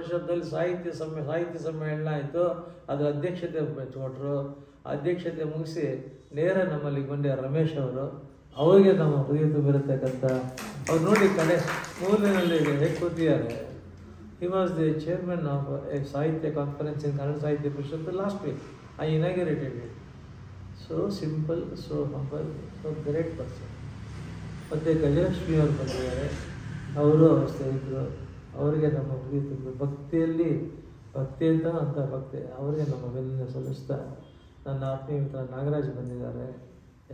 ಪರಿಷತ್ತಲ್ಲಿ ಸಾಹಿತ್ಯ ಸಮ್ಮೇಳನ ಆಯಿತು. ಅದರ ಅಧ್ಯಕ್ಷತೆ ಕೊಟ್ಟರು. ಅಧ್ಯಕ್ಷತೆ ಮುಗಿಸಿ ನೇರ ನಮ್ಮಲ್ಲಿ ಬಂದೆ ರಮೇಶ್ ಅವರು. ಅವರಿಗೆ ನಮ್ಮ ಹೃದಯ ತುಂಬಿರತಕ್ಕಂಥ ಅವ್ರು ನೋಡಿ ಕಡೆ ಮೂರನೇನಲ್ಲಿ ಹೇಗೆ ಕೂತಿದ್ದಾರೆ. He was the chairman of a sahitya conference in Kannada Sahitya Parishat last week. I inaugurated it. So simple, so humble, so great person. ಮತ್ತು ಗಜಲಕ್ಷ್ಮಿ ಅವರು ಬಂದಿದ್ದಾರೆ. ಅವರು ಸ್ನೇಹಿತರು. ಅವರಿಗೆ ನಮ್ಮ ಹೃದಯ ತುಂಬ ಭಕ್ತಿ ಅಂತ ಭಕ್ತಿ ಅವರಿಗೆ ನಮ್ಮ ಬೆನ್ನಿನ ಸಲ್ಲಿಸ್ತಾ ನನ್ನ ಆತ್ಮೀಯ ಮಿತ್ರ ನಾಗರಾಜ್ ಬಂದಿದ್ದಾರೆ.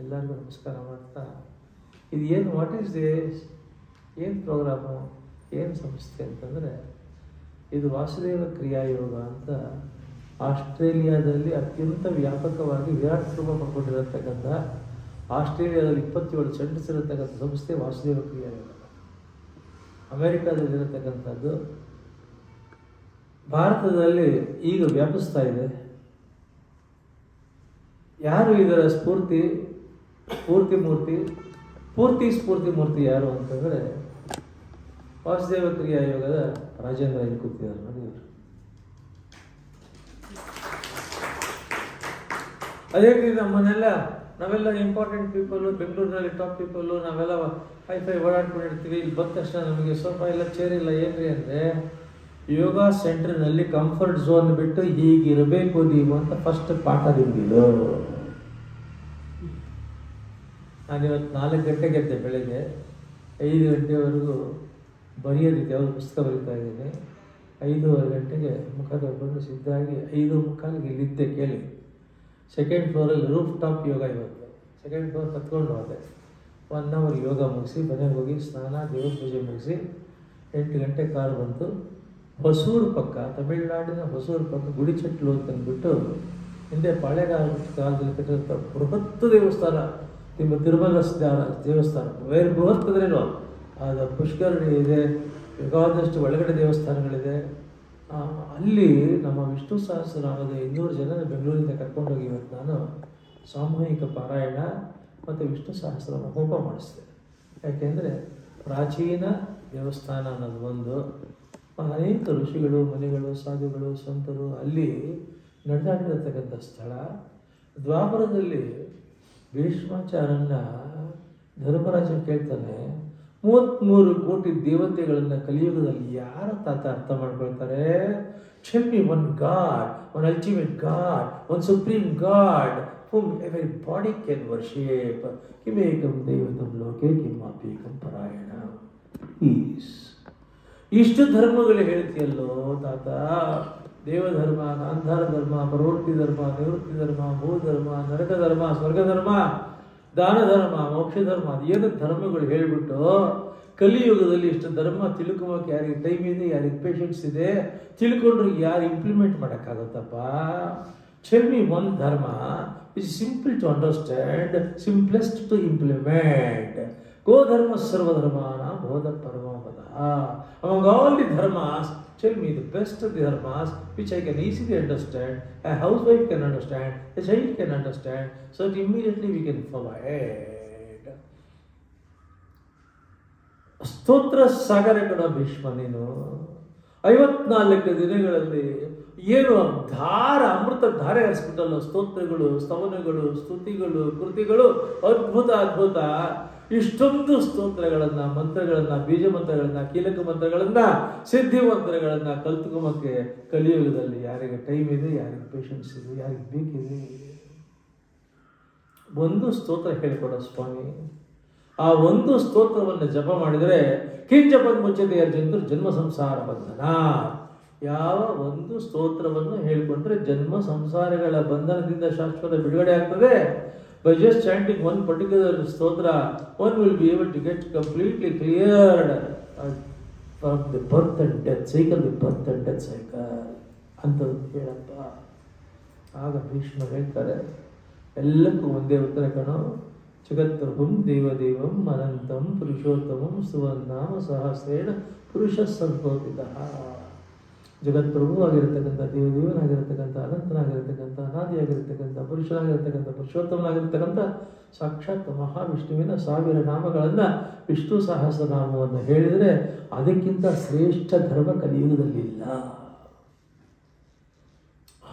ಎಲ್ಲರಿಗೂ ನಮಸ್ಕಾರ ಮಾಡ್ತಾ ಇದು ಏನು ವಾಟ್ ಈಸ್ ದಿಸ್, ಏನು ಪ್ರೋಗ್ರಾಮು, ಏನು ಸಂಸ್ಥೆ ಅಂತಂದರೆ ಇದು ವಾಸುದೇವ ಕ್ರಿಯಾಯೋಗ ಅಂತ ಆಸ್ಟ್ರೇಲಿಯಾದಲ್ಲಿ ಅತ್ಯಂತ ವ್ಯಾಪಕವಾಗಿ ವಿರಾಟ್ ರೂಪ ಪಡ್ಕೊಂಡಿರತಕ್ಕಂಥ ಆಸ್ಟ್ರೇಲಿಯಾದಲ್ಲಿ 27 ಸೆಂಟರ್ಸ್ ಇರತಕ್ಕಂಥ ಸಂಸ್ಥೆ ವಾಸುದೇವ ಕ್ರಿಯಾಯೋಗ. ಅಮೆರಿಕಾದಲ್ಲಿರತಕ್ಕಂಥದ್ದು ಭಾರತದಲ್ಲಿ ಈಗ ವ್ಯಾಪಿಸ್ತಾ ಇದೆ. ಯಾರು ಇದರ ಸ್ಫೂರ್ತಿ ಮೂರ್ತಿ ಯಾರು ಅಂತಂದರೆ ವಾಸುದೇವ ಕ್ರಿಯಾಯೋಗದ ರಾಜೇಂದ್ರ ಇಲ್ಲಿ ಕೂತಿದ್ದಾರೆ ನೋಡಿ. ಅದೇ ರೀತಿ ನಾವೆಲ್ಲ ಇಂಪಾರ್ಟೆಂಟ್ ಪೀಪಲ್ಲು, ಬೆಂಗಳೂರಿನಲ್ಲಿ ಟಾಪ್ ಪೀಪಲ್ಲು, ನಾವೆಲ್ಲ ಹೈಫೈ ಓಡಾಡ್ಕೊಂಡಿರ್ತೀವಿ. ಇಲ್ಲಿ ಬಂದ ತಕ್ಷಣ ನಮಗೆ ಸೋಫಾ ಇಲ್ಲ, ಚೇರ್ ಇಲ್ಲ. ಏನ್ರಿ ಅಂದರೆ ಯೋಗ ಸೆಂಟರ್ನಲ್ಲಿ ಕಂಫರ್ಟ್ ಝೋನ್ ಬಿಟ್ಟು ಹೀಗಿರಬೇಕು ನೀವು ಅಂತ ಫಸ್ಟ್ ಪಾಠ ನಿಮಗಿದು. ನಾನಿವತ್ತು 4 ಗಂಟೆಗೆ ಎದ್ದೆ, ಬೆಳಗ್ಗೆ 5 ಗಂಟೆವರೆಗೂ ಬರೆಯೋದಿದೆ, ಅವ್ರ ಪುಸ್ತಕ ಬರೀತಾ ಇದ್ದೀನಿ. 5:30 ಗಂಟೆಗೆ ಮುಖದ ಬಂದು ಸಿದ್ಧಾಗಿ 5:45 ಇಲ್ಲಿದ್ದೆ. ಕೇಳಿ, ಸೆಕೆಂಡ್ ಫ್ಲೋರಲ್ಲಿ ರೂಫ್ ಟಾಪ್ ಯೋಗ. ಇವತ್ತು ಸೆಕೆಂಡ್ ಫ್ಲೋರ್ ಕತ್ಕೊಂಡು ಹೋದೆ. 1 ಅವರ್ ಯೋಗ ಮುಗಿಸಿ ಮನೆಗೆ ಹೋಗಿ ಸ್ನಾನ, ದೇವ್ರ ಪೂಜೆ ಮುಗಿಸಿ 8 ಗಂಟೆ ಕಾರು ಬಂತು. ಹೊಸೂರು ಪಕ್ಕ, ತಮಿಳುನಾಡಿನ ಹೊಸೂರು ಪಕ್ಕ ಗುಡಿಚಟ್ಲು ಅಂತಂದ್ಬಿಟ್ಟು ಹಿಂದೆ ಕಾಲದಲ್ಲಿ ಕಟ್ಟಿರೋ ಬೃಹತ್ ದೇವಸ್ಥಾನ, ತಿರುಮಲ ದೇವಸ್ಥಾನ. ವೇರ್ ಬೃಹತ್ ಅಂದ್ರೇನು, ಅದು ಪುಷ್ಕರಣಿ ಇದೆ, ಬೇಕಾದಷ್ಟು ಒಳಗಡೆ ದೇವಸ್ಥಾನಗಳಿದೆ. ಅಲ್ಲಿ ನಮ್ಮ ವಿಷ್ಣು ಸಹಸ್ರನಾಮದ 200 ಜನ ಬೆಂಗಳೂರಿಂದ ಕರ್ಕೊಂಡೋಗಿ ಇವತ್ತು ನಾನು ಸಾಮೂಹಿಕ ಪಾರಾಯಣ ಮತ್ತು ವಿಷ್ಣು ಸಹಸ್ರನಾಮ ಹೋಮ ಮಾಡಿಸಿದೆ. ಯಾಕೆಂದರೆ ಪ್ರಾಚೀನ ದೇವಸ್ಥಾನ ಅನ್ನೋದು ಒಂದು, ಅನೇಕ ಋಷಿಗಳು, ಮುನಿಗಳು, ಸಾಧುಗಳು, ಸಂತರು ಅಲ್ಲಿ ನಡೆದಾಡಿರತಕ್ಕಂಥ ಸ್ಥಳ. ದ್ವಾಪರದಲ್ಲಿ ಭೀಷ್ಮಾಚಾರ್ಯನ ಧರ್ಮರಾಜ ಕೇಳ್ತಾನೆ, 33 ಕೋಟಿ ದೇವತೆಗಳನ್ನು ಕಲಿಯುಗದಲ್ಲಿ ಯಾರು ತಾತ ಅರ್ಥ ಮಾಡ್ಕೊಳ್ತಾರೆ? Tell me one God, one ultimate God, one supreme God whom every body can worship. Kimekam devatam loke kimapekam parayana. Peace. ಇಷ್ಟು ಧರ್ಮಗಳು ಹೇಳ್ತೀಯಲ್ಲೋ ತಾತ, ದೇವಧರ್ಮ, ಗಾಂಧಾರ ಧರ್ಮ, ಪ್ರವೃತ್ತಿ ಧರ್ಮ, ನಿವೃತ್ತಿ ಧರ್ಮ, ಭೂಧರ್ಮ, ನರಕ ಧರ್ಮ, ಸ್ವರ್ಗ ಧರ್ಮ, ದಾನ ಧರ್ಮ, ಮೋಕ್ಷ ಧರ್ಮ, ಅದೇನು ಧರ್ಮಗಳು ಹೇಳಿಬಿಟ್ಟು ಕಲಿಯುಗದಲ್ಲಿ ಇಷ್ಟು ಧರ್ಮ ತಿಳ್ಕೊಳಕ್ಕೆ ಯಾರಿಗೆ ಟೈಮ್ ಇದೆ, ಯಾರಿಗೆ ಪೇಷನ್ಸ್ ಇದೆ, ತಿಳ್ಕೊಂಡ್ರೆ ಯಾರು implement ಮಾಡೋಕ್ಕಾಗುತ್ತಪ್ಪ? Tell me one dharma which is simple to understand, simplest to implement. Go dharma sarva dharmana bodha paramavada. Among all the dharmas, tell me the best of the dharmas which I can easily understand, a housewife can understand, a child can understand, so that immediately we can follow it. ಸ್ತೋತ್ರ ಸಾಗರ ಕಡ ಭೀಷ್ಮ ನೀನು. 54 ದಿನಗಳಲ್ಲಿ ಏನು ಅಮೃತ ಧಾರೆ ಹರಿಸ್ಬಿಟ್ಟಲ್ಲ. ಸ್ತೋತ್ರಗಳು, ಸ್ತವನಗಳು, ಸ್ತುತಿಗಳು, ಕೃತಿಗಳು, ಅದ್ಭುತ. ಇಷ್ಟೊಂದು ಸ್ತೋತ್ರಗಳನ್ನು, ಮಂತ್ರಗಳನ್ನು, ಬೀಜ ಮಂತ್ರಗಳನ್ನು, ಕೀಲಕ ಮಂತ್ರಗಳನ್ನು, ಸಿದ್ಧಿ ಮಂತ್ರಗಳನ್ನು ಕಲ್ತ್ಕೊಂಬಕ್ಕೆ ಕಲಿಯುಗದಲ್ಲಿ ಯಾರಿಗೆ ಟೈಮ್ ಇದೆ, ಯಾರಿಗೆ ಪೇಷನ್ಸ್ ಇದೆ, ಯಾರಿಗೆ ಬೇಕಿದೆ? ಒಂದು ಸ್ತೋತ್ರ ಹೇಳಿಕೊಡ ಸ್ವಾಮಿ. ಆ ಒಂದು ಸ್ತೋತ್ರವನ್ನು ಜಪ ಮಾಡಿದರೆ ಕಿಂಜಪದ ಮುಚ್ಚತೆ ಅರ್ಜುನರು ಜನ್ಮ ಸಂಸಾರ ಬಂಧನ. ಯಾವ ಒಂದು ಸ್ತೋತ್ರವನ್ನು ಹೇಳಿಕೊಂಡ್ರೆ ಜನ್ಮ ಸಂಸಾರಗಳ ಬಂಧನದಿಂದ ಶಾಶ್ವತ ಬಿಡುಗಡೆ ಆಗ್ತದೆ. By just chanting one particular stotra, one will be able to get completely cleared from the birth and death cycle, ಅಂತ ಹೇಳಪ್ಪ. ಆಗ ಭೀಷ್ಮ ಹೇಳ್ತಾರೆ, ಎಲ್ಲಕ್ಕೂ ಒಂದೇ ಉತ್ತರ ಕಣೋ. ಜಗತ್ಪ್ರಭುಂ ದೇವದೇವಂ ಅನಂತಂ ಪುರುಷೋತ್ತಮಂ ಸುವರ್ಣಾಮ ಸಹಸ್ರೇಣ ಪುರುಷ ಸಂಭೋಪಿತಃ. ಜಗತ್ಪ್ರಭು ಆಗಿರತಕ್ಕಂಥ, ದೇವದೇವನಾಗಿರತಕ್ಕಂಥ, ಅನಂತನಾಗಿರತಕ್ಕಂಥ, ಅನಾದಿಯಾಗಿರ್ತಕ್ಕಂಥ, ಪುರುಷನಾಗಿರ್ತಕ್ಕಂಥ, ಪುರುಷೋತ್ತಮನಾಗಿರ್ತಕ್ಕಂಥ ಸಾಕ್ಷಾತ್ ಮಹಾವಿಷ್ಣುವಿನ 1000 ನಾಮಗಳನ್ನು, ವಿಷ್ಣು ಸಹಸ್ರನಾಮವನ್ನು ಹೇಳಿದರೆ ಅದಕ್ಕಿಂತ ಶ್ರೇಷ್ಠ ಧರ್ಮ ಕಲಿಯುಗದಲ್ಲಿಲ್ಲ.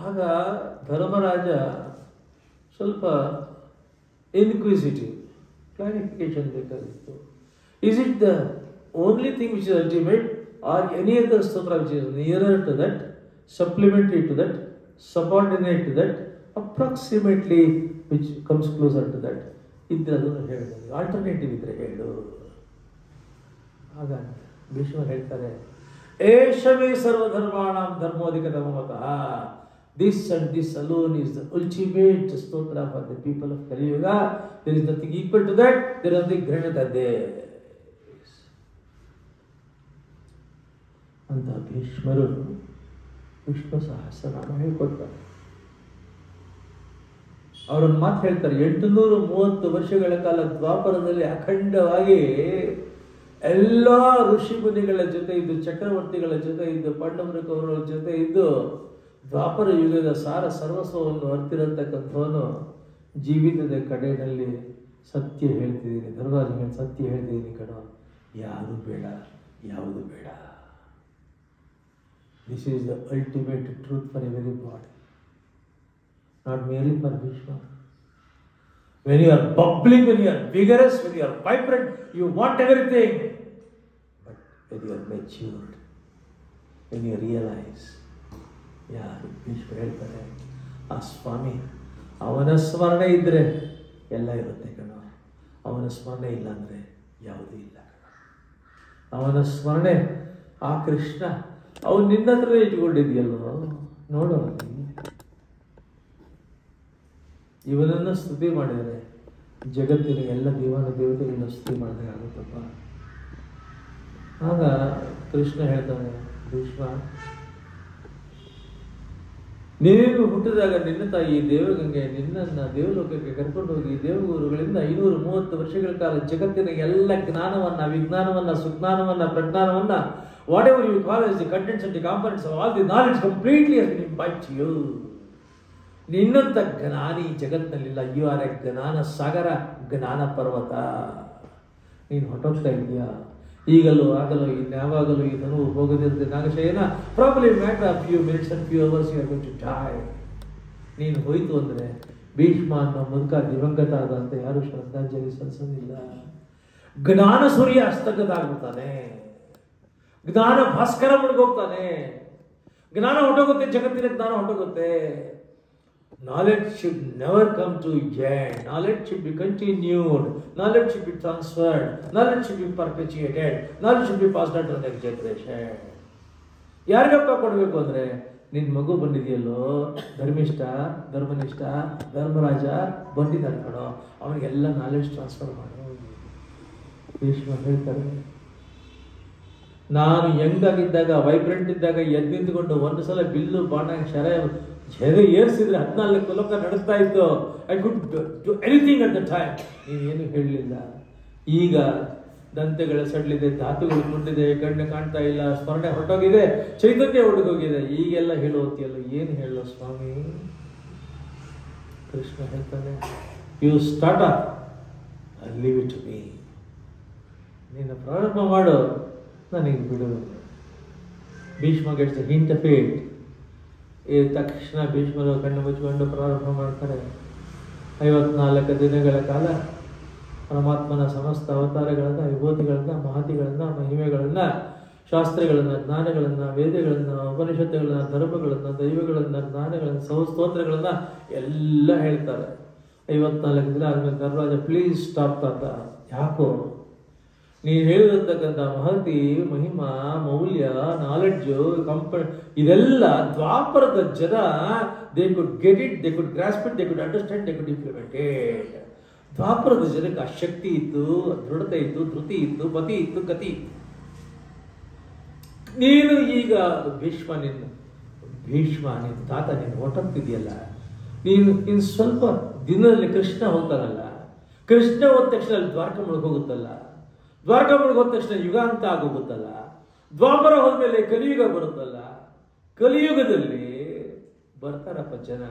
ಆಗ ಧರ್ಮರಾಜ ಸ್ವಲ್ಪ ಇನ್ಕ್ವಿಸಿಟಿವ್, ಕ್ಲಾರಿಫಿಕೇಶನ್ ಬೇಕಾಗಿತ್ತು. Is it the only thing which is ultimate or any other stotra which is nearer to that, supplementary to that, subordinate to that, approximately which comes closer to that ಇದ್ರೆ ಅದನ್ನು ಹೇಳಿದೆ. ಆಲ್ಟರ್ನೇಟಿವ್ ಇದ್ರೆ ಹೇಳು. ಆಗ ಭೀಷ್ಮ ಹೇಳ್ತಾರೆ, ಏಷವೇ ಸರ್ವಧರ್ಮಾಣಾಂ ಧರ್ಮೋಧಿಕತಮಃ. This and this alone is the ultimate stotra for the people of Kali Yuga. There is nothing equal to that. There is nothing greater than this. ಅಂತ ಭೀಷ್ಮರು ವಿಷ್ಣು ಸಹಸ್ರನಾಮ ಹೇಳ್ಕೊಡ್ತಾರೆ. ಅವರೊಂದು ಮಾತು ಹೇಳ್ತಾರೆ, 830 ವರ್ಷಗಳ ಕಾಲ ದ್ವಾಪರದಲ್ಲಿ ಅಖಂಡವಾಗಿ ಎಲ್ಲ ಋಷಿ ಮುನಿಗಳ ಜೊತೆ ಇದ್ದು, ಚಕ್ರವರ್ತಿಗಳ ಜೊತೆ ಇದ್ದು, ಪಾಂಡವರ ಕೌರವರ ಜೊತೆ ಇದ್ದು ದ್ವಾಪರ ಯುಗದ ಸಾರ ಸರ್ವಸ್ವವನ್ನು ಅರ್ತಿರತಕ್ಕಂಥವನು ಜೀವಿತದ ಕಡೆಯಲ್ಲಿ ಸತ್ಯ ಹೇಳ್ತಿದ್ದೀನಿ, ಧರ್ಮರಾಜನಿಗೆ ಸತ್ಯ ಹೇಳ್ತಿದ್ದೀನಿ ಕಣ, ಯಾವುದು ಬೇಡ, ಯಾವುದು ಬೇಡ. This is the ultimate truth for every body, not merely for Bhishma. When you are bubbling, when you are vigorous, when you are vibrant, you want everything. But when you are matured, when you realize, ಯಾರು ಭೀಷ್ಮ ಹೇಳ್ತಾರೆ, ಆ ಸ್ವಾಮಿ ಅವನ ಸ್ಮರಣೆ ಇದ್ದರೆ ಎಲ್ಲ ಇರುತ್ತೆ ಕಣ, ಅವನ ಸ್ಮರಣೆ ಇಲ್ಲ ಅಂದರೆ ಯಾವುದೂ ಇಲ್ಲ ಕಣ. ಅವನ ಸ್ಮರಣೆ, ಆ ಕೃಷ್ಣ ಅವನು ನಿನ್ನ ಹತ್ರನೇ ಇಟ್ಕೊಂಡಿದ್ಯಲ್ವ, ನೋಡು. ಇವನನ್ನು ಸ್ತುತಿ ಮಾಡಿದರೆ ಜಗತ್ತಿನ ಎಲ್ಲ ದೇವತೆಗಳನ್ನ ಸ್ತುತಿ ಮಾಡಿದಾಗ ಆಗುತ್ತಪ್ಪ. ಆಗ ಕೃಷ್ಣ ಹೇಳ್ತಾನೆ, ಭೀಷ್ಮ, ನೀನು ಹುಟ್ಟಿದಾಗ ನಿನ್ನ ತಾಯಿ ದೇವಗಂಗೆ ನಿನ್ನನ್ನು ದೇವಲೋಕಕ್ಕೆ ಕರ್ಕೊಂಡು ಹೋಗಿ ದೇವಗುರುಗಳಿಂದ 530 ವರ್ಷಗಳ ಕಾಲ ಜಗತ್ತಿನ ಎಲ್ಲ ಜ್ಞಾನವನ್ನ, ವಿಜ್ಞಾನವನ್ನ, ಸುಜ್ಞಾನವನ್ನ, ಪ್ರಜ್ಞಾನವನ್ನ, whatever you call as the contents and the components of all the knowledge completely has been impaled to you. ನಿನ್ನಂತ ಜ್ಞಾನಿ ಜಗತ್ತಿನಲ್ಲಿಲ್ಲ. ಯು ಆರ್ ಎ ಜ್ಞಾನ ಸಾಗರ, ಜ್ಞಾನ ಪರ್ವತ. ನೀನು ಹೊಟ್ಟೋಗ್ತಾ ಇದೆಯಾ, ಈಗಲೂ ಆಗಲೂ ಇನ್ಯಾವಾಗಲೂ ಈ ಧನು ಹೋಗದಿರುತ್ತೆ Nagashayana. Probably matter of few minutes and few hours you are going to die. ನೀನು ಹೋಯ್ತು ಅಂದರೆ ಭೀಷ್ಮ ಅನ್ನೋ ಮುದುಕ ದಿವಂಗತ ಆದಂತೆ ಯಾರು ಶ್ರದ್ಧಾಂಜಲಿ ಸಲ್ಲಿಸೋದಿಲ್ಲ. ಜ್ಞಾನ ಸೂರ್ಯ ಹಸ್ತಗತ ಆಗ್ಬಿಡ್ತಾನೆ, ಜ್ಞಾನ ಭಾಸ್ಕರ ಮುಳುಗೋಗ್ತಾನೆ, ಜ್ಞಾನ ಹೊಟ್ಟೋಗುತ್ತೆ, ಜಗತ್ತಿನ ಜ್ಞಾನ ಹೊಟ್ಟೋಗುತ್ತೆ. Knowledge should never come to end. Knowledge should be continued. Knowledge should be transferred. Knowledge should be perpetuated. Knowledge should be passed on to the next generation. ಯಾರಿಗಪ್ಪ ಕೊಡಬೇಕು ಅಂದರೆ, ನಿನ್ನ ಮಗು ಬಂದಿದೆಯಲ್ಲೋ, ಧರ್ಮಿಷ್ಠ, ಧರ್ಮನಿಷ್ಠ, ಧರ್ಮರಾಜ ಬಂದಿದ್ದಾನೆ ಕಣೋ, ಅವನಿಗೆಲ್ಲ ನಾಲೆಡ್ಜ್ ಟ್ರಾನ್ಸ್ಫರ್ ಮಾಡು. ಭೀಷ್ಮ ಹೇಳ್ತಾರೆ, ನಾನು ಯಂಗಾಗಿದ್ದಾಗ, ವೈಬ್ರೆಂಟ್ ಇದ್ದಾಗ ಎದ್ದು ನಿಂತ್ಕೊಂಡು ಒಂದು ಸಲ ಬಿಲ್ಲು ಬಾಣ ಶರ ಏರಿಸಿದ್ರೆ 14 ಲೋಕ ನಡೆಸ್ತಾ ಇತ್ತು. I could do anything at the time. ನೀವೇನು ಹೇಳಲಿಲ್ಲ. ಈಗ ದಂತೆಗಳ ಸಡ್ಲಿದೆ, ಧಾತುಗಳು ಮುಂದಿದೆ, ಕಣ್ಣು ಕಾಣ್ತಾ ಇಲ್ಲ, ಸ್ಮರಣೆ ಹೊರಟೋಗಿದೆ, ಚೈತನ್ಯ ಹೊರಟೋಗಿದೆ. ಈಗೆಲ್ಲ ಹೇಳುವತ್ತಿಯಲ್ಲ, ಏನು ಹೇಳೋ ಸ್ವಾಮಿ? ಕೃಷ್ಣ ಹೇಳ್ತಾನೆ, you start up, leave it to me. ನೀನು ಪ್ರಾರಂಭ ಮಾಡು, ನನಗೆ ಬಿಡು. Bhishma gets hint of it. ಈ ತಕ್ಷಣ ಭೀಷ್ಮರು ಕಣ್ಣು ಮುಚ್ಚಿಕೊಂಡು ಪ್ರಾರಂಭ ಮಾಡ್ತಾರೆ. 54 ದಿನಗಳ ಕಾಲ ಪರಮಾತ್ಮನ ಸಮಸ್ತ ಅವತಾರಗಳನ್ನು, ವಿಭೂತಿಗಳನ್ನು, ಮಹತಿಗಳನ್ನು, ಮಹಿಮೆಗಳನ್ನು, ಶಾಸ್ತ್ರಗಳನ್ನು, ಜ್ಞಾನಗಳನ್ನು, ವೇದಗಳನ್ನು, ಉಪನಿಷತ್ತುಗಳನ್ನು, ಧರ್ಮಗಳನ್ನು, ದೈವಗಳನ್ನು, ಜ್ಞಾನಗಳನ್ನು, ಸ್ತೋತ್ರಗಳನ್ನು ಎಲ್ಲ ಹೇಳ್ತಾರೆ. 54 ದಿನ ಆದಮೇಲೆ ಧರ್ಮರಾಜ, ಪ್ಲೀಸ್ ಸ್ಟಾಪ್ ತಾತ. ಯಾಕೋ ನೀನು ಹೇಳಿರತಕ್ಕಂಥ ಮಹತಿ, ಮಹಿಮಾ, ಮೌಲ್ಯ, ನಾಲೆಡ್ಜು, ಇದೆಲ್ಲ ದ್ವಾಪರದ ಜನ they could get it, they could grasp it, they could understand, they could implement it. ದ್ವಾಪರದ ಜನಕ್ಕೆ ಆ ಶಕ್ತಿ ಇತ್ತು, ದೃಢತೆ ಇತ್ತು, ಧೃತಿ ಇತ್ತು, ಪತಿ ಇತ್ತು, ಗತಿ ಇತ್ತು. ನೀನು ಈಗ ಭೀಷ್ಮ ನಿನ್ನ ತಾತ ನೀನು ಹೊಟ್ಟೋಗ್ತಿದೆಯಲ್ಲ, ನೀನು ಸ್ವಲ್ಪ ದಿನದಲ್ಲಿ ಕೃಷ್ಣ ಹೋಗ್ತಾನಲ್ಲ, ಕೃಷ್ಣ ಹೋದ ತಕ್ಷಣ ಅಲ್ಲಿ ದ್ವಾರಕ ಹೋಗುತ್ತಲ್ಲ, ದ್ವಾರಕ ಹೋದ ತಕ್ಷಣ ಯುಗ ಅಂತ ಆಗೋಗುತ್ತಲ್ಲ, ದ್ವಾಪರ ಹೋದ್ಮೇಲೆ ಕಲಿಯುಗ ಬರುತ್ತಲ್ಲ. ಕಲಿಯುಗದಲ್ಲಿ ಬರ್ತಾರಪ್ಪ ಜನ,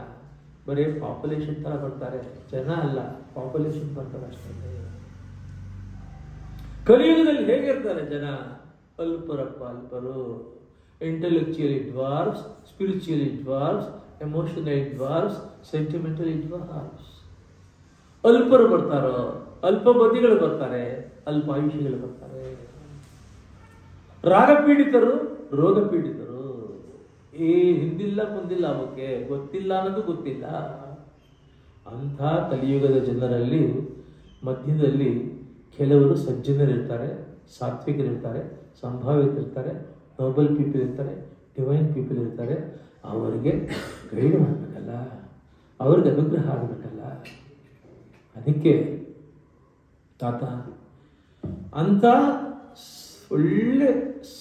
ಬರೀ ಪಾಪ್ಯುಲೇಷನ್ ತರ ಬರ್ತಾರೆ, ಜನ ಅಲ್ಲ, ಪಾಪ್ಯುಲೇಷನ್ ಬರ್ತಾರೆ ಅಷ್ಟೇ. ಕಲಿಯುಗದಲ್ಲಿ ಹೇಗಿರ್ತಾರೆ ಜನ? ಅಲ್ಪರಪ್ಪ, ಅಲ್ಪರು. Intellectually dwarfs, spiritually dwarfs, emotional dwarfs, sentimental dwarfs. ಅಲ್ಪರು ಬರ್ತಾರೋ, ಅಲ್ಪಬುದ್ಧಿಗಳು ಬರ್ತಾರೆ, ಅಲ್ಪಾಯುಷಿಗಳು ಬರ್ತಾರೆ. ರಾಗಪೀಡಿತರು, ರೋಗ ಪೀಡಿತರು. ಹಿಂದಿಲ್ಲ ಮುಂದಿಲ್ಲ, ಅವಕ್ಕೆ ಗೊತ್ತಿಲ್ಲ ಅನ್ನೋದು ಗೊತ್ತಿಲ್ಲ. ಅಂಥ ಕಲಿಯುಗದ ಜನರಲ್ಲಿ ಮಧ್ಯದಲ್ಲಿ ಕೆಲವರು ಸಜ್ಜನರಿರ್ತಾರೆ, ಸಾತ್ವಿಕರಿರ್ತಾರೆ, ಸಂಭಾವಿತರಿರ್ತಾರೆ, ನೋಬಲ್ ಪೀಪಲ್ ಇರ್ತಾರೆ, ಡಿವೈನ್ ಪೀಪಲ್ ಇರ್ತಾರೆ. ಅವರಿಗೆ ಗೈಡ್ ಮಾಡಬೇಕಲ್ಲ, ಅವ್ರಿಗೆ ಅನುಗ್ರಹ ಆಗಬೇಕಲ್ಲ. ಅದಕ್ಕೆ ತಾತ ಅಂಥ ಒಳ್ಳೆ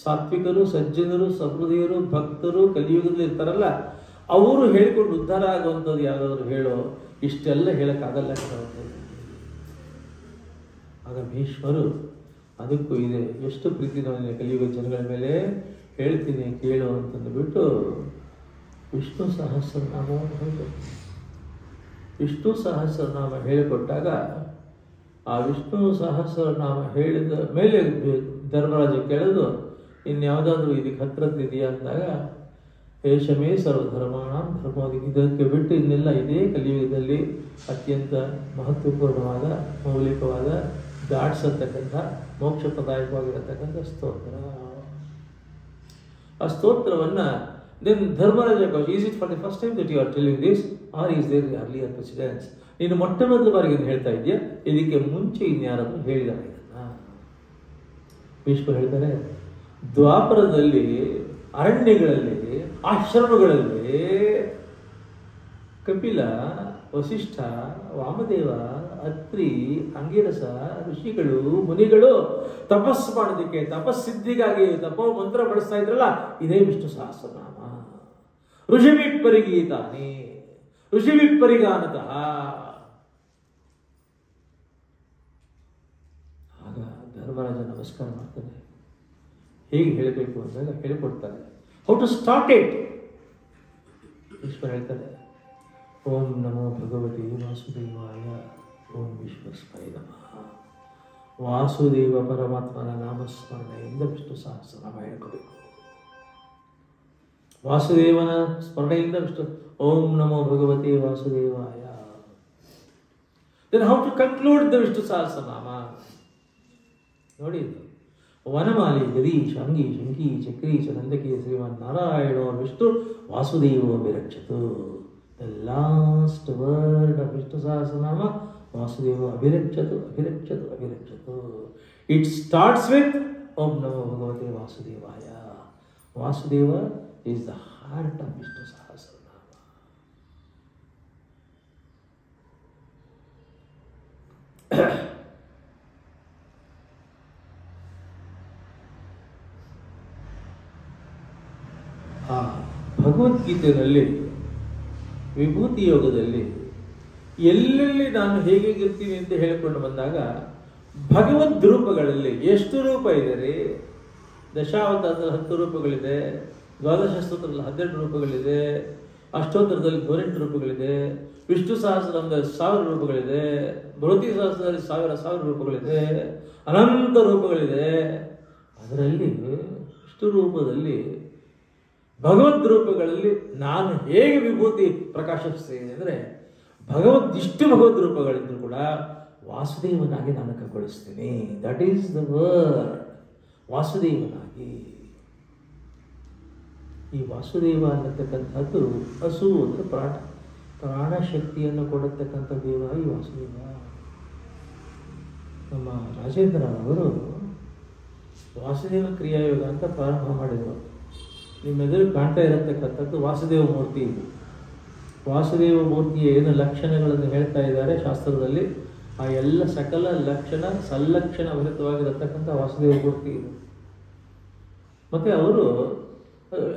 ಸಾತ್ವಿಕರು, ಸಜ್ಜನರು, ಸಹೃದಯರು, ಭಕ್ತರು ಕಲಿಯುಗದಲ್ಲಿ ಇರ್ತಾರಲ್ಲ, ಅವರು ಹೇಳಿಕೊಂಡು ಉದ್ಧಾರ ಆಗುವಂಥದ್ದು ಯಾವುದಾದ್ರು ಹೇಳೋ. ಇಷ್ಟೆಲ್ಲ ಹೇಳೋಕ್ಕಾಗಲ್ಲ. ಆಗ ಭೀಷ್ಮರು ಅದಕ್ಕೂ ಇದೆ, ಎಷ್ಟು ಪ್ರೀತಿ ನನಗೆ ಕಲಿಯುಗ ಜನಗಳ ಮೇಲೆ, ಹೇಳ್ತೀನಿ ಕೇಳು ಅಂತಂದುಬಿಟ್ಟು ವಿಷ್ಣು ಸಹಸ್ರನಾಮವನ್ನು ಹೇಳಿಕೊಟ್ಟು, ವಿಷ್ಣು ಸಹಸ್ರನಾಮ ಹೇಳಿಕೊಟ್ಟಾಗ ಆ ವಿಷ್ಣು ಸಹಸ್ರನಾಮ ಹೇಳಿದ ಮೇಲೆ ಧರ್ಮರಾಜ ಕೇಳೋದು, ಇನ್ಯಾವುದಾದ್ರೂ ಇದಕ್ಕೆ ಹತ್ತಿರದಿದೆಯಾ ಅಂದಾಗ, ಏಷಮೇ ಸರ್ವಧರ್ಮಾಣ ಧರ್ಮೋದಿ, ಇದಕ್ಕೆ ಬಿಟ್ಟು ಇನ್ನೆಲ್ಲ ಇದೇ ಕಲಿಯುಗದಲ್ಲಿ ಅತ್ಯಂತ ಮಹತ್ವಪೂರ್ಣವಾದ, ಮೌಲಿಕವಾದ, ದಾಟಿಸತಕ್ಕಂಥ, ಮೋಕ್ಷಪ್ರದಾಯಕವಾಗಿರತಕ್ಕಂಥ ಸ್ತೋತ್ರ. ಆ ಸ್ತೋತ್ರವನ್ನು then Dharmaraja, is it for the first time that you are telling this or is there earlier precedence? ನೀನು ಮೊಟ್ಟ ಮೊದಲ ಬಾರಿಗೆ ಹೇಳ್ತಾ ಇದೆಯಾ, ಇದಕ್ಕೆ ಮುಂಚೆ ಇನ್ಯಾರನ್ನು ಹೇಳಿದ್ದಾರೆ ಇದನ್ನ? ಭೀಷ್ಮರು ಹೇಳ್ತಾರೆ, ದ್ವಾಪರದಲ್ಲಿ ಅರಣ್ಯಗಳಲ್ಲಿ, ಆಶ್ರಮಗಳಲ್ಲಿ ಕಪಿಲ, ವಸಿಷ್ಠ, ವಾಮದೇವ, ಅತ್ರಿ, ಅಂಗಿರಸ ಋಷಿಗಳು, ಮುನಿಗಳು ತಪಸ್ಸು ಮಾಡೋದಕ್ಕೆ, ತಪಸ್ಸಿದ್ಧಿಗಾಗಿ ತಪೋ ಮಂತ್ರ ಬಳಸ್ತಾ ಇದ್ರಲ್ಲ, ಇದೇ ವಿಷ್ಣು ಸಹಸ್ರನಾಮ. ಋಷಿವಿಪ್ಪರಿಗೀತಾನೆ, ಋಷಿವಿಪ್ಪರಿಗಾನತಃ. ಆಗ ಧರ್ಮರಾಜ ನಮಸ್ಕಾರ ಮಾಡ್ತಾನೆ. ಹೇಗೆ ಹೇಳಬೇಕು ಅಂದಾಗ ಹೇಳಿಕೊಡ್ತಾರೆ. How to start it? Ishwara ಹೇಳ್ತಾರೆ, ಓಂ ನಮೋ ಭಗವತಿ ವಾಸುದೇವಾಯ, ಓಂ ವಿಶ್ವಸ್ಮೈ ನಮಃ. ವಾಸುದೇವ ಪರಮಾತ್ಮನ ನಾಮಸ್ಮರಣೆಯಿಂದ ವಿಷ್ಣು ಸಹಸ್ರನಾಮ ಹೇಳ್ಕೋಬೇಕು. ವಾಸುದೇವನ ಸ್ಮರಣೆಯಿಂದ ವಿಷ್ಣು, ಓಂ ನಮೋ ಭಗವತಿ ವಾಸುದೇವಾಯ. Then how to conclude the Vishnu Sahasranama? ನೋಡಿ, ವನಮಾಲಿ ಗದೀಶ ಅಂಗಿ ಶಂಕಿ ಚಕ್ರೀಶ ನಂದಕಿ ಶ್ರೀಮನ್ ನಾರಾಯಣೋ ವಿಷ್ಣು ವಾಸುದೇವೋ ವಿರಕ್ಷತು. The last word of Vishnu Sahasranama Vasudeva ಅಭಿರಕ್ಷತು, ಅಭಿರಕ್ಷತು, ಅಭಿರಕ್ಷತು. ಇಟ್ ಸ್ಟಾರ್ಟ್ಸ್ ವಿತ್ ಓಂ ನಮೋ ಭಗವತೆ ವಾಸುದೇವಾಯ. Vasudeva is the heart of Vishnu Sahasranama. ಆ ಭಗವದ್ಗೀತೆಯಲ್ಲಿ ವಿಭೂತಿ ಯೋಗದಲ್ಲಿ ಎಲ್ಲೆಲ್ಲಿ ನಾನು ಹೇಗಿರ್ತೀನಿ ಅಂತ ಹೇಳಿಕೊಂಡು ಬಂದಾಗ, ಭಗವದ್ ರೂಪಗಳಲ್ಲಿ ಎಷ್ಟು ರೂಪ ಇದೆ ರೀ? ದಶಾವತಾರದಲ್ಲಿ 10 ರೂಪಗಳಿದೆ, ದ್ವಾದಶ ಸ್ತೋತ್ರದಲ್ಲಿ 12 ರೂಪಗಳಿದೆ, ಅಷ್ಟೋತ್ತರದಲ್ಲಿ 18 ರೂಪಗಳಿದೆ, ವಿಷ್ಣು ಸಹಸ್ರನಾಮದಲ್ಲಿ 1000 ರೂಪಗಳಿದೆ, ಭೃತಿ ಸಹಸ್ರದಲ್ಲಿ 1000 ರೂಪಗಳಿದೆ, ಅನಂತ ರೂಪಗಳಿದೆ. ಅದರಲ್ಲಿ ಇಷ್ಟು ರೂಪದಲ್ಲಿ ಭಗವದ್ ರೂಪಗಳಲ್ಲಿ ನಾನು ಹೇಗೆ ವಿಭೂತಿ ಪ್ರಕಾಶಿಸ್ತೇನೆ ಅಂದರೆ, ಇಷ್ಟು ಭಗವದ್ ರೂಪಗಳಿದ್ರೂ ಕೂಡ ವಾಸುದೇವನಾಗಿ ನಾನು ಕೈಗೊಳಿಸ್ತೀನಿ. That is the word. ವಾಸುದೇವನಾಗಿ. ಈ ವಾಸುದೇವ ಅನ್ನತಕ್ಕಂಥದ್ದು ಹಸು ಅಂದರೆ ಪ್ರಾಣ ಶಕ್ತಿಯನ್ನು ಕೊಡತಕ್ಕಂಥ ದೇವ ಈ ವಾಸುದೇವ. ನಮ್ಮ ರಾಜೇಂದ್ರ ಅವರು ವಾಸುದೇವ ಕ್ರಿಯಾಯೋಗ ಅಂತ ಪ್ರಾರಂಭ ಮಾಡಿದರು. ನಿಮ್ಮೆದುರು ಕಾಣ್ತಾ ಇರತಕ್ಕಂಥದ್ದು ವಾಸುದೇವ ಮೂರ್ತಿ. ಇದು ವಾಸುದೇವ ಮೂರ್ತಿಯ ಏನು ಲಕ್ಷಣಗಳನ್ನು ಹೇಳ್ತಾ ಇದ್ದಾರೆ ಶಾಸ್ತ್ರದಲ್ಲಿ, ಆ ಎಲ್ಲ ಸಕಲ ಲಕ್ಷಣ ಸಲ್ಲಕ್ಷಣ ಭರಿತವಾಗಿರತಕ್ಕಂಥ ವಾಸುದೇವ ಮೂರ್ತಿ ಇದು. ಮತ್ತು ಅವರು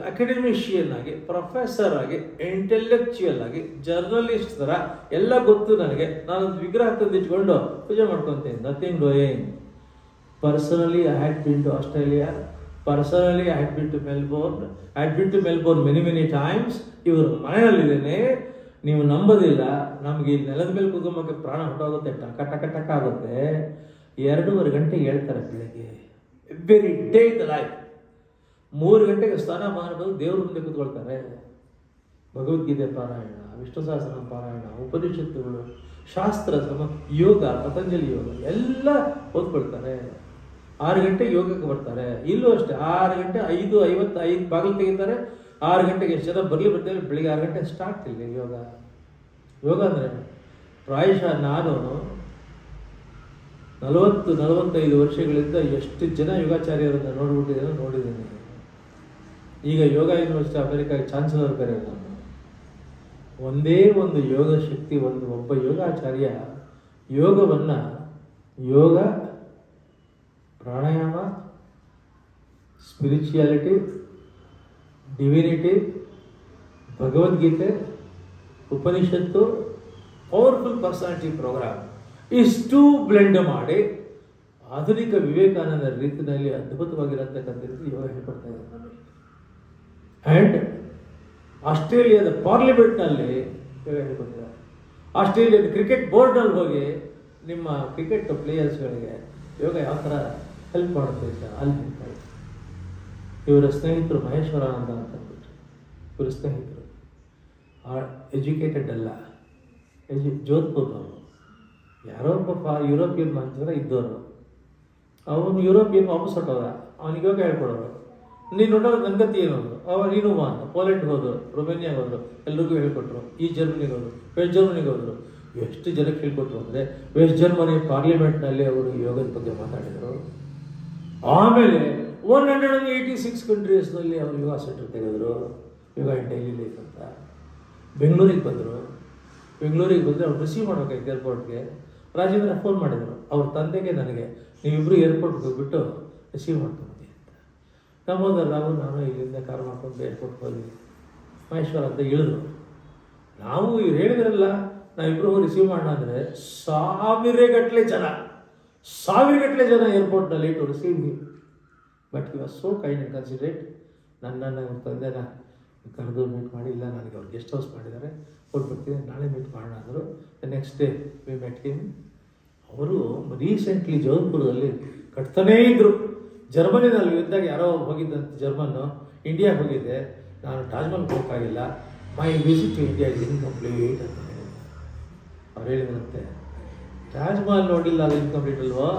ಅಕಾಡೆಮಿಷಿಯನ್ ಆಗಿ, ಪ್ರೊಫೆಸರ್ ಆಗಿ, ಇಂಟೆಲೆಕ್ಚುಯಲ್ ಆಗಿ, ಜರ್ನಲಿಸ್ಟ್ ಥರ ಎಲ್ಲ ಗೊತ್ತು ನನಗೆ. ನಾನೊಂದು ವಿಗ್ರಹ ತಂದಿಟ್ಕೊಂಡು ಪೂಜೆ ಮಾಡ್ಕೊತೀನಿ. Nothing doing. Personally I had been to Australia. Personally, I had been to Melbourne. I had been to Melbourne many times. ಇವರು ಮನೆಯಲ್ಲಿದ್ದೇನೆ. ನೀವು ನಂಬೋದಿಲ್ಲ, ನಮಗೆ ಇಲ್ಲಿ ನೆಲದ ಮೇಲೆ ಕುತ್ಕೊಂಬಕ್ಕೆ ಪ್ರಾಣ ಹೊಟ್ಟೋಗುತ್ತೆ, ಟಕ ಟಕ ಆಗುತ್ತೆ. 2:30 ಗಂಟೆಗೆ ಹೇಳ್ತಾರೆ ಬೆಳಗ್ಗೆ. Every day in the life. 3 ಗಂಟೆಗೆ ಸ್ನಾನ ಮಾಡ್ಬೋದು, ದೇವ್ರ ಮುಂದೆ ಕೂತ್ಕೊಳ್ತಾರೆ. ಭಗವದ್ಗೀತೆ ಪಾರಾಯಣ, ವಿಷ್ಣು ಸಹಸ್ರನಾಮ ಪಾರಾಯಣ, ಉಪನಿಷತ್ತುಗಳು, ಶಾಸ್ತ್ರ, ಯೋಗ, ಪತಂಜಲಿ ಯೋಗ ಎಲ್ಲ ಓದ್ಕೊಳ್ತಾರೆ. 6 ಗಂಟೆಗೆ ಯೋಗಕ್ಕೆ ಬರ್ತಾರೆ. ಇಲ್ಲೂ ಅಷ್ಟೇ 6 ಗಂಟೆ 5:55 ಬಾಗಿಲು ತೆಗಿತಾರೆ. 6 ಗಂಟೆಗೆ ಎಷ್ಟು ಜನ ಬರ್ತೇವೆ, ಬೆಳಿಗ್ಗೆ 6 ಗಂಟೆ ಸ್ಟಾರ್ಟ್ ಇಲ್ಲ ಯೋಗ. ಯೋಗ ಅಂದರೆ ಪ್ರಾಯಶಃ ನಾನು 40-45 ವರ್ಷಗಳಿಂದ ಎಷ್ಟು ಜನ ಯೋಗಾಚಾರ್ಯರನ್ನು ನೋಡಿದ್ದೀನಿ. ಈಗ ಯೋಗ ಯೂನಿವರ್ಸಿಟಿ ಅಮೆರಿಕಾಗೆ ಚಾನ್ಸಲರ್ ಬೇರೆ ನಾನು. ಒಂದೇ ಒಂದು ಯೋಗ ಶಕ್ತಿ, ಒಬ್ಬ ಯೋಗಾಚಾರ್ಯ ಯೋಗವನ್ನು ಯೋಗ, ಪ್ರಾಣಾಯಾಮ, ಸ್ಪಿರಿಚುಯಾಲಿಟಿ, ಡಿವಿನಿಟಿ, ಭಗವದ್ಗೀತೆ, ಉಪನಿಷತ್ತು, ಪವರ್ಫುಲ್ ಪರ್ಸನಾಲಿಟಿ ಪ್ರೋಗ್ರಾಮ್ ಇಷ್ಟು ಬ್ಲೆಂಡ್ ಮಾಡಿ ಆಧುನಿಕ ವಿವೇಕಾನಂದ ರೀತಿಯಲ್ಲಿ ಅದ್ಭುತವಾಗಿರತಕ್ಕಂಥದ್ದು ಯೋಗ ಹೇಳ್ಕೊಡ್ತಾ ಇದ್ದಾರೆ ನಮಗೆ. ಆ್ಯಂಡ್ ಆಸ್ಟ್ರೇಲಿಯಾದ ಪಾರ್ಲಿಮೆಂಟ್ನಲ್ಲಿ ಯೋಗ ಹೇಳ್ಕೊಟ್ಟಿದ್ದಾರೆ. ಆಸ್ಟ್ರೇಲಿಯಾದ ಕ್ರಿಕೆಟ್ ಬೋರ್ಡ್ನಲ್ಲಿ ಹೋಗಿ ನಿಮ್ಮ ಕ್ರಿಕೆಟ್ ಪ್ಲೇಯರ್ಸ್ಗಳಿಗೆ ಯೋಗ ಯಾವ ಥರ ಹೆಲ್ಪ್ ಮಾಡುತ್ತೆ ಅಂತ ಅಲ್ಲಿ ಹೇಳ್ತಾರೆ. ಇವರ ಸ್ನೇಹಿತರು ಮಹೇಶ್ವರಾನಂದ ಅಂತ ಅಂದ್ಬಿಟ್ಟು, ಇವರ ಸ್ನೇಹಿತರು ಎಜುಕೇಟೆಡ್ ಅಲ್ಲ, ಜೋಧ್ಪುರ್ನವರು, ಯಾರೋ ಪಾಪ ಯುರೋಪಿಯನ್ ಮಂತ್ರ ಇದ್ದವರು. ಅವನು ಯುರೋಪಿಯನ್ ವಾಪಸ್ ಹೊಟ್ಟೋದ, ಅವನಿಗೆ ಯೋಗ ಹೇಳ್ಕೊಡೋರು. ನೀನು ನೋಡೋದು ನನ್ನ ಗತಿ ಏನು ಅಂದರು. ನೀನು ಅಂತ ಪೋಲೆಂಡ್ಗೆ ಹೋದರು, ರೊಮೇನಿಯಾಗೆ ಹೋದರು, ಎಲ್ರಿಗೂ ಹೇಳ್ಕೊಟ್ರು. ಈ ಜರ್ಮನಿಗೆ ಹೋದರು, ವೆಸ್ಟ್ ಜರ್ಮನಿಗೆ ಹೋದರು. ಎಷ್ಟು ಜನಕ್ಕೆ ಹೇಳ್ಕೊಟ್ರು ಅಂದರೆ ವೆಸ್ಟ್ ಜರ್ಮನಿ ಪಾರ್ಲಿಮೆಂಟ್ನಲ್ಲಿ ಅವರು ಯೋಗದ ಬಗ್ಗೆ ಮಾತಾಡಿದರು. ಆಮೇಲೆ 186 ಕಂಟ್ರೀಸ್ನಲ್ಲಿ ಅವರು ಯೋಗ ಸೆಂಟರ್ ತೆಗೆದರು, ಯೋಗ ಇನ್ ಡೈಲಿ ಲೈಫ್ ಅಂತ. ಬೆಂಗಳೂರಿಗೆ ಬಂದರು. ಬೆಂಗಳೂರಿಗೆ ಬಂದರೆ ಅವ್ರು ರಿಸೀವ್ ಮಾಡಬೇಕಾಯ್ತು ಏರ್ಪೋರ್ಟ್ಗೆ. ರಾಜೇಂದ್ರ ಫೋನ್ ಮಾಡಿದರು ಅವ್ರ ತಂದೆಗೆ, ನನಗೆ ನೀವಿಬ್ಬರು ಏರ್ಪೋರ್ಟ್ಗೆ ಹೋಗ್ಬಿಟ್ಟು ರಿಸೀವ್ ಮಾಡ್ಕೊಂಬಂದಿ ಅಂತ. ನಮ್ಮೋದರ ನಾನು ಇಲ್ಲಿಂದ ಕಾರ್ ಮಾಡ್ಕೊಂಡು ಏರ್ಪೋರ್ಟ್ಗೆ ಹೋದ್ವಿ. ಮಹೇಶ್ವರ ಅಂತ ಇಳಿದ್ರು. ನಾವು ಇವ್ರು ಹೇಳಿದ್ರಲ್ಲ ನಾವಿಬ್ಬರು ರಿಸೀವ್ ಮಾಡೋಣ ಅಂದರೆ ಸಾವಿರಗಟ್ಟಲೆ ಜನ ಏರ್ಪೋರ್ಟ್ನಲ್ಲಿ to receive me. But you are so kind and considerate. ನನ್ನನ್ನು ಅವ್ರ ತಂದೆನ ಕರೆದು ಮೀಟ್ ಮಾಡಿ, ಇಲ್ಲ ನನಗೆ ಅವ್ರು ಗೆಸ್ಟ್ ಹೌಸ್ ಮಾಡಿದ್ದಾರೆ, ಕೊಟ್ಬಿಡ್ತೀನಿ, ನಾಳೆ ಮೀಟ್ ಮಾಡೋಣ ಅಂದರು. Next day we met him. ಅವರು ರೀಸೆಂಟ್ಲಿ ಜೋಧ್ಪುರದಲ್ಲಿ ಕಟ್ತಾನೇ ಇದ್ದರು. ಜರ್ಮನಿನಲ್ಲಿ ಇದ್ದಾಗ ಯಾರೋ ಹೋಗಿದ್ದಂತೆ ಜರ್ಮನ್ನು, ಇಂಡಿಯಾಗೆ ಹೋಗಿದ್ದೆ, ನಾನು ತಾಜ್ ಮಹಲ್ ಹೋಗೋಕ್ಕಾಗಿಲ್ಲ, my visit to India is incomplete ಅಂತ ಹೇಳಿದ್ರು. ಅವ್ರು ಹೇಳಿದ್ರಂತೆ, ತಾಜ್ ಮಹಲ್ ನೋಡಲಿಲ್ಲ ಅದು ಇನ್ಕಂಪ್ಲೀಟ್ ಅಲ್ವೋ,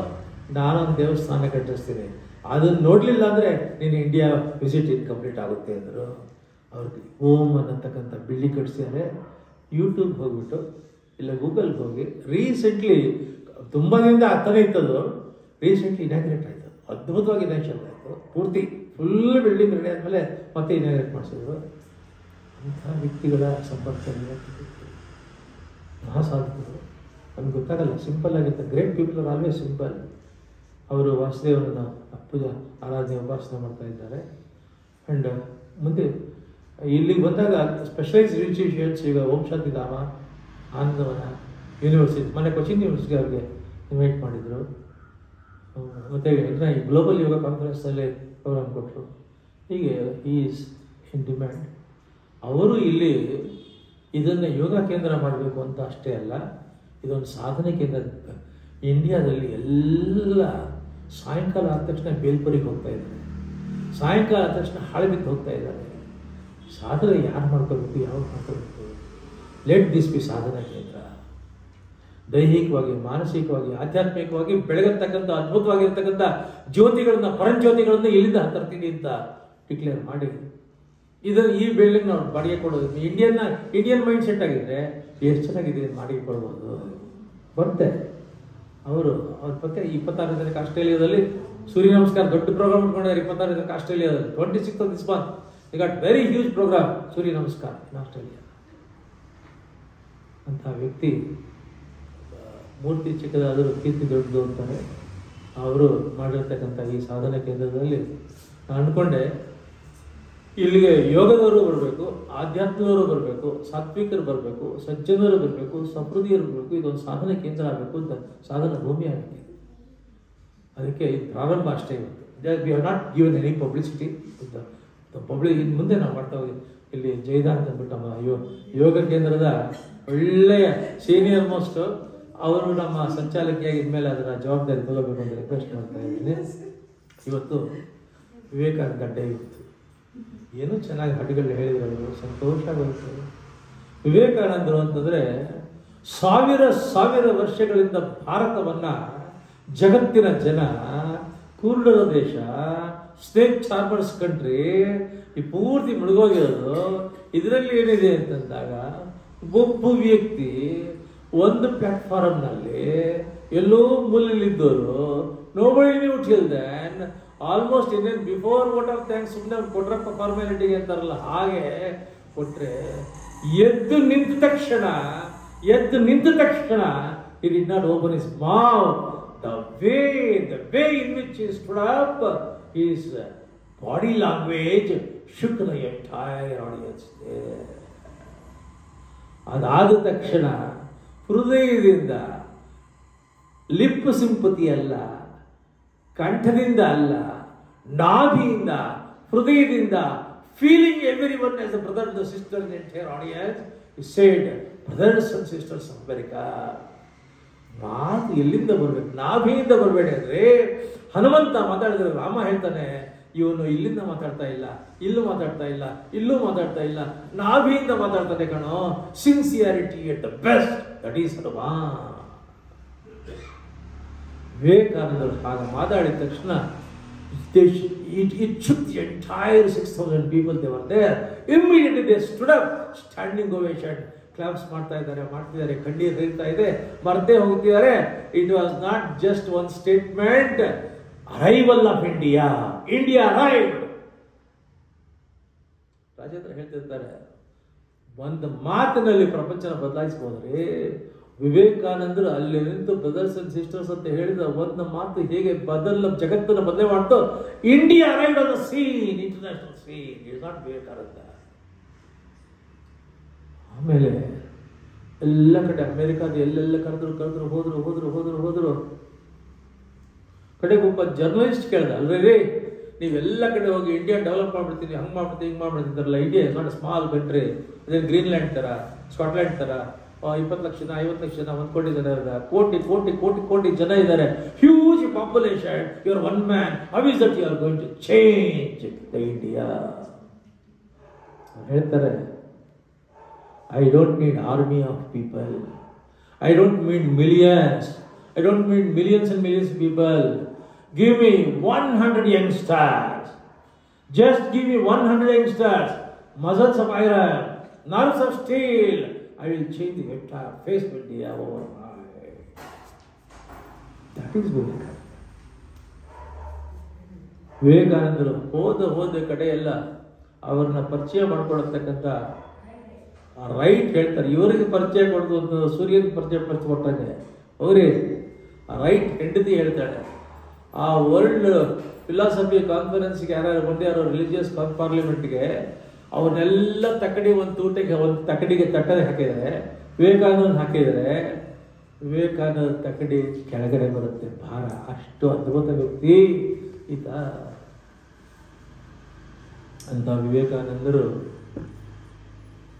ನಾನೊಂದು ದೇವಸ್ಥಾನ ಕಟ್ಟಿಸ್ತೀನಿ, ಅದನ್ನು ನೋಡಲಿಲ್ಲ ಅಂದರೆ ನೀನು ಇಂಡಿಯಾ ವಿಸಿಟ್ ಇನ್ಕಂಪ್ಲೀಟ್ ಆಗುತ್ತೆ ಅಂದರು. ಅವ್ರಿಗೆ ಓಮ್ ಅನ್ನತಕ್ಕಂಥ ಬಿಲ್ಡಿಂಗ್ ಕಟ್ಟಿಸಿದ್ದಾರೆ. ಯೂಟ್ಯೂಬ್ ಹೋಗ್ಬಿಟ್ಟು ಇಲ್ಲ ಗೂಗಲ್ಗೆ ಹೋಗಿ ರೀಸೆಂಟ್ಲಿ, ತುಂಬ ದಿನದಿಂದ ಆಗ್ತಾನೆ ಇತ್ತದು, ರೀಸೆಂಟ್ಲಿ ಇನಾಗ್ರೇಟ್ ಆಯಿತು. ಅದ್ಭುತವಾಗಿ ಇನಾಗ್ರೇಟ್ ಆಯಿತು. ಪೂರ್ತಿ ಫುಲ್ ಬಿಲ್ಡಿಂಗ್ ರೆಡಿ ಆದಮೇಲೆ ಮತ್ತೆ ಇನಾಗ್ರೇಟ್ ಮಾಡಿಸಿದ್ರು. ಅಂಥ ವ್ಯಕ್ತಿಗಳ ಸಂಪರ್ಕದಲ್ಲಿ ಮಹಾಸಾಧಕರು. ನಮ್ಗೆ ಗೊತ್ತಾಗಲ್ಲ, ಸಿಂಪಲ್ ಆಗಿತ್ತು. Great people are always simple. ಅವರು ವಾಸುದೇವರನ್ನು ಪೂಜಾ ಆರಾಧನೆ ಉಪಾಸನೆ ಮಾಡ್ತಾ ಇದ್ದಾರೆ. ಆ್ಯಂಡ್ ಮುಂದೆ ಇಲ್ಲಿಗೆ ಬಂದಾಗ ಸ್ಪೆಷಲೈಸ್ಡ್ ಇನ್ಸ್ಟಿಟ್ಯೂಷನ್ಸ್, ಈಗ ಓಂ ಶಾಂತಿ ಧಾಮ, ಆನಂದವನ ಯೂನಿವರ್ಸಿಟಿ, ಮೊನ್ನೆ ಕೊಚಿನ್ ಯೂನಿವರ್ಸಿಟಿ ಅವ್ರಿಗೆ ಇನ್ವೈಟ್ ಮಾಡಿದರು. ಮತ್ತು ಈ ಗ್ಲೋಬಲ್ ಯೋಗ ಕಾನ್ಫರೆನ್ಸ್ನಲ್ಲಿ ಪ್ರೋಗ್ರಾಮ್ ಕೊಟ್ಟರು. ಹೀಗೆ ಈಸ್ ಇನ್ ಡಿಮ್ಯಾಂಡ್. ಅವರು ಇಲ್ಲಿ ಇದನ್ನು ಯೋಗ ಕೇಂದ್ರ ಮಾಡಬೇಕು ಅಂತ ಅಷ್ಟೇ ಅಲ್ಲ, ಇದೊಂದು ಸಾಧನೆ ಕೇಂದ್ರ. ಇಂಡಿಯಾದಲ್ಲಿ ಎಲ್ಲ ಸಾಯಂಕಾಲ ಆದ ತಕ್ಷಣ ಬೇಲ್ಪುರಿಗೆ ಹೋಗ್ತಾ ಇದ್ದಾರೆ, ಸಾಯಂಕಾಲ ಆದ ತಕ್ಷಣ ಹಾಳೆಬಿದ್ದು ಹೋಗ್ತಾ ಇದ್ದಾರೆ. ಸಾಧನೆ ಯಾರು ಮಾಡ್ಕೋಬೇಕು, ಯಾವಾಗ ಮಾಡ್ಕೋಬೇಕು? ಲೆಟ್ ದಿಸ್ ಬಿ ಸಾಧನಾ ಕೇಂದ್ರ. ದೈಹಿಕವಾಗಿ, ಮಾನಸಿಕವಾಗಿ, ಆಧ್ಯಾತ್ಮಿಕವಾಗಿ ಬೆಳಗತಕ್ಕಂಥ ಅದ್ಭುತವಾಗಿರ್ತಕ್ಕಂಥ ಜ್ಯೋತಿಗಳನ್ನ, ಪರಂಜ್ಯೋತಿಗಳನ್ನು ಇಲ್ಲಿಂದ ತರ್ತೀನಿ ಅಂತ ಡಿಕ್ಲೇರ್ ಮಾಡಿ ಇದನ್ನು ಈ ಬಿಲ್ಡಿಂಗ್ ನಾವು ಬಾಡಿಗೆ ಕೊಡೋದು. ಇಂಡಿಯನ್ ಮೈಂಡ್ ಸೆಟ್ ಆಗಿದ್ರೆ ಎಷ್ಟು ಚೆನ್ನಾಗಿದೆ ಬಾಡಿಗೆ ಕೊಡ್ಬೋದು. ಬರುತ್ತೆ. ಅವ್ರ ಮತ್ತೆ 26 ಜನಕ್ಕೆ ಆಸ್ಟ್ರೇಲಿಯಾದಲ್ಲಿ ಸೂರ್ಯ ನಮಸ್ಕಾರ ದೊಡ್ಡ ಪ್ರೋಗ್ರಾಮ್ ಇಟ್ಕೊಂಡಿದ್ದಾರೆ. 26 ಜನಕ್ಕೆ ಆಸ್ಟ್ರೇಲಿಯಾದಲ್ಲಿ 26th of this month they got very huge program ಸೂರ್ಯ ನಮಸ್ಕಾರ ಇನ್ ಆಸ್ಟ್ರೇಲಿಯಾ. ಅಂಥ ವ್ಯಕ್ತಿ ಮೂರ್ತಿ ಚಿಕ್ಕದಾದರೂ ಕೀರ್ತಿ ದೊಡ್ಡದು ಅಂತಾರೆ. ಅವರು ಮಾಡಿರ್ತಕ್ಕಂಥ ಈ ಸಾಧನಾ ಕೇಂದ್ರದಲ್ಲಿ ನಾನು ಅಂದ್ಕೊಂಡೆ, ಇಲ್ಲಿಗೆ ಯೋಗದವರು ಬರಬೇಕು, ಆಧ್ಯಾತ್ಮದವರು ಬರಬೇಕು, ಸಾತ್ವಿಕರು ಬರಬೇಕು, ಸಜ್ಜನರು ಬರಬೇಕು, ಸಮೃದ್ಧಿಯರು ಬರಬೇಕು, ಇದೊಂದು ಸಾಧನ ಕೇಂದ್ರ ಆಗಬೇಕು ಅಂತ, ಸಾಧನ ಭೂಮಿ ಆಗಿದೆ. ಅದಕ್ಕೆ ಇದು ಪ್ರಾರಂಭ ಅಷ್ಟೇ. ಇವತ್ತು we have not given any publicity. ಇನ್ನು ಮುಂದೆ ನಾವು ಮಾಡ್ತಾ ಹೋಗಿ ಇಲ್ಲಿ ಜೈದಾಂತ್ ಅಂದ್ಬಿಟ್ಟು ನಮ್ಮ ಯೋಗ ಕೇಂದ್ರದ ಒಳ್ಳೆಯ ಸೀನಿಯರ್ ಮೋಸ್ಟ್ ಅವರು ನಮ್ಮ ಸಂಚಾಲಕಿಯಾಗಿ ಇದ್ಮೇಲೆ ಅದರ ಜವಾಬ್ದಾರಿ ತಗೋಬೇಕು ಅಂತ ರಿಕ್ವೆಸ್ಟ್ ಮಾಡ್ತಾ ಇದ್ದೀನಿ. ಇವತ್ತು ವಿವೇಕಾನಂದ ಡೇ. ಇವತ್ತು ಏನೋ ಚೆನ್ನಾಗಿ ಹಾಡುಗಳನ್ನ ಹೇಳಿದ್ರು, ಸಂತೋಷ ಆಗೋಯ್ತು. ವಿವೇಕಾನಂದರು ಅಂತಂದರೆ ಸಾವಿರ ಸಾವಿರ ವರ್ಷಗಳಿಂದ ಭಾರತವನ್ನು ಜಗತ್ತಿನ ಜನ, ಕುರುಡರ ದೇಶ, ಸ್ನೇಕ್ ಚಾರ್ಮರ್ಸ್ ಕಂಟ್ರಿ ಈ ಪೂರ್ತಿ ಮುಳುಗೋಗಿರೋದು ಇದರಲ್ಲಿ ಏನಿದೆ ಅಂತಂದಾಗ ಒಬ್ಬ ವ್ಯಕ್ತಿ ಒಂದು ಪ್ಲಾಟ್ಫಾರ್ಮ್ನಲ್ಲಿ ಎಲ್ಲೋ ಮೂಲೆಯಲ್ಲಿದ್ದವರು nobody knew till then almost ಇನ್ನೇನು ಬಿಫೋರ್ ವೋಟ್ ಆಫ್ ಥ್ಯಾಂಕ್ಸ್ ಸುಮ್ಮನೆ ಕೊಟ್ರಪ್ಪ ಫಾರ್ಮ್ಯಾಲಿಟಿಗೆ ಅಂತಾರಲ್ಲ ಹಾಗೆ ಕೊಟ್ಟರೆ ಎದ್ದು ನಿಂತ ತಕ್ಷಣ he did not open his mouth. The way in which he stood up, his body language shook the entire audience there. ಅದಾದ ತಕ್ಷಣ ಹೃದಯದಿಂದ, ಲಿಪ್ ಸಿಂಪತಿ ಅಲ್ಲ, ಕಂಠದಿಂದ ಅಲ್ಲ, ನಾಭಿಯಿಂದ, ಹೃದಯದಿಂದ, feeling everyone as a brother and sister in entire audience, he said, brothers and sisters of America. ಮಾತು ಎಲ್ಲಿಂದ ಬರ್ಬೇಕು? ನಾಭಿಯಿಂದ ಬರಬೇಡಿ ಅಂದ್ರೆ ಹನುಮಂತ ಮಾತಾಡಿದ್ರೆ ರಾಮ ಹೇಳ್ತಾನೆ, ಇವನು ಇಲ್ಲಿಂದ ಮಾತಾಡ್ತಾ ಇಲ್ಲ, ಇಲ್ಲೂ ಮಾತಾಡ್ತಾ ಇಲ್ಲ, ಇಲ್ಲೂ ಮಾತಾಡ್ತಾ ಇಲ್ಲ, ನಾಭಿಯಿಂದ ಮಾತಾಡ್ತಾನೆ ಕಣೋ. Sincerity at the best, that is Hanuman. ವಿವೇಕಾನಂದರು ಹಾಗೆ ಮಾತಾಡಿದ ತಕ್ಷಣ it shook the entire 6,000 people. They were there. Immediately they stood up, standing ovation, claps ಮಾಡ್ತಿದ್ದಾರೆ, ಕಣ್ಣೀರು ಹರಿತಾ ಇದೆ, ಮರ್ತೆ ಹೋಗ್ತಿದ್ದಾರೆ. It was not just one statement. Arrival of India arrived. Rajendra ಹೇಳ್ತಿರ್ತಾರೆ, ಒಂದು ಮಾತಿನಲ್ಲಿ ಪ್ರಪಂಚನ ಬದಲಾಯಿಸಬಹುದ್ರಿ. ವಿವೇಕಾನಂದರು ಅಲ್ಲಿ ನಿಂತು ಬ್ರದರ್ಸ್ ಅಂಡ್ ಸಿಸ್ಟರ್ಸ್ ಅಂತ ಹೇಳಿದ ಒಂದು ಮಾತು ಹೇಗೆ ಜಗತ್ತನ್ನು ಬದಲೇ ಮಾಡ್ತು. India arrived on the scene, international scene. It's not Vivekananda. ಆಮೇಲೆ ಎಲ್ಲ ಕಡೆ ಅಮೆರಿಕಾದ ಎಲ್ಲೆಲ್ಲ ಕರೆದ್ರು ಹೋದ್ರು. ಕಡೆಗೆ ಒಬ್ಬ ಜರ್ನಲಿಸ್ಟ್ ಕೇಳ್ದ, ಅಲ್ರಿ ನೀವೆಲ್ಲ ಕಡೆ ಹೋಗಿ ಇಂಡಿಯಾ ಡೆವಲಪ್ ಮಾಡ್ಬಿಡ್ತೀನಿ, ಹಂಗೆ ಮಾಡ್ಬಿಡ್ತೀನಿ, ಹಿಂಗೆ ಮಾಡ್ಬಿಡ್ತಿದ್ದಾರಲ್ಲ, India is not small country, ಅದೇನು ಗ್ರೀನ್ಲ್ಯಾಂಡ್ ಥರ, ಸ್ಕಾಟ್ಲ್ಯಾಂಡ್ ಥರ 20 ಲಕ್ಷ ಜನ, 50 ಲಕ್ಷ ಜನ, 1 ಕೋಟಿ ಜನ ಇದ್ದಾರೆ, ಕೋಟಿ ಜನ ಇದ್ದಾರೆ, huge population. You are one man, how is that you are going to change the India? ಹೇಳ್ತಾರೆ, I don't need army of people. I don't need millions. I don't need millions and millions of people. Give me 100 youngsters. Just give me 100 youngsters. Muscles of iron, nerves of steel. I will change the entire face of India overnight. That is Vivekananda. ವಿವೇಕಾನಂದರು ಹೋದ ಕಡೆ ಎಲ್ಲ ಅವ್ರನ್ನ ಪರಿಚಯ ಮಾಡ್ಕೊಳತಕ್ಕಂಥ right ಹೇಳ್ತಾರೆ. ಇವರಿಗೆ ಪರಿಚಯ ಕೊಡೋದು ಅಂತ ಸೂರ್ಯನಿಗೆ ಪರಿಚಯ ಕೊಟ್ಟಾಗೆ ಅವರೇ ರೈಟ್ ಹೆಂಡತಿ ಹೇಳ್ತಾಳೆ. ಆ ವರ್ಲ್ಡ್ ಫಿಲಾಸಫಿ ಕಾನ್ಫರೆನ್ಸ್ಗೆ ಯಾರು ಬಂದ್ಯಾರೋ, ರಿಲಿಜಿಯಸ್ ಪಾರ್ಲಿಮೆಂಟ್ಗೆ, ಅವನ್ನೆಲ್ಲ ಒಂದು ತಕಡಿಗೆ ತಟ್ಟದೆ ಹಾಕಿದರೆ, ವಿವೇಕಾನಂದ ಹಾಕಿದರೆ ವಿವೇಕಾನಂದ ತಕಡಿ ಕೆಳಗಡೆ ಬರುತ್ತೆ ಭಾರ. ಅಷ್ಟು ಅದ್ಭುತ ವ್ಯಕ್ತಿ ಈತ. ಅಂತ ವಿವೇಕಾನಂದರು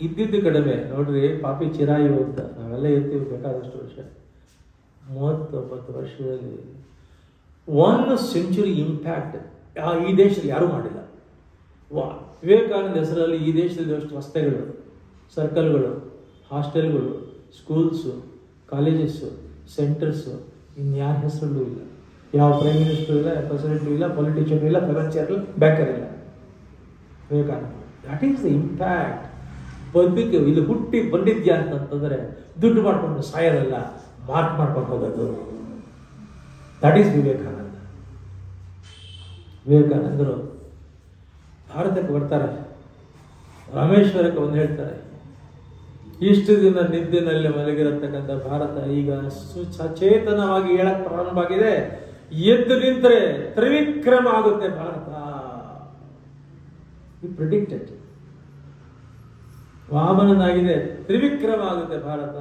ಇದ್ದಿದ್ದು ಕಡಿಮೆ ನೋಡ್ರಿ, ಪಾಪಿ ಚಿರಾಯು ಅಂತ ನಾವೆಲ್ಲ ಇರ್ತೀವಿ ಬೇಕಾದಷ್ಟು ವರ್ಷ. 39 ವರ್ಷದಲ್ಲಿ 1 ಸೆಂಚುರಿ ಇಂಪ್ಯಾಕ್ಟ್ ಈ ದೇಶದಲ್ಲಿ ಯಾರೂ ಮಾಡಿಲ್ಲ. ವಿವೇಕಾನಂದ ಹೆಸರಲ್ಲಿ ಈ ದೇಶದಲ್ಲಿ ಅಷ್ಟು ರಸ್ತೆಗಳು, ಸರ್ಕಲ್ಗಳು, ಹಾಸ್ಟೆಲ್ಗಳು, ಸ್ಕೂಲ್ಸು, ಕಾಲೇಜಸ್ಸು, ಸೆಂಟರ್ಸು ಇನ್ಯಾರ ಹೆಸರಲ್ಲೂ ಇಲ್ಲ. ಯಾವ ಪ್ರೈಮ್ ಮಿನಿಸ್ಟರ್ ಇಲ್ಲ, ಪ್ರೆಸಿಡೆಂಟು ಇಲ್ಲ, ಪೊಲಿಟಿಷಿಯನ್ ಇಲ್ಲ, ಫೈನಾನ್ಸಿಯರ್ ಇಲ್ಲ, ಬ್ಯಾಂಕರ್ ಇಲ್ಲ. Vivekananda, that is the impact. ಬದುಕು ಇಲ್ಲಿ ಹುಟ್ಟಿ ಬಂದಿದ್ಯಾ ಅಂತಂತಂದರೆ ದುಡ್ಡು ಮಾಡ್ಕೊಂಡು ಸಾಯೋದಲ್ಲ, ಮಾರ್ಕ್ ಮಾಡ್ಕೊಂಡು ಹೋಗೋದು. That is Vivekananda. ವಿವೇಕಾನಂದರು ಭಾರತಕ್ಕೆ ಬರ್ತಾರೆ, ರಾಮೇಶ್ವರಕ್ಕೆ ಒಂದು ಹೇಳ್ತಾರೆ, ಇಷ್ಟು ದಿನ ನಿದ್ದೆನಲ್ಲಿ ಮಲಗಿರತಕ್ಕಂಥ ಭಾರತ ಈಗ ಸಚೇತನವಾಗಿ ಹೇಳಕ್ ಪ್ರಾರಂಭ ಆಗಿದೆ. ಎದ್ದು ನಿಂತರೆ ತ್ರಿವಿಕ್ರಮ ಆಗುತ್ತೆ ಭಾರತ. ಪ್ರಿಡಿಕ್ಟೆಡ್. ವಾಮನನಾಗಿದೆ, ತ್ರಿವಿಕ್ರಮ ಆಗುತ್ತೆ Bharat.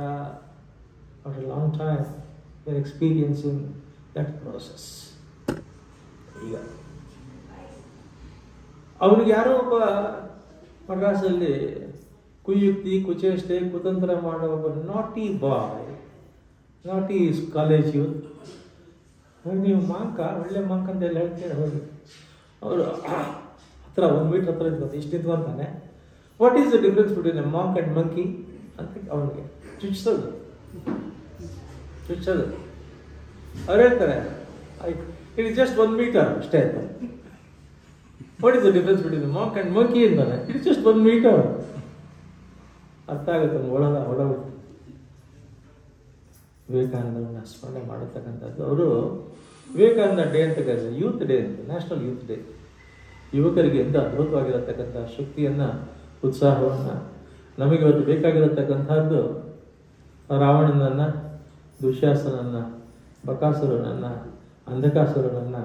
For A long time we are experiencing that process. ಈಗ ಅವನಿಗೆ ಯಾರೋ ಒಬ್ಬ ಮಡ್ರಾಸಲ್ಲಿ ಕುಯುಕ್ತಿ, ಕುಚೇಷ್ಟೆ, ಕುತಂತ್ರ ಮಾಡೋ ಒಬ್ಬ ನಾಟಿ ಬಾಯ್, ನಾಟಿ ಕಾಲೇಜ್ ಯೂತ್, ನೀವು ಮಾಂಕ, ಒಳ್ಳೆ ಮಾಂಕ ಅಂತೆಲ್ಲ ಹೇಳ್ತೀರ. ಹೋಗಿ ಅವರು ಹತ್ರ 1 ಮೀಟರ್ ಹತ್ರ ಇದ್ಕೊಂಡು ಇಷ್ಟು ನಿಂತ್ಕೊಂತಾನೆ. What is the difference between a monk and monkey ಅಂತ ಅವನಿಗೆ ಚುಚ್ಚಿಸೋದು. ಅವ್ರು ಹೇಳ್ತಾರೆ ಇಟ್ ಇಸ್ ಜಸ್ಟ್ 1 ಮೀಟರ್ ಅಷ್ಟೇ ಅಂತ. What is the difference between a monk and monkey ಅಂತಾನೆ. It is just 1 metre. ಅರ್ಥ ಆಗುತ್ತೆ ಒಳಗೆ ವಿವೇಕಾನಂದರನ್ನ ಸ್ಮರಣೆ ಮಾಡತಕ್ಕಂಥದ್ದು. ಅವರು ವಿವೇಕಾನಂದ ಡೇ ಅಂತ ಕರೀತಾರೆ, ಯೂತ್ ಡೇ ಅಂತ, ನ್ಯಾಷನಲ್ ಯೂತ್ ಡೇ. ಯುವಕರಿಗೆ ಎಂತ ಅದ್ಭುತವಾಗಿರತಕ್ಕಂಥ ಶಕ್ತಿಯನ್ನು, ಉತ್ಸಾಹವನ್ನು, ನಮಗೆ ಇವತ್ತು ಬೇಕಾಗಿರತಕ್ಕಂಥದ್ದು ರಾವಣನನ್ನು, ದುಶ್ಯಾಸನನ್ನು, ಬಕಾಸುರನನ್ನು, ಅಂಧಕಾಸುರನನ್ನು,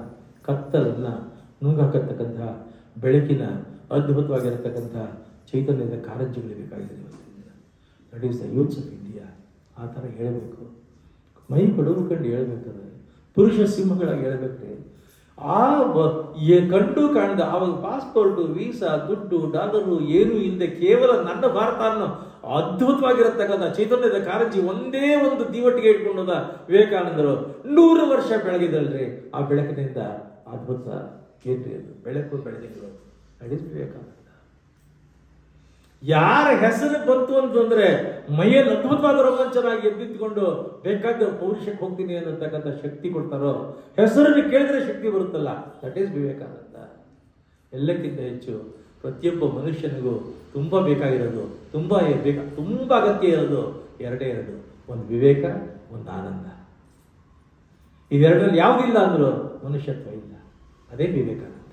ಕತ್ತಲನ್ನು ನುಂಗಾಕತಕ್ಕಂಥ ಬೆಳಕಿನ ಅದ್ಭುತವಾಗಿರತಕ್ಕಂಥ ಚೈತನ್ಯದ ಕಾರಂಜಿಗಳು ಬೇಕಾಗಿದೆ ಇವತ್ತಿನ. That is the youths of India. ಆ ಥರ ಹೇಳಬೇಕು, ಮೈ ಕೊಡುವುಕೊಂಡು ಹೇಳ್ಬೇಕಾದ್ರೆ ಪುರುಷ ಸಿಂಹಗಳಾಗಿ ಹೇಳ್ಬೇಕ್ರಿ. ಕಂಡು ಕಾಣದ ಆವಾಗ ಪಾಸ್ಪೋರ್ಟು, ವೀಸಾ, ದುಡ್ಡು, ಡಾಲರು ಏನೂ ಇಲ್ಲದೆ ಕೇವಲ ನನ್ನ ಭಾರತ ಅನ್ನೋ ಅದ್ಭುತವಾಗಿರತಕ್ಕಂಥ ಚೈತನ್ಯದ ಕಾರಂಜಿ ಒಂದೇ ಒಂದು ದೀವಟ್ಟಿಗೆ ಇಟ್ಕೊಂಡೋದ ವಿವೇಕಾನಂದರು 100 ವರ್ಷ ಬೆಳಗಿದಲ್ರಿ. ಆ ಬೆಳಕಿನಿಂದ ಅದ್ಭುತ ಏನ್ರಿ ಅದು, ಬೆಳಕು ಬೆಳೆದಿದ್ರು. That is Vivekananda. ಯಾರ ಹೆಸರು ಬಂತು ಅಂತಂದ್ರೆ ಮೈಯಲ್ಲಿ ಅದ್ಭುತವಾದ ರೋಮಾಂಚನಾಗಿ ಎದ್ದಿದ್ಕೊಂಡು ಬೇಕಾದ ಪೌರುಷಕ್ಕೆ ಹೋಗ್ತೀನಿ ಅನ್ನತಕ್ಕಂಥ ಶಕ್ತಿ ಕೊಡ್ತಾರೋ, ಹೆಸರನ್ನು ಕೇಳಿದ್ರೆ ಶಕ್ತಿ ಬರುತ್ತಲ್ಲ, ದಟ್ ಈಸ್ ವಿವೇಕಾನಂದ. ಎಲ್ಲಕ್ಕಿಂತ ಹೆಚ್ಚು ಪ್ರತಿಯೊಬ್ಬ ಮನುಷ್ಯನಿಗೂ ತುಂಬ ಬೇಕಾಗಿರೋದು, ತುಂಬ ಅಗತ್ಯ ಇರೋದು ಎರಡೇ ಎರಡು, ಒಂದು ವಿವೇಕ, ಒಂದು ಆನಂದ. ಇವೆರಡರಲ್ಲಿ ಯಾವುದಿಲ್ಲ ಅಂದರೂ ಮನುಷ್ಯತ್ವ ಇಲ್ಲ. ಅದೇ ವಿವೇಕಾನಂದ.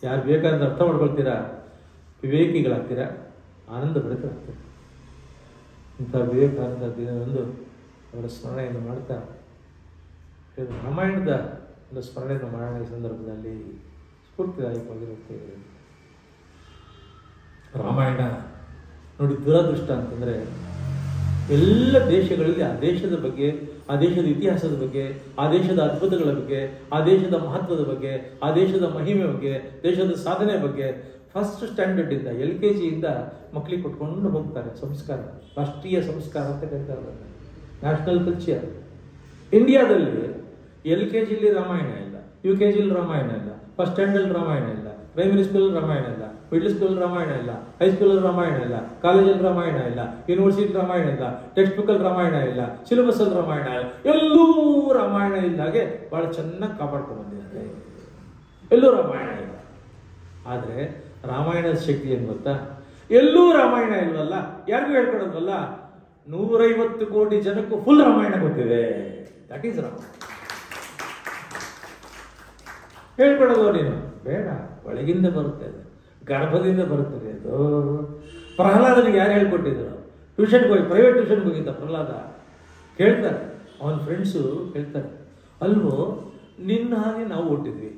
ಯಾರು ವಿವೇಕಾನಂದ ಅರ್ಥ ಮಾಡ್ಕೊಳ್ತೀರಾ, ವಿವೇಕಿಗಳಾಗ್ತೀರಾ, ಆನಂದ ಭರಿತರಾಗ್ತೀರ. ಇಂಥ ವಿವೇಕಾನಂದ ದಿನದಂದು ಅವರ ಸ್ಮರಣೆಯನ್ನು ಮಾಡ್ತಾ ರಾಮಾಯಣದ ಒಂದು ಸ್ಮರಣೆಯನ್ನು ಮಾಡೋಣ. ಈ ಸಂದರ್ಭದಲ್ಲಿ ಸ್ಫೂರ್ತಿದಾಯಕವಾಗಿರುತ್ತೆ ರಾಮಾಯಣ. ನೋಡಿ, ದುರದೃಷ್ಟ ಅಂತಂದರೆ ಎಲ್ಲ ದೇಶಗಳಲ್ಲಿ ಆ ದೇಶದ ಬಗ್ಗೆ, ಆ ದೇಶದ ಇತಿಹಾಸದ ಬಗ್ಗೆ, ಆ ದೇಶದ ಅದ್ಭುತಗಳ ಬಗ್ಗೆ, ಆ ದೇಶದ ಮಹತ್ವದ ಬಗ್ಗೆ, ಆ ದೇಶದ ಮಹಿಮೆ ಬಗ್ಗೆ, ದೇಶದ ಸಾಧನೆ ಬಗ್ಗೆ ಫಸ್ಟ್ ಸ್ಟ್ಯಾಂಡರ್ಡಿಂದ LKG ಇಂದ ಮಕ್ಕಳಿಗೆ ಕೊಟ್ಕೊಂಡು ಹೋಗ್ತಾರೆ. ಸಂಸ್ಕಾರ, ರಾಷ್ಟ್ರೀಯ ಸಂಸ್ಕಾರ ಅಂತ ಕರೀತಾರೆ, ನ್ಯಾಷನಲ್ ಕಲ್ಚರ್. ಇಂಡಿಯಾದಲ್ಲಿ LKGಲಿ ರಾಮಾಯಣ ಇಲ್ಲ, UKGಲಿ ರಾಮಾಯಣ ಇಲ್ಲ, ಫಸ್ಟ್ ಸ್ಟ್ಯಾಂಡರ್ಡ್ ರಾಮಾಯಣ ಇಲ್ಲ, ಪ್ರೈಮರಿ ಸ್ಕೂಲ್ ರಾಮಾಯಣ ಇಲ್ಲ, ಮಿಡ್ಲ್ ಸ್ಕೂಲ್ ರಾಮಾಯಣ ಇಲ್ಲ, ಹೈಸ್ಕೂಲಲ್ಲಿ ರಾಮಾಯಣ ಇಲ್ಲ, ಕಾಲೇಜಲ್ಲಿ ರಾಮಾಯಣ ಇಲ್ಲ, ಯೂನಿವರ್ಸಿಟಿ ರಾಮಾಯಣ ಇಲ್ಲ, ಟೆಕ್ಸ್ಟ್ ಬುಕ್ಕಲ್ಲಿ ರಾಮಾಯಣ ಇಲ್ಲ, ಸಿಲೆಬಸ್ಸಲ್ಲಿ ರಾಮಾಯಣ ಇಲ್ಲ, ಎಲ್ಲೂ ರಾಮಾಯಣ ಇಲ್ದಾಗೆ ಭಾಳ ಚೆನ್ನಾಗಿ ಕಾಪಾಡ್ಕೊಂಡು ಬಂದಿದ್ದಾರೆ. ಎಲ್ಲೂ ರಾಮಾಯಣ ಇಲ್ಲ. ಆದರೆ ರಾಮಾಯಣದ ಶಕ್ತಿ ಏನು ಗೊತ್ತಾ, ಎಲ್ಲೂ ರಾಮಾಯಣ ಇಲ್ವಲ್ಲ, ಯಾರಿಗೂ ಹೇಳ್ಕೊಡೋದಲ್ಲ, 150 ಕೋಟಿ ಜನಕ್ಕೂ ಫುಲ್ ರಾಮಾಯಣ ಗೊತ್ತಿದೆ. That is Ramayana. ಹೇಳ್ಕೊಡೋದು ನೀನು ಬೇಡ, ಒಳಗಿಂದ ಬರುತ್ತೆ, ಅದು ಗರ್ಭದಿಂದ ಬರುತ್ತದೆ. ಅದು ಪ್ರಹ್ಲಾದನಿಗೆ ಯಾರು ಹೇಳ್ಕೊಟ್ಟಿದ್ರು? ಟ್ಯೂಷನ್ಗೆ ಹೋಗಿ, ಪ್ರೈವೇಟ್ ಟ್ಯೂಷನ್ಗೆ ಹೋಗಿದ್ದ ಪ್ರಹ್ಲಾದ. ಕೇಳ್ತಾರೆ ಅವನ ಫ್ರೆಂಡ್ಸು, ಹೇಳ್ತಾರೆ, ಅಲ್ವೋ ನಿನ್ನ ಹಾಗೆ ನಾವು ಹುಟ್ಟಿದ್ವಿ,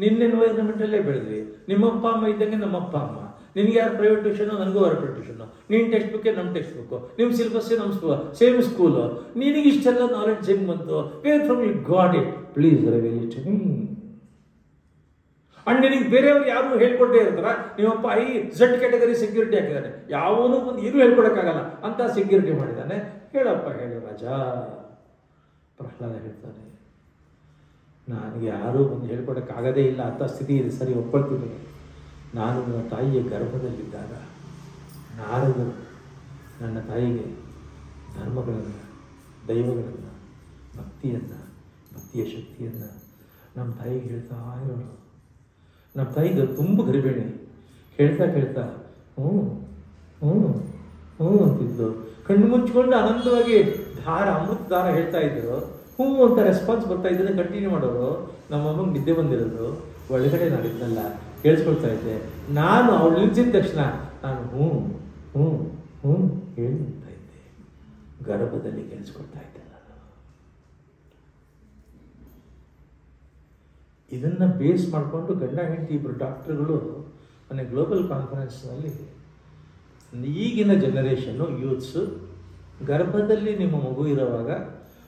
ನಿನ್ನ ಎನ್ವೈರನ್ಮೆಂಟಲ್ಲೇ ಬೆಳೆದ್ವಿ, ನಿಮ್ಮಪ್ಪ ಅಮ್ಮ ಇದ್ದಂಗೆ ನಮ್ಮಪ್ಪ ಅಮ್ಮ, ನಿನ್ಗೆ ಯಾರು ಪ್ರೈವೇಟ್ ಟ್ಯೂಷನು, ನನಗೂ ಯಾರು ಪ್ರೈವೇಟ್ ಟ್ಯೂಷನು, ನಿನ್ನ ಟೆಕ್ಸ್ಟ್ ಬುಕ್ಕೇ ನಮ್ಮ ಟೆಕ್ಸ್ಟ್ ಬುಕ್ಕು, ನಿಮ್ಮ ಸಿಲೆಬಸ್ಸೇ ನಮ್ಮ ಸೇಮ್ ಸ್ಕೂಲು, ನಿನಗೆ ಇಷ್ಟೆಲ್ಲ ನಾಲೆಡ್ಜ್ ಹೆಂಗೆ ಬಂತು? Where from you got it? Please reveal it to me. And ನಿನಗೆ ಬೇರೆಯವ್ರು ಯಾರು ಹೇಳ್ಕೊಟ್ಟೇ ಇರ್ತಾರ, ನಿಮ್ಮಪ್ಪ Z ಕ್ಯಾಟಗರಿ ಸೆಕ್ಯೂರಿಟಿ ಹಾಕಿದ್ದಾನೆ, ಯಾವನೂ ಒಂದು ಇದು ಹೇಳ್ಕೊಡಕ್ಕಾಗಲ್ಲ ಅಂತ ಸೆಕ್ಯೂರಿಟಿ ಮಾಡಿದ್ದಾನೆ. ಹೇಳಪ್ಪ, ಹೇಳು ರಾಜ. ಪ್ರಹ್ಲಾದ ಹೇಳ್ತಾನೆ, ನನಗೆ ಯಾರೂ ಒಂದು ಹೇಳ್ಕೊಡಕ್ಕಾಗದೇ ಇಲ್ಲ ಅಂತ ಸ್ಥಿತಿ ಇದೆ, ಸರಿ ಒಪ್ಕೊಳ್ತೀನಿ. ನಾನು ನನ್ನ ತಾಯಿಯ ಗರ್ಭದಲ್ಲಿದ್ದಾಗ ನಾರದರು ನನ್ನ ತಾಯಿಗೆ ಧರ್ಮಗಳನ್ನು, ದೈವಗಳನ್ನು, ಭಕ್ತಿಯ ಶಕ್ತಿಯನ್ನು ನಮ್ಮ ತಾಯಿಗೆ ಹೇಳ್ತಾ ಇರೋರು. ನಮ್ಮ ತಾಯಿಗೆ ತುಂಬ ಗರಿಬೇಣೆ. ಹೇಳ್ತಾ ಕೇಳ್ತಾ ಹ್ಞೂ ಹ್ಞೂ ಹ್ಞೂ ಅಂತಿದ್ದು, ಕಣ್ಣು ಮುಚ್ಕೊಂಡು ಆನಂದವಾಗಿ ಅಮೃತ ದಾರ ಹೇಳ್ತಾ ಇದ್ರು. ಹ್ಞೂ ಅಂತ ರೆಸ್ಪಾನ್ಸ್ ಬರ್ತಾ ಇದ್ದನ್ನು ಕಂಟಿನ್ಯೂ ಮಾಡೋರು. ನಮ್ಮಮ್ಮಗೆ ನಿದ್ದೆ ಬಂದಿರೋದು, ಒಳಗಡೆ ನಾನಿದ್ನಲ್ಲ ಕೇಳಿಸ್ಕೊಳ್ತಾ ಇದ್ದೆ. ನಾನು ಅವಳು ನಿಲ್ಸಿದ ತಕ್ಷಣ ನಾನು ಹ್ಞೂ ಹ್ಞೂ ಹ್ಞೂ ಹೇಳ್ತಾ ಇದ್ದೆ, ಗರ್ಭದಲ್ಲಿ ಕೇಳಿಸ್ಕೊಳ್ತಾ ಇದ್ದೆ ನಾನು. ಇದನ್ನು ಬೇಸ್ ಮಾಡಿಕೊಂಡು ಗಂಡ ಹೆಂಡತಿ ಇಬ್ಬರು ಡಾಕ್ಟರ್ಗಳು ಮೊನ್ನೆ ಗ್ಲೋಬಲ್ ಕಾನ್ಫರೆನ್ಸ್ನಲ್ಲಿ ಈಗಿನ ಜನರೇಷನ್ನು ಯೂತ್ಸು ಗರ್ಭದಲ್ಲಿ ನಿಮ್ಮ ಮಗು ಇರೋವಾಗ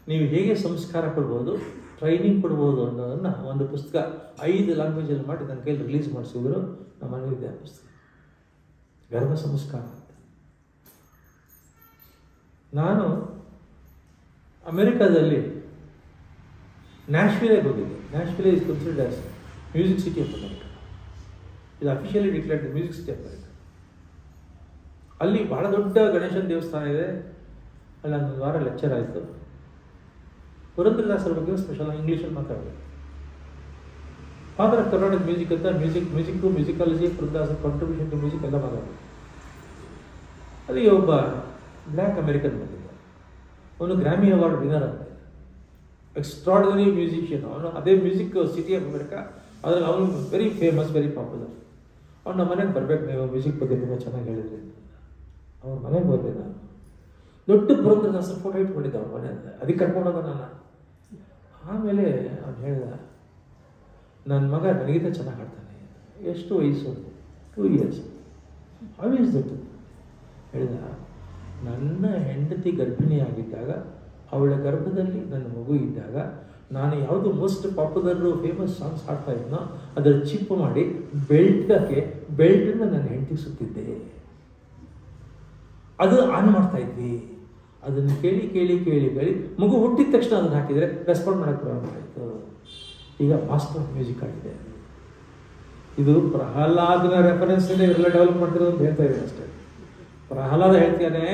ನೀವು ಹೇಗೆ ಸಂಸ್ಕಾರ ಕೊಡ್ಬೋದು, ಟ್ರೈನಿಂಗ್ ಕೊಡ್ಬೋದು ಅನ್ನೋದನ್ನು ಒಂದು ಪುಸ್ತಕ 5 ಲ್ಯಾಂಗ್ವೇಜಲ್ಲಿ ಮಾಡಿ ನನ್ನ ಕೈಯಲ್ಲಿ ರಿಲೀಸ್ ಮಾಡಿಸಿದ್ರು. ನಮ್ಮ ಮನೆಯಲ್ಲಿದೆ ಆ ಪುಸ್ತಕ, ಗರ್ಭ ಸಂಸ್ಕಾರ ಅಂತ. ನಾನು ಅಮೆರಿಕಾದಲ್ಲಿ ನ್ಯಾಶ್ವಿಲ್ಗೆ ಹೋಗಿದ್ದೆ. Nashville is considered as music city of America. ಇದು officially declared music city of America. ಅಲ್ಲಿ ಬಹಳ ದೊಡ್ಡ ಗಣೇಶನ ದೇವಸ್ಥಾನ ಇದೆ. ಅಲ್ಲಿ ಒಂದು ವಾರ ಲೆಕ್ಚರ್ ಆಯಿತು. ಪುರಂದರದಾಸರ ಬಗ್ಗೆ ಸ್ಪೆಷಲ್ ಇಂಗ್ಲೀಷಲ್ಲಿ ಮಾತಾಡಬೇಕು. ಫಾದರ್ ಆಫ್ ಕರ್ನಾಟಕ ಮ್ಯೂಸಿಕ್ ಅಂತ ಮ್ಯೂಸಿಕ್ಕು ಮ್ಯೂಸಿಕಾಲಜಿ ಪುರಂದರದಾಸರ ಕಾಂಟ್ರಿಬ್ಯೂಷನ್ ಟು ಮ್ಯೂಸಿಕ್ ಎಲ್ಲ ಮಾತಾಡಬೇಕು. ಅಲ್ಲಿ ಒಬ್ಬ ಬ್ಲ್ಯಾಕ್ ಅಮೆರಿಕನ್ ಬಂದಿದ್ದ. ಅವನು ಗ್ರಾಮಿ ಅವಾರ್ಡ್ ವಿನರ್ ಅಂತ. ಎಕ್ಸ್ಟ್ರಾರ್ಡಿನರಿ ಮ್ಯೂಸಿಷಿಯನ್ ಅವನು. ಅದೇ ಮ್ಯೂಸಿಕ್ ಸಿಟಿ ಆಫ್ ಅಮೆರಿಕ. ಅದ್ರಲ್ಲಿ ಅವನು ವೆರಿ ಫೇಮಸ್, ವೆರಿ ಪಾಪ್ಯುಲರ್. ಅವ್ನು ನಮ್ಮ ಮನೆಗೆ ಬರ್ಬೇಕು, ನೀವು ಮ್ಯೂಸಿಕ್ ಬಗ್ಗೆ ತುಂಬ ಚೆನ್ನಾಗಿ ಹೇಳಿದ್ರಿ. ಅವ್ರ ಮನೆಗೆ ಹೋದೆ ನಾನು. ದೊಡ್ಡ ಪುರಂದರದಾಸರ ಫೋಟೋ ಇಟ್ಕೊಂಡಿದ್ದೆ ಅವ್ರ ಮನೆಯಿಂದ. ಅದಕ್ಕೆ ಕರ್ಕೊಂಡೋದ ನಾನು. ಆಮೇಲೆ ಅವ್ನು ಹೇಳ್ದ, ನನ್ನ ಮಗ ನನಗಿಂತ ಚೆನ್ನಾಗಿ ಹಾಡ್ತಾನೆ. ಎಷ್ಟು ವಯಸ್ಸು? 2 years. ಆವಿಸ್ದಟ್ಟು ಹೇಳ್ದ, ನನ್ನ ಹೆಂಡತಿ ಗರ್ಭಿಣಿಯಾಗಿದ್ದಾಗ, ಅವಳ ಗರ್ಭದಲ್ಲಿ ನನ್ನ ಮಗು ಇದ್ದಾಗ, ನಾನು ಯಾವುದು ಮೋಸ್ಟ್ ಪಾಪ್ಯುಲರ್ ಫೇಮಸ್ ಸಾಂಗ್ಸ್ ಹಾಡ್ತಾ ಇದ್ನೋ ಅದರ ಚಿಪ್ ಮಾಡಿ ಬೆಲ್ಟನ್ನು ನನ್ನ ಹೆಂಡತಿಗೆ ಸುತ್ತಿದ್ದೆ. ಅದು ಆನ್ ಮಾಡ್ತಾ ಇದ್ವಿ. ಅದನ್ನು ಕೇಳಿ ಕೇಳಿ ಕೇಳಿ ಕೇಳಿ ಮಗು ಹುಟ್ಟಿದ ತಕ್ಷಣ ಅದನ್ನು ಹಾಕಿದರೆ ರೆಸ್ಪಾಂಡ್ ಮಾಡೋಕ್ಕೆ ಪ್ರಾರಂಭ ಆಯಿತು. ಈಗ ಮಾಸ್ಟರ್ ಆಫ್ ಮ್ಯೂಸಿಕ್ ಆಗಿದೆ. ಇದು ಪ್ರಹ್ಲಾದನ ರೆಫರೆನ್ಸ್ನಿಂದ ಇವರೆಲ್ಲ ಡೆವಲಪ್ ಮಾಡ್ತಿರೋದು ಅಂತ ಹೇಳ್ತಾ ಇದ್ದೀನಿ ಅಷ್ಟೇ. ಪ್ರಹ್ಲಾದ ಹೇಳ್ತಾನೆ,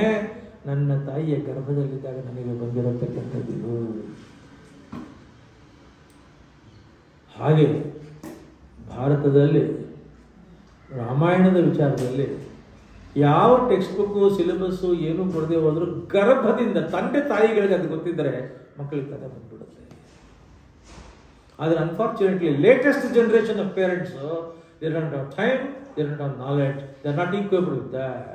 ನನ್ನ ತಾಯಿಯ ಗರ್ಭದಲ್ಲಿದ್ದಾಗ ನನಗೆ ಬಂದಿರತಕ್ಕಂಥದ್ದು. ಹಾಗೆ ಭಾರತದಲ್ಲಿ ರಾಮಾಯಣದ ವಿಚಾರದಲ್ಲಿ ಯಾವ ಟೆಕ್ಸ್ಟ್ ಬುಕ್ಕು ಸಿಲೆಬಸ್ಸು ಏನೂ ಕೊಡದೆ ಹೋದರೂ ಗರ್ಭದಿಂದ ತಂದೆ ತಾಯಿಗಳಿಗೆ ಅದು ಗೊತ್ತಿದ್ದರೆ ಮಕ್ಕಳಿಗೆ ಕಥೆ ಬಂದ್ಬಿಡುತ್ತೆ. ಆದರೆ unfortunately latest generation of parents they don't have time, they don't have knowledge, they are not equipped with that.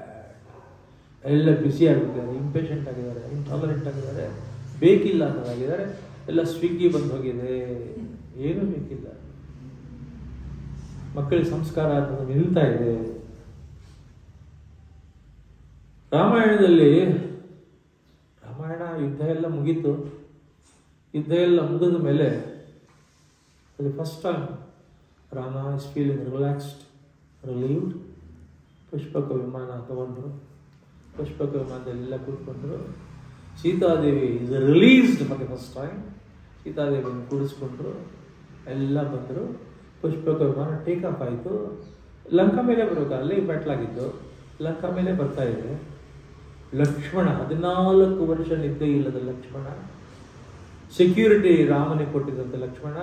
ಎಲ್ಲ ಬ್ಯುಸಿ ಆಗಿದ್ದಾರೆ, ಇಂಪೇಷೆಂಟ್ ಆಗಿದ್ದಾರೆ, ಇಂಟಾಲರೆಂಟ್ ಆಗಿದ್ದಾರೆ, ಬೇಕಿಲ್ಲ ಅನ್ನೋದಾಗಿದ್ದಾರೆ. ಎಲ್ಲ ಸ್ವಿಗ್ಗಿ ಬಂದು ಹೋಗಿದೆ, ಏನೂ ಬೇಕಿಲ್ಲ. ಮಕ್ಕಳಿಗೆ ಸಂಸ್ಕಾರ ಅನ್ನೋದು ನಿಲ್ತಾ ಇದೆ. ರಾಮಾಯಣದಲ್ಲಿ ರಾಮಾಯಣ ಯುದ್ಧ ಎಲ್ಲ ಮುಗೀತು. ಯುದ್ಧ ಎಲ್ಲ ಮುಗಿದ ಮೇಲೆ ಅದು first time Rama is feeling relaxed, relieved. Pushpaka Vimana ತಗೊಂಡ್ರು. ಪುಷ್ಪಕ ವಿಮಾನದಲ್ಲೆಲ್ಲ ಕೂತ್ಕೊಂಡ್ರು. Sitadevi is released for the first time. ಸೀತಾದೇವಿಯನ್ನು ಕೂಡಿಸ್ಕೊಂಡ್ರು. ಎಲ್ಲ ಬಂದರು. ಪುಷ್ಪಕ ವಿಮಾನ ಟೇಕ್ ಆಫ್ ಆಯಿತು. ಲಂಕಾ ಮೇಲೆ ಬರಬೇಕು, ಅಲ್ಲೇ ಬೆಟ್ಲಾಗಿದ್ದು. ಲಂಕಾ ಮೇಲೆ ಬರ್ತಾ ಇದೆ. ಲಕ್ಷ್ಮಣ 14 ವರ್ಷ ನಿದ್ದೆ ಇಲ್ಲದ ಲಕ್ಷ್ಮಣ, ಸೆಕ್ಯೂರಿಟಿ ರಾಮನಿಗೆ ಕೊಟ್ಟಿದ್ದಂತೆ ಲಕ್ಷ್ಮಣ,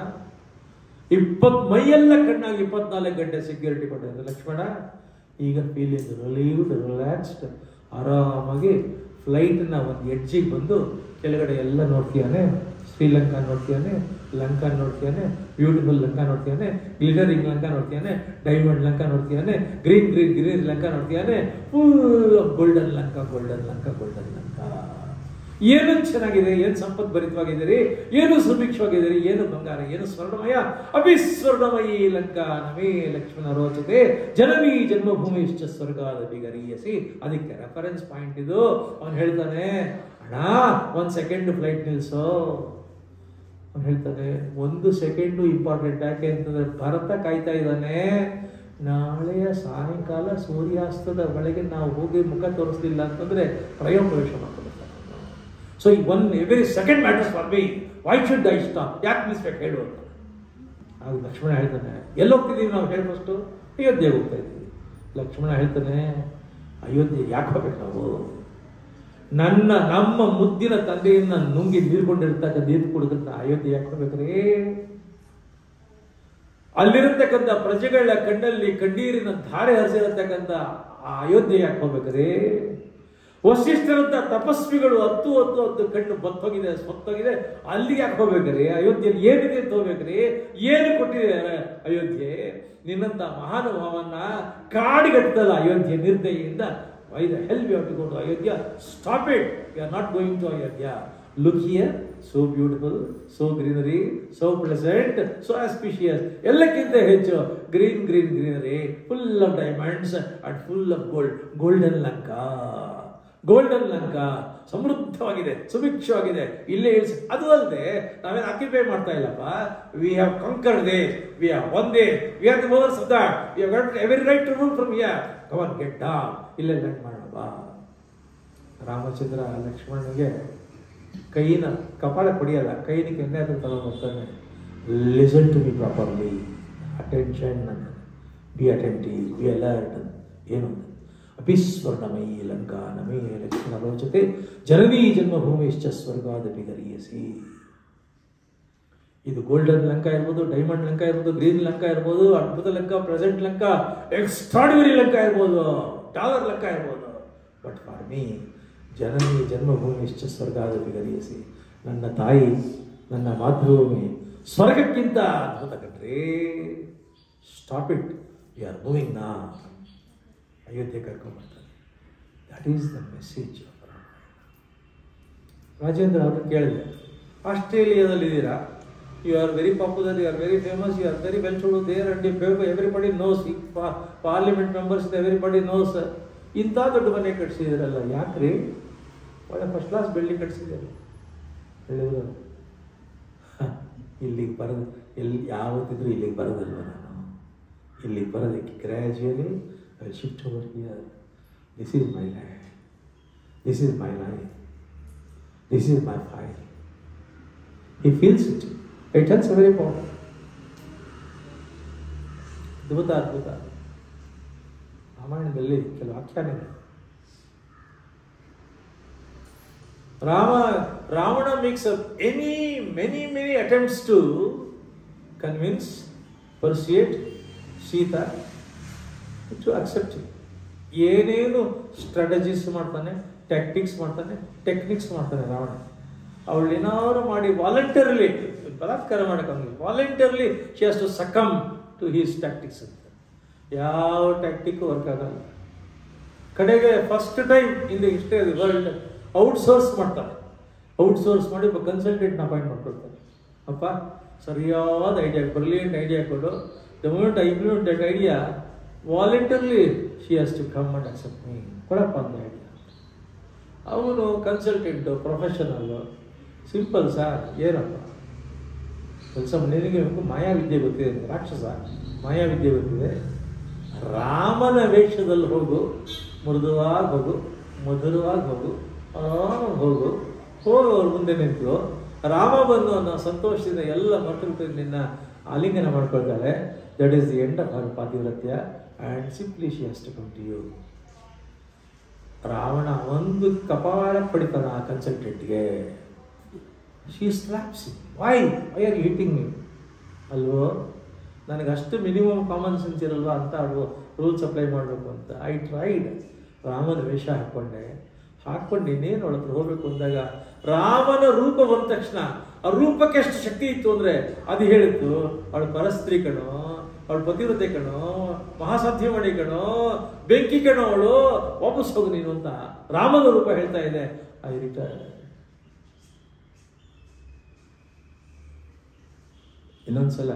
ಮೈಯೆಲ್ಲ ಕಣ್ಣಾಗಿ 24 ಗಂಟೆ ಸೆಕ್ಯೂರಿಟಿ ಕೊಟ್ಟಿದ್ದ ಲಕ್ಷ್ಮಣ. ಈಗ ಫೀಲಿಂಗ್ ರಿಲೀವ್ಡ್, ರಿಲ್ಯಾಕ್ಸ್ಡ್, ಆರಾಮಾಗಿ ಫ್ಲೈಟ್ನ ಒಂದು ಎಡ್ಜಿಗೆ ಬಂದು ಕೆಳಗಡೆ ಎಲ್ಲ ನೋಡ್ತೀಯಾನೆ. ಶ್ರೀಲಂಕಾ ನೋಡ್ತೀಯಾನೆ, ಲಂಕಾ ನೋಡ್ತೀಯಾನೆ, ಬ್ಯೂಟಿಫುಲ್ ಲಂಕಾ ನೋಡ್ತೀಯಾನೆ, ಗ್ಲಿಟರಿಂಗ್ ಲಂಕಾ ನೋಡ್ತೀಯಾನೆ, ಡೈಮಂಡ್ ಲಂಕಾ ನೋಡ್ತೀಯಾನೆ, ಗ್ರೀನ್ ಗ್ರೀನ್ ಗ್ರೀನ್ ಲಂಕಾ ನೋಡ್ತೀಯಾನೆ, full of golden Lanka, golden Lanka, golden Lanka. ಏನು ಚೆನ್ನಾಗಿದೆ, ಏನು ಸಂಪತ್ ಭರಿತವಾಗಿದ್ದೀರಿ, ಏನು ಸುಭಿಕ್ಷವಾಗಿದ್ದೀರಿ, ಏನು ಬಂಗಾರ, ಏನು ಸ್ವರ್ಣಮಯ, ಅಭಿಸ್ವರ್ಣಮಯಿ ಲಂಕಾ ನಮೇ ಲಕ್ಷ್ಮಣ ರೋಚತೆ ಜನಮೀ ಜನ್ಮಭೂಮಿ ಇಷ್ಟ ಸ್ವರ್ಗಾದ ಬಿಗರಿಯಸಿ. ಅದಕ್ಕೆ ರೆಫರೆನ್ಸ್ ಪಾಯಿಂಟ್ ಇದು. ಅವನು ಹೇಳ್ತಾನೆ, ಅಣ್ಣ 1 ಸೆಕೆಂಡ್ ಫ್ಲೈಟ್ ನಿಲ್ಸೋ. ಅವನು ಹೇಳ್ತಾನೆ 1 ಸೆಕೆಂಡು ಇಂಪಾರ್ಟೆಂಟ್. ಯಾಕೆ ಅಂತಂದ್ರೆ ಭರತ ಕಾಯ್ತಾ ಇದ್ದಾನೆ. ನಾಳೆಯ ಸಾಯಂಕಾಲ ಸೂರ್ಯಾಸ್ತದ ಒಳಗೆ ನಾವು ಹೋಗಿ ಮುಖ ತೋರಿಸ್ಲಿಲ್ಲ ಅಂತಂದ್ರೆ ಪ್ರವೇಶ ಮಾಡ್ಕೊಳ್ತಾರೆ. So every second matters for me. Why should I stop? ಯಾಕೆ ನಿಲ್ಲಿಸ್ಬೇಕು ಹೇಳು ಅಂತ. ಆಗ ಲಕ್ಷ್ಮಣ ಹೇಳ್ತಾನೆ, ಎಲ್ಲಿ ಹೋಗ್ತಿದ್ದೀವಿ ನಾವು? ಹೇಳಿ ಫಸ್ಟು ಅಯೋಧ್ಯೆಗೆ ಹೋಗ್ತಾ ಇದ್ದೀವಿ. ಲಕ್ಷ್ಮಣ ಹೇಳ್ತಾನೆ, ಅಯೋಧ್ಯೆ ಯಾಕೆ ಹೋಗ್ಬೇಕು ನಾವು? ನಮ್ಮ ಮುದ್ದಿನ ತಂದೆಯನ್ನ ನುಂಗಿ ನೀರ್ಕೊಂಡಿರ್ತಕ್ಕ ನೀರು ಕುಡಿದಂತ ಅಯೋಧ್ಯೆ ಯಾಕೆ ಹೋಗ್ಬೇಕ್ರಿ? ಅಲ್ಲಿರತಕ್ಕಂಥ ಪ್ರಜೆಗಳ ಕಣ್ಣಲ್ಲಿ ಕಣ್ಣೀರಿನ ಧಾರೆ ಹರಿಸಿರತಕ್ಕಂಥ ಆ ಅಯೋಧ್ಯೆ ಯಾಕೆ ಹೋಗ್ಬೇಕ್ರಿ? ವಸಿಷ್ಠರಂತ ತಪಸ್ವಿಗಳು 10 ಕಣ್ಣು ಬತ್ತೋಗಿದೆ, ಸ್ವತ್ತೋಗಿದೆ, ಅಲ್ಲಿಗೆ ಯಾಕೆ ಹೋಗ್ಬೇಕ್ರಿ? ಅಯೋಧ್ಯೆಯಲ್ಲಿ ಏನಿದೆ ಅಂತ ಹೋಗ್ಬೇಕ್ರಿ? ಏನು ಕೊಟ್ಟಿದೆ ಅಯೋಧ್ಯೆ? ನಿನ್ನಂತ ಮಹಾನುಭಾವನ್ನ ಕಾಡಿಗಟ್ಟಲ್ಲ Ayodhya ನಿರ್ದಯೆಯಿಂದ. Why the hell we have to go to Ayodhya? Stop it! We are not going to Ayodhya. Look here, so beautiful, so greenery, so pleasant, so auspicious. ಎಲ್ಲಕ್ಕಿಂತ ಹೆಚ್ಚು green green greenery, full of diamonds and full of gold. Golden Lanka, golden Lanka ಸಮೃದ್ಧವಾಗಿದೆ, ಸುಭಿಕ್ಷವಾಗಿದೆ. ಇಲ್ಲೇ ಅದು ಅಲ್ಲದೆ ನಾವೇನು occupy ಮಾಡ್ತಾ ಇಲ್ಲಪ್ಪ. We have conquered there, we have won there, we are the owners of that, we have got every right to rule from here. Come on, get down. ಇಲ್ಲೇ land ಮಾಡೋಣ ಬಾ. ರಾಮಚಂದ್ರ ಲಕ್ಷ್ಮಣನಿಗೆ ಕೈನ ಕಪಾಳ ಕೊಡಿಯಲ್ಲ, ಕೈನ ಕೆನ್ನೆ ಅದನ್ನು ತಗೊಂಡು ಬರ್ತಾನೆ. Listen to me properly, attention. Be attentive, be alert. ಏನು ಅಪಿಸ್ವರ್ಣಮಯಿ ಲಂಕಾ ನಮೇ ಲಕ್ಷ್ಮಣ ರೋಚತೆ ಜನನೀ ಜನ್ಮಭೂಮಿಶ್ಚ ಸ್ವರ್ಗಾದಪಿ ಗರೀಯಸಿ. ಇದು ಗೋಲ್ಡನ್ ಲಂಕಾ ಇರ್ಬೋದು, ಡೈಮಂಡ್ ಲಂಕಾ ಇರ್ಬೋದು, ಗ್ರೀನ್ ಲಂಕಾ ಇರ್ಬೋದು, ಅದ್ಭುತ ಲಂಕಾ, ಪ್ರೆಸೆಂಟ್ ಲಂಕಾ, ಎಕ್ಸ್ಟ್ರಾಡಿನರಿ ಲಂಕಾ ಇರ್ಬೋದು, ಡಾಲರ್ ಲಂಕಾ ಇರ್ಬೋದು. ಬಟ್ ಫಾರ್ ಮೀ ಜನನೀ ಜನ್ಮಭೂಮಿಶ್ಚ ಸ್ವರ್ಗಾದಪಿ ಗರೀಯಸಿ. ನನ್ನ ತಾಯಿ, ನನ್ನ ಮಾತೃಭೂಮಿ ಸ್ವರ್ಗಕ್ಕಿಂತ ಅದ್ಭುತ ಕಣ್ರಿ. Stop it, we are moving ನಾ. ಅಯೋಧ್ಯೆ ಕರ್ಕೊಂಡ್ಬರ್ತಾರೆ. That is the message. Rajendra ಅವ್ರನ್ನ ಕೇಳಿದೆ, ಆಸ್ಟ್ರೇಲಿಯಾದಲ್ಲಿದ್ದೀರಾ, you are very popular, you are very famous, you are very well to there and everybody knows, parliament members everybody knows. ಇಂಥ ದೊಡ್ಡ ಮನೆ ಕಟ್ಸಿದಿರಲ್ಲ, ಯಾಕ್ರಿ? ಒಳ್ಳೆ ಫಸ್ಟ್ ಕ್ಲಾಸ್ ಬಿಲ್ಡಿಂಗ್ ಕಟ್ಸಿದ್ದೀರ. ಹೇಳಿದ್ರು, ಇಲ್ಲಿಗೆ ಬರೋದು ಯಾವತ್ತಿದ್ರು ಇಲ್ಲಿಗೆ ಬರೋದಲ್ವ ನಾನು, ಇಲ್ಲಿಗೆ ಬರೋದಕ್ಕೆ gradually I will shift over here. This is my land, this is my life, this is my file. He feels it. It tells a very important. ಅದ್ಭುತ ಅದ್ಭುತ. ರಾಮಾಯಣದಲ್ಲಿ ಕೆಲವು ಆಖ್ಯಾನ ಇದೆ. Ravana makes up many attempts to convince, persuade Sita to accept him. ಏನೇನು strategies ಮಾಡ್ತಾನೆ, tactics ಮಾಡ್ತಾನೆ, techniques ಮಾಡ್ತಾನೆ ರಾವಣ. ಅವಳು ಏನಾದ್ರು ಮಾಡಿ ವಾಲಂಟರಿಲಿ, ಬಲಾತ್ಕಾರ ಮಾಡೋಕ್ಕಾಗಲಿ, voluntarily she has to succumb to his tactics ಅಂತ. ಯಾವ ಟ್ಯಾಕ್ಟಿಕ್ಕು ವರ್ಕ್ ಆಗಲ್ಲ. ಕಡೆಗೆ first time in the history of the world outsource ಮಾಡ್ತಾರೆ. ಔಟ್ಸೋರ್ಸ್ ಮಾಡಿ ಒಬ್ಬ ಕನ್ಸಲ್ಟೆಂಟ್ನ ಅಪಾಯಿಂಟ್ ಮಾಡ್ಕೊಳ್ತಾರೆ. ಅಪ್ಪ ಸರಿಯಾದ ಐಡಿಯಾ, ಬ್ರಿಲಿಯಂಟ್ ಐಡಿಯಾ ಕೊಡು. The moment I implement that idea, voluntarily she has to come and accept me. ಕೊಡಪ್ಪ ಅಂತ ಐಡಿಯಾ. ಅವನು ಕನ್ಸಲ್ಟೆಂಟು, ಪ್ರೊಫೆಷನಲ್ಲು. ಸಿಂಪಲ್ ಸರ್, ಏನಪ್ಪ ಕೆಲಸ, ನಿನಗೆ ಮಾಯಾವಿದ್ಯೆ ಗೊತ್ತಿದೆ, ರಾಕ್ಷಸ ಮಾಯಾವಿದ್ಯೆ ಗೊತ್ತಿದೆ. ರಾಮನ ವೇಷದಲ್ಲಿ ಹೋಗು, ಮೃದುವಾಗಿ ಹೋಗು, ಮಧುರವಾಗಿ ಹೋಗು, ಆರಾಮಾಗಿ ಹೋಗು. ಹೋಗಿ ಅವ್ರ ಮುಂದೆ ನಿಂತು ರಾಮ ಬಂದು ಅನ್ನೋ ಸಂತೋಷದಿಂದ ಎಲ್ಲ ಮಕ್ಕಳು ನಿನ್ನ ಆಲಿಂಗನ ಮಾಡ್ಕೊಳ್ತಾಳೆ. That is the end of our pativratya and simply she has to come to you. Ravana ಒಂದು ಕಪಾಳ ಪಡಿತಾನ ಆ ಕನ್ಸಲ್ಟೆಂಟ್ಗೆ. She slaps him. Why are you hitting me? ಅಲ್ವೋ, ನನಗೆ ಅಷ್ಟು ಮಿನಿಮಮ್ ಕಾಮನ್ ಸೆನ್ಸ್ ಇರಲ್ವಾ ಅಂತ ರೂಲ್ಸ್ ಅಪ್ಲೈ ಮಾಡಬೇಕು ಅಂತ. I tried. ರಾಮನ ವೇಷ ಹಾಕ್ಕೊಂಡು ಇನ್ನೇನು ಅವಳ ಹತ್ರ ಹೋಗ್ಬೇಕು ಅಂದಾಗ ರಾಮನ ರೂಪ ಬಂದ ತಕ್ಷಣ ಆ ರೂಪಕ್ಕೆ ಎಷ್ಟು ಶಕ್ತಿ ಇತ್ತು ಅಂದರೆ ಅದು ಹೇಳಿತ್ತು, ಅವಳ ಪರಸ್ತ್ರೀ ಕಣೋ, ಅವಳು ಪತಿವ್ರತೆ ಕಣೋ, ಮಹಾಸಾಧ್ಯವಣಿ ಕಣೋ, ಬೆಂಕಿ ಕಣೋ ಅವಳು, ವಾಪಸ್ ಹೋಗು ನೀನು ಅಂತ ರಾಮನ ರೂಪ ಹೇಳ್ತಾ ಇದೆ. I return. ಇನ್ನೊಂದ್ಸಲ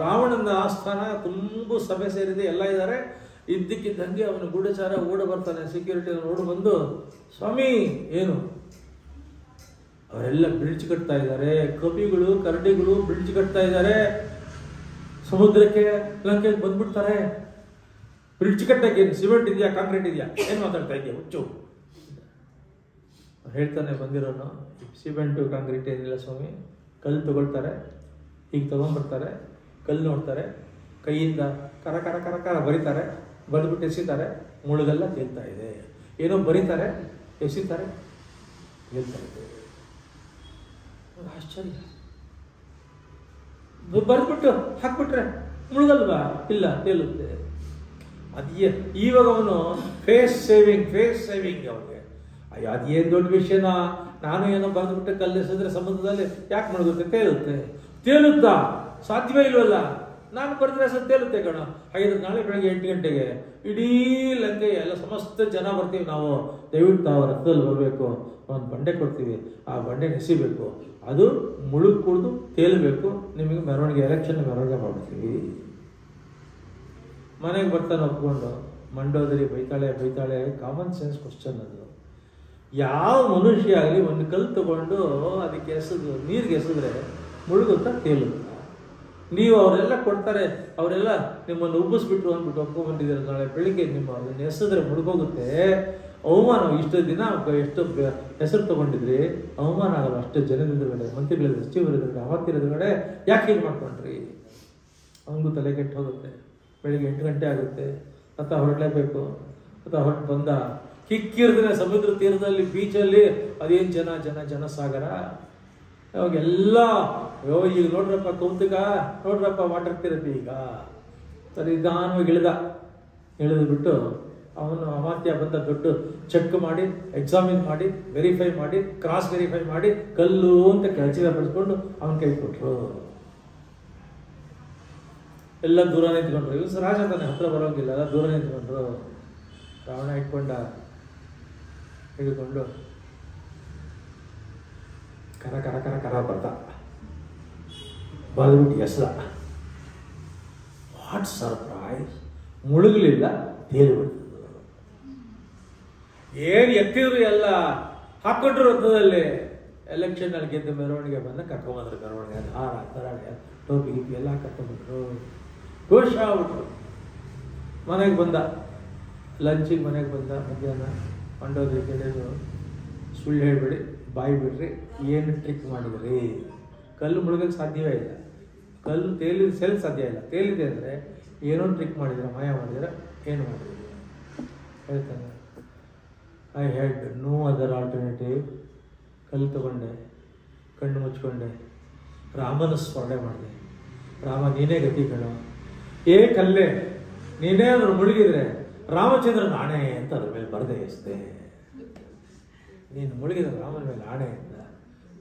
ರಾವಣನ ಆಸ್ಥಾನ ತುಂಬ ಸಭೆ ಸೇರಿದೆ, ಎಲ್ಲ ಇದ್ದಾರೆ. ಇದ್ದಕ್ಕಿದ್ದಂಗೆ ಅವನು ಗೂಢಚಾರ ಓಡ ಬರ್ತಾನೆ. ಸೆಕ್ಯೂರಿಟಿ ಓಡ ಬಂದು, ಸ್ವಾಮಿ ಏನು, ಅವರೆಲ್ಲ ಬ್ರಿಡ್ಜ್ ಕಟ್ತಾ ಇದ್ದಾರೆ, ಕಪಿಗಳು ಕರಡಿಗಳು ಬ್ರಿಡ್ಜ್ ಕಟ್ತಾ ಇದ್ದಾರೆ, ಸಮುದ್ರಕ್ಕೆ ಲಂಕೆಗೆ ಬಂದ್ಬಿಡ್ತಾರೆ. ಬ್ರಿಡ್ಜ್ ಕಟ್ಟಕ್ಕೆ ಸಿಮೆಂಟ್ ಇದೆಯಾ, ಕಾಂಕ್ರೀಟ್ ಇದೆಯಾ, ಏನು ಮಾತಾಡ್ತಾ ಇದೆಯಾ ಹುಚ್ಚು? ಹೇಳ್ತಾನೆ ಬಂದಿರೋನು, ಸಿಮೆಂಟು ಕಾಂಕ್ರೀಟ್ ಏನಿಲ್ಲ ಸ್ವಾಮಿ, ಕಲ್ಲು ತಗೊಳ್ತಾರೆ, ಹೀಗೆ ತೊಗೊಂಡ್ಬರ್ತಾರೆ, ಕಲ್ಲು ನೋಡ್ತಾರೆ, ಕೈಯಿಂದ ಕರ ಕರ ಕರ ಕರ ಬರೀತಾರೆ, ಬರೆದ್ಬಿಟ್ಟು ಎಸಿತಾರೆ, ಮುಳುಗೆಲ್ಲ ತೇಲ್ತಾ ಇದೆ. ಏನೋ ಬರೀತಾರೆ, ಎಸಿತಾರೆ, ತೇಲ್ತಾ ಇದೆ. ಆಶ್ಚರ್ಯ. ಬರೆದ್ಬಿಟ್ಟು ಹಾಕ್ಬಿಟ್ರೆ ಮುಳುಗಲ್ವಾ? ಇಲ್ಲ, ತೇಲುತ್ತೆ. ಅದೇ ಇವಾಗ ಅವನು ಫೇಸ್ ಸೇವಿಂಗ್ ಅವ್ರಿಗೆ. ಅಯ್ಯೋ ಅದೇನು ದೊಡ್ಡ ವಿಷಯನ, ನಾನು ಏನೋ ಬರೆದ್ಬಿಟ್ಟು ಕಲ್ಲೆಸಿದ್ರೆ ಸಮುದ್ರದಲ್ಲಿ ಯಾಕೆ ಮುಳುಗುತ್ತೆ? ತೇಲುತ್ತಾ? ಸಾಧ್ಯವೇ ಇಲ್ವಲ್ಲ. ನಾನು ಬರೆದ್ರೆ ಸಹ ತೇಲುತ್ತೆ ಕಣ. ಹಾಗಿದ್ರೆ ನಾಳೆ ಬೆಳಗ್ಗೆ 8 ಗಂಟೆಗೆ ಇಡೀ ಲಂಕೆ ಎಲ್ಲ ಸಮಸ್ತ ಜನ ಬರ್ತೀವಿ ನಾವು, ದಯವಿಟ್ಟು ನಾವು ರಥದಲ್ಲಿ ಬರಬೇಕು, ಒಂದು ಬಂಡೆ ಕೊಡ್ತೀವಿ, ಆ ಬಂಡೆ ನೆಸಿಬೇಕು, ಅದು ಮುಳುಗ್ ಕುಡಿದು ತೇಲಬೇಕು, ನಿಮಗೆ ಮೆರವಣಿಗೆ, ಎಲೆಕ್ಷನ್ ಮೆರವಣಿಗೆ ಮಾಡ್ತೀವಿ. ಮನೆಗೆ ಬರ್ತಾನೆ ಒಪ್ಕೊಂಡು, ಮಂಡೋದರಿ ಬೈತಾಳೆ. ಕಾಮನ್ ಸೆನ್ಸ್ ಕ್ವಶನ್ ಅದು. ಯಾವ ಮನುಷ್ಯ ಆಗಲಿ ಒಂದು ಕಲ್ಲು ತಗೊಂಡು ಅದಕ್ಕೆ ನೀರಿಗೆ ಎಸೆದ್ರೆ ಮುಳುಗುತ್ತಾ ತೇಲುತ್ತಾ? ನೀವು ಅವರೆಲ್ಲ ಕೊಡ್ತಾರೆ, ಅವರೆಲ್ಲ ನಿಮ್ಮನ್ನು ಉಬ್ಬಿಸ್ಬಿಟ್ರು ಅಂದ್ಬಿಟ್ಟು ಒಪ್ಕೊಂಡ್ಬಂದಿದ್ದಾರೆ, ನಾಳೆ ಬೆಳಿಗ್ಗೆ ನಿಮ್ಮ ಅದನ್ನು ಎಸೆದ್ರೆ ಮುಳುಗೋಗುತ್ತೆ. ಅವಮಾನ. ಇಷ್ಟು ದಿನ ಎಷ್ಟು ಹೆಸರು ತಗೊಂಡಿದ್ರಿ, ಅವಮಾನ ಆಗಲ್ಲ. ಅಷ್ಟು ಜನರ ಎದುರುಗಡೆ, ಮಂತ್ರಿಗಳ ಸಚಿವರ ಎದುರುಗಡೆ, ಅವತ್ತಿರ ಎದುರುಗಡೆ ಯಾಕೆ ಹೀಗೆ ಮಾಡ್ಕೊಂಡ್ರಿ? ಅವನಿಗೂ ತಲೆ ಕೆಟ್ಟು ಹೋಗುತ್ತೆ. ಬೆಳಿಗ್ಗೆ 8 ಗಂಟೆ ಆಗುತ್ತೆ, ಅತ್ತ ಹೊರಡಲೇಬೇಕು. ಅತ್ತ ಹೊರಟು ಬಂದ, ಕಿಕ್ಕಿರಿದ್ರೆ ಸಮುದ್ರ ತೀರದಲ್ಲಿ ಬೀಚಲ್ಲಿ ಅದೇನು ಜನಸಾಗರ. ಅವಾಗೆಲ್ಲ ಈಗ ನೋಡ್ರಪ್ಪ ಕೌತುಕ, ನೋಡ್ರಪ್ಪ ವಾಟರ್ ಥೆರಪಿ. ಈಗ ಸರಿ ನಿಧಾನವಾಗಿ ಇಳಿದು ಬಿಟ್ಟು ಅವನು ಅಮಾತ್ಯ ಬಂದ ದೊಡ್ಡ ಚೆಕ್ ಮಾಡಿ, ಎಕ್ಸಾಮಿನ್ ಮಾಡಿ, ವೆರಿಫೈ ಮಾಡಿ, ಕ್ರಾಸ್ ವೆರಿಫೈ ಮಾಡಿ, ಕಲ್ಲು ಅಂತ ಕೆಳಚಿದ ಪಡಿಸ್ಕೊಂಡು ಅವನ ಕೈ ಕೊಟ್ಟರು. ಎಲ್ಲ ದೂರ ನಿಂತ್ಕೊಂಡ್ರು. ಇವ್ ರಾಜ ತಾನೆ, ಹತ್ರ ಬರೋಂಗಿಲ್ಲ, ಎಲ್ಲ ದೂರ ನಿಂತ್ಕೊಂಡ್ರು. ರಾವಣ ಹಿಡ್ಕೊಂಡು ಕರ ಕರ ಕರ ಕರ ಬರ್ತ ಬದ್ಬಿಟ್ಟು ಎಸ್ದ. What surprise! ಮುಳುಗಲಿಲ್ಲ, ತೇಲಿಬಿಡ್ತದೆ. ಏನು ಎತ್ತಿದ್ರು ಎಲ್ಲ ಹಾಕೊಂಡ್ರು ರಥದಲ್ಲಿ. ಎಲೆಕ್ಷನ್ನಲ್ಲಿ ಗೆದ್ದ ಮೆರವಣಿಗೆ ಬಂದ ಕರ್ಕೊಂಬಂದ್ರು. ಮೆರವಣಿಗೆ ಹಾರ ತರಾಡೆ ಟೋಪಿ ಗಿಪಿ ಎಲ್ಲ ಕರ್ಕೊಂಡ್ಬಿಟ್ರು. ಘೋಷ ಆಗ್ಬಿಟ್ರು. ಮನೆಗೆ ಬಂದ, ಲಂಚಿಗೆ ಮನೆಗೆ ಬಂದ. ಮಧ್ಯಾಹ್ನ ಮಂಡೋದ್ರಿ ಕೇಳಿದ್ರು, ಸುಳ್ಳು ಹೇಳ್ಬೇಡಿ, ಬಾಯಿ ಬಿಡ್ರಿ, ಏನು ಟ್ರಿಕ್ ಮಾಡಿದ್ರಿ? ಕಲ್ಲು ಮುಳುಗಕ್ಕೆ ಸಾಧ್ಯವೇ ಇಲ್ಲ, ಕಲ್ಲು ತೇಲಿದ ಸಾಧ್ಯ ಇಲ್ಲ. ತೇಲಿದೆ ಅಂದರೆ ಏನೋ ಟ್ರಿಕ್ ಮಾಡಿದ್ರೆ, ಮಾಯ ಮಾಡಿದ್ರೆ, ಏನು ಮಾಡಿದ್ರು ಹೇಳ್ತಾನೆ. I had no other alternative. ಕಲ್ಲು ತಗೊಂಡೆ, ಕಣ್ಣು ಮುಚ್ಕೊಂಡೆ, ರಾಮನ ಸ್ಮರಣೆ ಮಾಡಿದೆ. ರಾಮ ನೀನೇ ಗತಿ ಕಣ, ಕಲ್ಲೇ ನೀನೇ ಅದ್ರ ಮುಳುಗಿದ್ರೆ ರಾಮಚಂದ್ರನ ಆಣೆ ಅಂತ ಅದ್ರ ಮೇಲೆ ಬರದೆ ಎಸ್ದೆ. ನೀನು ಮುಳುಗಿದ್ರೆ ರಾಮನ ಮೇಲೆ ಆಣೆ ಅಂತ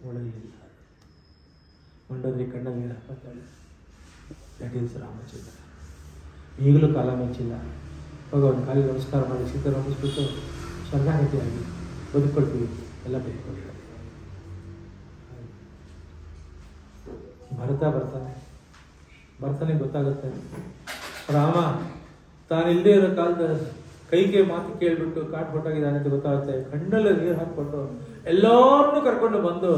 ಮುಳುಗಲಿಲ್ಲ. ಮಂಡೋದ್ರಿ ಕಣ್ಣಲ್ಲಿ ನೀರು ಹಾಕತ್ತಾಳೆ. That is Ramachandra. ಈಗಲೂ ಕಾಲ ಮೆಚ್ಚಿಲ್ಲ. ಹೋಗಿ ಅವ್ನ ಕಾಲಿಗೆ ನಮಸ್ಕಾರ ಮಾಡಿ ಸೀತೆ ನಮಿಸ್ಬಿಟ್ಟು ಶರಣಾಗತಿಯಾಗಿ ಬದುಕೊಳ್ತೀವಿ ಎಲ್ಲ ಬೇಡ್ಕೊಳ್ತಾರೆ. ಬರ್ತಾನೆ ಗೊತ್ತಾಗುತ್ತೆ. ರಾಮ ತಾನಿಲ್ಲದೆ ಇರೋ ಕಾಲದ ಕೈಗೆ ಮಾತು ಕೇಳಿಬಿಟ್ಟು ಕಾಟ್ ಹೊಟ್ಟಾಗಿದ್ದಾನೆ ಅಂತ ಗೊತ್ತಾಗುತ್ತೆ. ಕಣ್ಣಲ್ಲಿ ನೀರು ಹಾಕ್ಕೊಂಡು ಎಲ್ಲರನ್ನೂ ಕರ್ಕೊಂಡು ಬಂದು,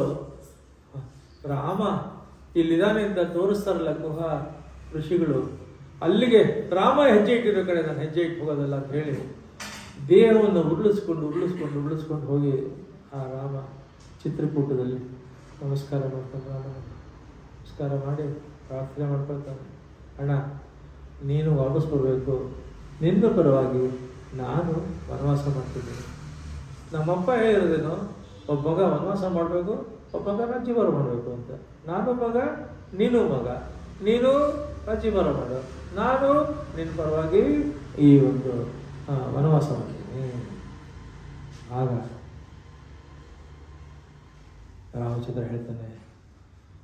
ರಾಮ ಇಲ್ಲಿದ್ದಾನೆ ಅಂತ ತೋರಿಸ್ತಾರಲ್ಲ ಗುಹ ಋಷಿಗಳು, ಅಲ್ಲಿಗೆ ರಾಮ ಹೆಜ್ಜೆ ಇಟ್ಟಿರೋ ಕಡೆ ನಾನು ಹೆಜ್ಜೆ ಇಟ್ಟು ಹೋಗೋದಲ್ಲ ಅಂತ ಹೇಳಿ ದೇಹವನ್ನು ಉರುಳಿಸ್ಕೊಂಡು ಹೋಗಿ ಆ ರಾಮ ಚಿತ್ರಕೂಟದಲ್ಲಿ ನಮಸ್ಕಾರ ಮಾಡಿ ಪ್ರಾರ್ಥನೆ ಮಾಡ್ಕೊಳ್ತಾನೆ. ಅಣ್ಣ, ನೀನು ವಾಪಸ್ ಬರಬೇಕು, ನಿನ್ನ ಪರವಾಗಿ ನಾನು ವನವಾಸ ಮಾಡ್ತಿದ್ದೀನಿ. ನಮ್ಮಪ್ಪ ಹೇಳಿರೋದೇನು, ಒಬ್ಬ ಮಗ ವನವಾಸ ಮಾಡಬೇಕು, ಒಬ್ಬ ಮಗ ರಾಜ್ಯಭಾರ ಮಾಡಬೇಕು ಅಂತ. ನಾನು ಮಗ, ನೀನು ಮಗ, ನೀನು ರಾಜ್ಯಭಾರ ಮಾಡು, ನಾನು ನಿನ್ನ ಪರವಾಗಿ ಈ ಒಂದು ವನವಾಸ ಮಾಡ್ತೀನಿ. ಆಗ ರಾಮಚಂದ್ರ ಹೇಳ್ತಾನೆ,